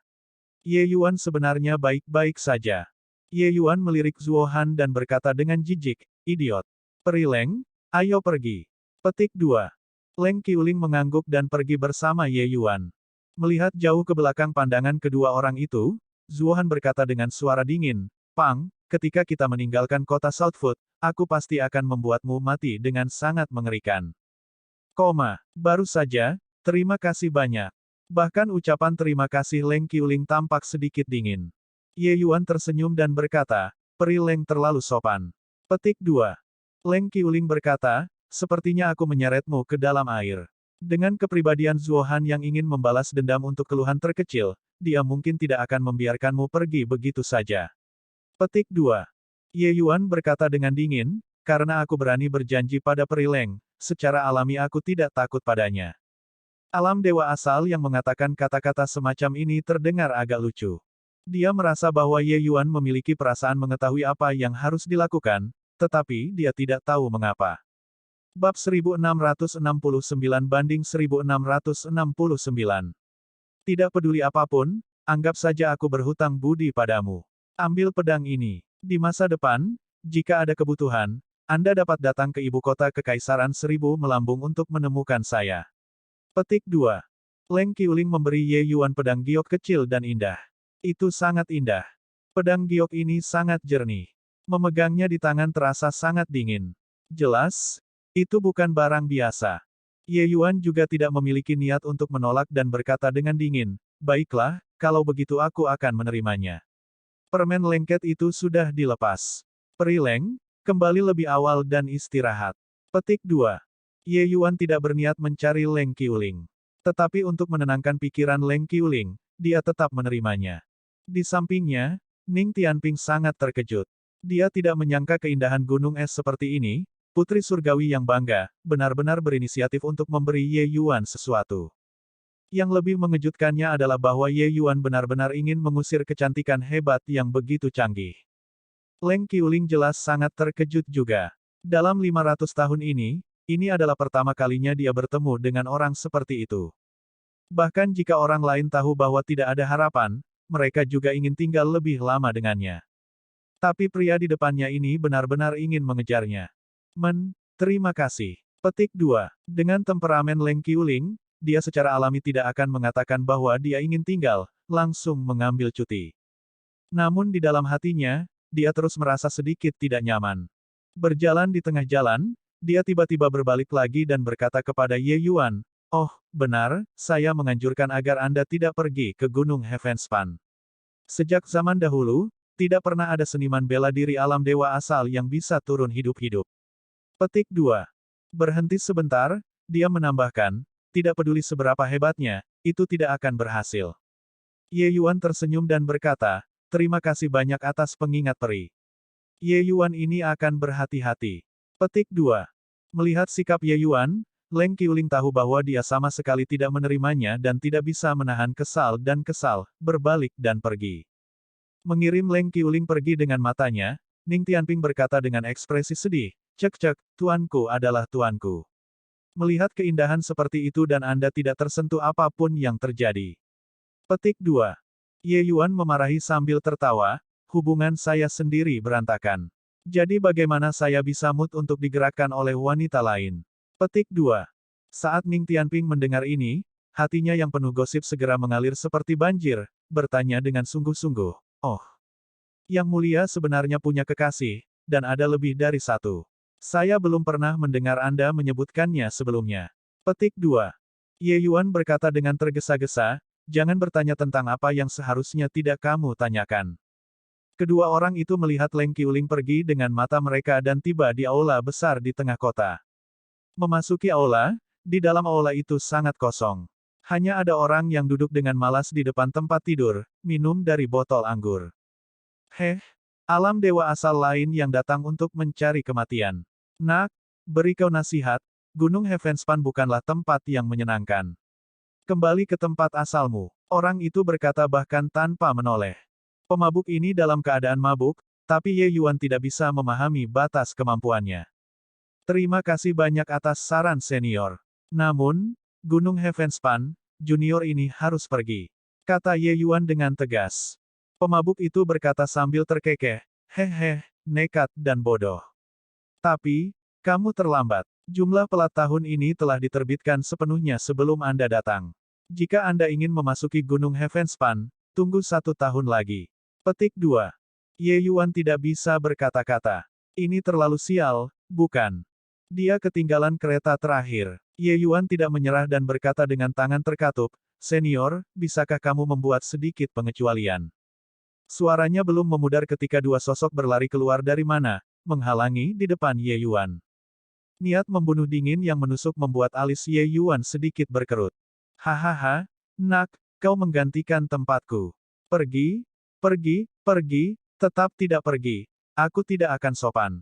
Ye Yuan sebenarnya baik-baik saja. Ye Yuan melirik Zuo Han dan berkata dengan jijik, "Idiot. Peri Leng, ayo pergi." Petik 2. Leng Qiuling mengangguk dan pergi bersama Ye Yuan. Melihat jauh ke belakang pandangan kedua orang itu, Zuo Han berkata dengan suara dingin, "Pang, ketika kita meninggalkan kota Southwood, aku pasti akan membuatmu mati dengan sangat mengerikan." Baru saja, terima kasih banyak. Bahkan ucapan terima kasih Leng Qiuling tampak sedikit dingin. Ye Yuan tersenyum dan berkata, "Peri Leng terlalu sopan." Petik 2. Leng Qiuling berkata, "Sepertinya aku menyeretmu ke dalam air." Dengan kepribadian Zuo Han yang ingin membalas dendam untuk keluhan terkecil, dia mungkin tidak akan membiarkanmu pergi begitu saja. Petik 2. Ye Yuan berkata dengan dingin, "Karena aku berani berjanji pada Peri Leng, secara alami aku tidak takut padanya." Alam dewa asal yang mengatakan kata-kata semacam ini terdengar agak lucu. Dia merasa bahwa Ye Yuan memiliki perasaan mengetahui apa yang harus dilakukan, tetapi dia tidak tahu mengapa. Bab 1669-1669. Tidak peduli apapun, anggap saja aku berhutang budi padamu. Ambil pedang ini. Di masa depan, jika ada kebutuhan, Anda dapat datang ke ibu kota Kekaisaran Seribu Melambung untuk menemukan saya. Petik 2. Leng Qiuling memberi Ye Yuan pedang giok kecil dan indah. Itu sangat indah. Pedang giok ini sangat jernih. Memegangnya di tangan terasa sangat dingin. Jelas, itu bukan barang biasa. Ye Yuan juga tidak memiliki niat untuk menolak dan berkata dengan dingin, "Baiklah, kalau begitu aku akan menerimanya." Permen lengket itu sudah dilepas. Peri Leng, kembali lebih awal dan istirahat. Petik 2. Ye Yuan tidak berniat mencari Leng Qiuling. Tetapi untuk menenangkan pikiran Leng Qiuling, dia tetap menerimanya. Di sampingnya, Ning Tianping sangat terkejut. Dia tidak menyangka keindahan gunung es seperti ini, putri surgawi yang bangga, benar-benar berinisiatif untuk memberi Ye Yuan sesuatu. Yang lebih mengejutkannya adalah bahwa Ye Yuan benar-benar ingin mengusir kecantikan hebat yang begitu canggih. Leng Qiuling jelas sangat terkejut juga. Dalam 500 tahun ini adalah pertama kalinya dia bertemu dengan orang seperti itu. Bahkan jika orang lain tahu bahwa tidak ada harapan, mereka juga ingin tinggal lebih lama dengannya. Tapi pria di depannya ini benar-benar ingin mengejarnya. Terima kasih. Petik 2. Dengan temperamen Leng Qiuling, dia secara alami tidak akan mengatakan bahwa dia ingin tinggal, langsung mengambil cuti. Namun di dalam hatinya, dia terus merasa sedikit tidak nyaman. Berjalan di tengah jalan, dia tiba-tiba berbalik lagi dan berkata kepada Ye Yuan, "Oh, benar, saya menganjurkan agar Anda tidak pergi ke Gunung Heavenspan. Sejak zaman dahulu, Tidak pernah ada seniman bela diri alam dewa asal yang bisa turun hidup-hidup. Petik 2. Berhenti sebentar, dia menambahkan, tidak peduli seberapa hebatnya, itu tidak akan berhasil. Ye Yuan tersenyum dan berkata, terima kasih banyak atas pengingat peri. Ye Yuan ini akan berhati-hati. Petik 2. Melihat sikap Ye Yuan, Leng Qiuling tahu bahwa dia sama sekali tidak menerimanya dan tidak bisa menahan kesal, berbalik dan pergi. Mengirim Leng Qiuling pergi dengan matanya, Ning Tianping berkata dengan ekspresi sedih, cek, tuanku adalah tuanku. Melihat keindahan seperti itu dan Anda tidak tersentuh apapun yang terjadi. Petik 2. Ye Yuan memarahi sambil tertawa, hubungan saya sendiri berantakan. Jadi bagaimana saya bisa mood untuk digerakkan oleh wanita lain? Petik 2. Saat Ning Tianping mendengar ini, hatinya yang penuh gosip segera mengalir seperti banjir, bertanya dengan sungguh-sungguh, oh. Yang mulia sebenarnya punya kekasih, dan ada lebih dari satu. Saya belum pernah mendengar Anda menyebutkannya sebelumnya. Petik 2. Ye Yuan berkata dengan tergesa-gesa, jangan bertanya tentang apa yang seharusnya tidak kamu tanyakan. Kedua orang itu melihat Leng Qiuling pergi dengan mata mereka dan tiba di aula besar di tengah kota. Memasuki aula, di dalam aula itu sangat kosong. Hanya ada orang yang duduk dengan malas di depan tempat tidur, minum dari botol anggur. Alam dewa asal lain yang datang untuk mencari kematian. Nak, beri kau nasihat, Gunung Heavenspan bukanlah tempat yang menyenangkan. Kembali ke tempat asalmu, orang itu berkata bahkan tanpa menoleh. Pemabuk ini dalam keadaan mabuk, tapi Ye Yuan tidak bisa memahami batas kemampuannya. Terima kasih banyak atas saran senior. Namun, Gunung Heavenspan, junior ini harus pergi. Kata Ye Yuan dengan tegas. Pemabuk itu berkata sambil terkekeh, nekat dan bodoh. Tapi, kamu terlambat. Jumlah pelat tahun ini telah diterbitkan sepenuhnya sebelum Anda datang. Jika Anda ingin memasuki Gunung Heavenspan, tunggu 1 tahun lagi. Petik 2. Ye Yuan tidak bisa berkata-kata. Ini terlalu sial, bukan? Dia ketinggalan kereta terakhir. Ye Yuan tidak menyerah dan berkata dengan tangan terkatup, senior, bisakah kamu membuat sedikit pengecualian? Suaranya belum memudar ketika dua sosok berlari keluar dari mana, menghalangi di depan Ye Yuan. Niat membunuh dingin yang menusuk membuat alis Ye Yuan sedikit berkerut. Hahaha, nak, kau menggantikan tempatku. Pergi, tetap tidak pergi. Aku tidak akan sopan.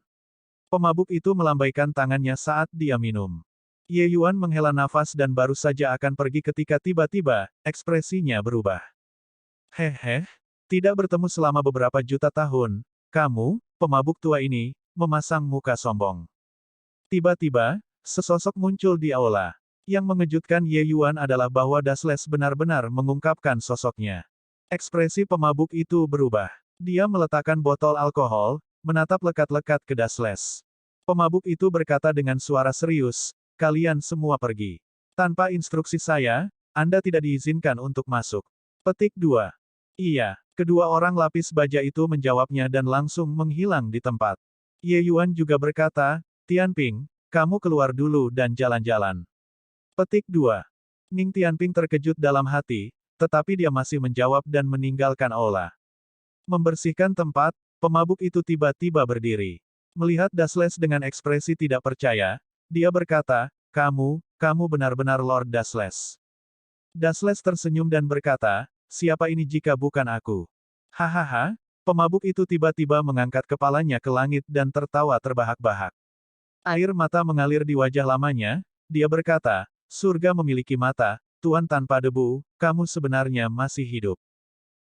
Pemabuk itu melambaikan tangannya saat dia minum. Ye Yuan menghela nafas dan baru saja akan pergi ketika tiba-tiba, ekspresinya berubah. Tidak bertemu selama beberapa juta tahun, kamu, pemabuk tua ini, memasang muka sombong. Tiba-tiba, sesosok muncul di aula. Yang mengejutkan Ye Yuan adalah bahwa Dasles benar-benar mengungkapkan sosoknya. Ekspresi pemabuk itu berubah. Dia meletakkan botol alkohol, menatap lekat-lekat ke Dasles. Pemabuk itu berkata dengan suara serius, kalian semua pergi. Tanpa instruksi saya, Anda tidak diizinkan untuk masuk. Petik 2. Iya, kedua orang lapis baja itu menjawabnya dan langsung menghilang di tempat. Ye Yuan juga berkata, Tianping, kamu keluar dulu dan jalan-jalan. Petik 2. Ning Tianping terkejut dalam hati, tetapi dia masih menjawab dan meninggalkan aula. Membersihkan tempat, pemabuk itu tiba-tiba berdiri. Melihat Dasles dengan ekspresi tidak percaya, dia berkata, kamu benar-benar Lord Dasles. Dasles tersenyum dan berkata, siapa ini jika bukan aku? Hahaha, pemabuk itu tiba-tiba mengangkat kepalanya ke langit dan tertawa terbahak-bahak. Air mata mengalir di wajah lamanya, dia berkata, surga memiliki mata, Tuan tanpa debu, kamu sebenarnya masih hidup.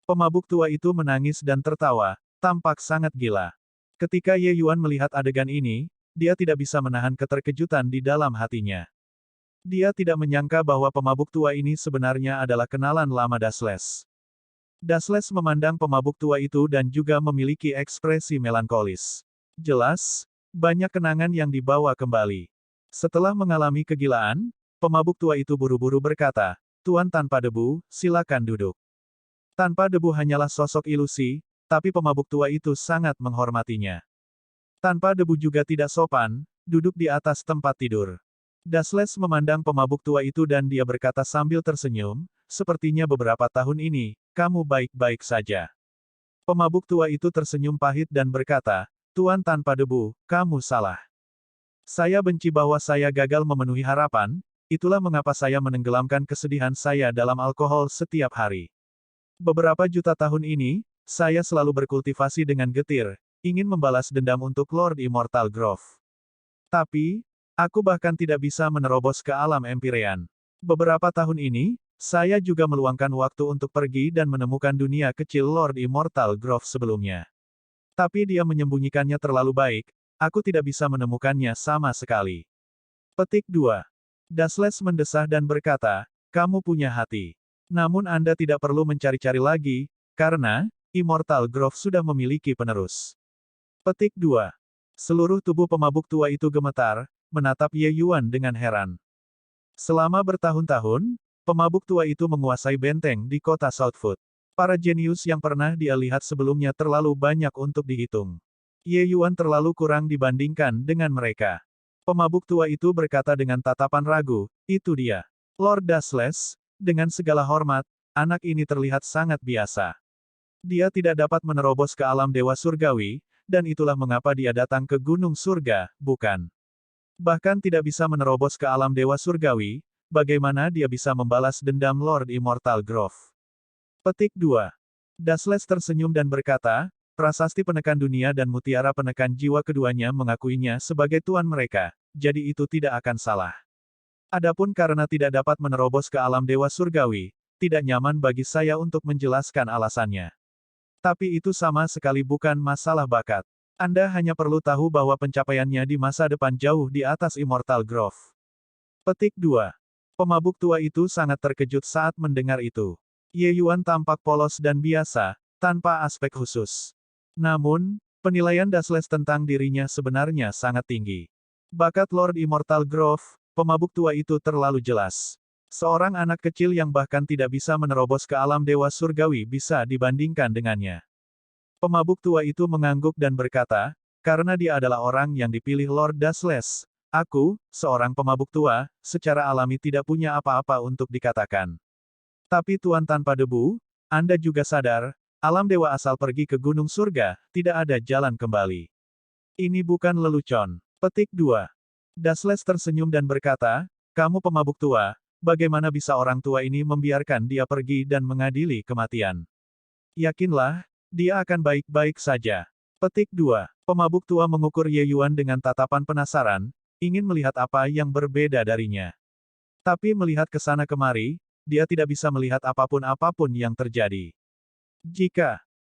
Pemabuk tua itu menangis dan tertawa, tampak sangat gila. Ketika Ye Yuan melihat adegan ini, dia tidak bisa menahan keterkejutan di dalam hatinya. Dia tidak menyangka bahwa pemabuk tua ini sebenarnya adalah kenalan lama Dasles. Dasles memandang pemabuk tua itu dan juga memiliki ekspresi melankolis. Jelas, banyak kenangan yang dibawa kembali. Setelah mengalami kegilaan, pemabuk tua itu buru-buru berkata, Tuan tanpa debu, silakan duduk. Tanpa debu hanyalah sosok ilusi, tapi pemabuk tua itu sangat menghormatinya. Tanpa debu juga tidak sopan, duduk di atas tempat tidur. Dasles memandang pemabuk tua itu dan dia berkata sambil tersenyum, sepertinya beberapa tahun ini, kamu baik-baik saja. Pemabuk tua itu tersenyum pahit dan berkata, Tuan tanpa debu, kamu salah. Saya benci bahwa saya gagal memenuhi harapan, itulah mengapa saya menenggelamkan kesedihan saya dalam alkohol setiap hari. Beberapa juta tahun ini, saya selalu berkultivasi dengan getir, ingin membalas dendam untuk Lord Immortal Grove. Tapi, aku bahkan tidak bisa menerobos ke alam Empyrean. Beberapa tahun ini, saya juga meluangkan waktu untuk pergi dan menemukan dunia kecil Lord Immortal Grove sebelumnya. Tapi dia menyembunyikannya terlalu baik, aku tidak bisa menemukannya sama sekali. Petik 2. Dasles mendesah dan berkata, kamu punya hati. Namun Anda tidak perlu mencari-cari lagi, karena, Immortal Grove sudah memiliki penerus. Petik 2. Seluruh tubuh pemabuk tua itu gemetar, menatap Ye Yuan dengan heran. Selama bertahun-tahun, pemabuk tua itu menguasai benteng di kota Southwood. Para jenius yang pernah dia lihat sebelumnya terlalu banyak untuk dihitung. Ye Yuan terlalu kurang dibandingkan dengan mereka. Pemabuk tua itu berkata dengan tatapan ragu, itu dia. Lord Dasles, dengan segala hormat, anak ini terlihat sangat biasa. Dia tidak dapat menerobos ke alam dewa surgawi, dan itulah mengapa dia datang ke gunung surga, bukan? Bahkan tidak bisa menerobos ke alam dewa surgawi, bagaimana dia bisa membalas dendam Lord Immortal Grove? Petik 2. Dasles tersenyum dan berkata, prasasti penekan dunia dan mutiara penekan jiwa keduanya mengakuinya sebagai tuan mereka, jadi itu tidak akan salah. Adapun karena tidak dapat menerobos ke alam dewa surgawi, tidak nyaman bagi saya untuk menjelaskan alasannya. Tapi itu sama sekali bukan masalah bakat. Anda hanya perlu tahu bahwa pencapaiannya di masa depan jauh di atas Immortal Grove. Petik 2. Pemabuk tua itu sangat terkejut saat mendengar itu. Ye Yuan tampak polos dan biasa, tanpa aspek khusus. Namun, penilaian Dasles tentang dirinya sebenarnya sangat tinggi. Bakat Lord Immortal Grove, pemabuk tua itu terlalu jelas. Seorang anak kecil yang bahkan tidak bisa menerobos ke alam dewa surgawi bisa dibandingkan dengannya. Pemabuk tua itu mengangguk dan berkata, karena dia adalah orang yang dipilih Lord Dasles, aku, seorang pemabuk tua, secara alami tidak punya apa-apa untuk dikatakan. Tapi Tuan tanpa debu, Anda juga sadar, alam dewa asal pergi ke gunung surga, tidak ada jalan kembali. Ini bukan lelucon. Petik 2. Dasles tersenyum dan berkata, kamu pemabuk tua, bagaimana bisa orang tua ini membiarkan dia pergi dan mengadili kematian? Yakinlah, dia akan baik-baik saja. Petik 2. Pemabuk tua mengukur Ye Yuan dengan tatapan penasaran, ingin melihat apa yang berbeda darinya. Tapi melihat ke sana kemari, dia tidak bisa melihat apapun yang terjadi. Jika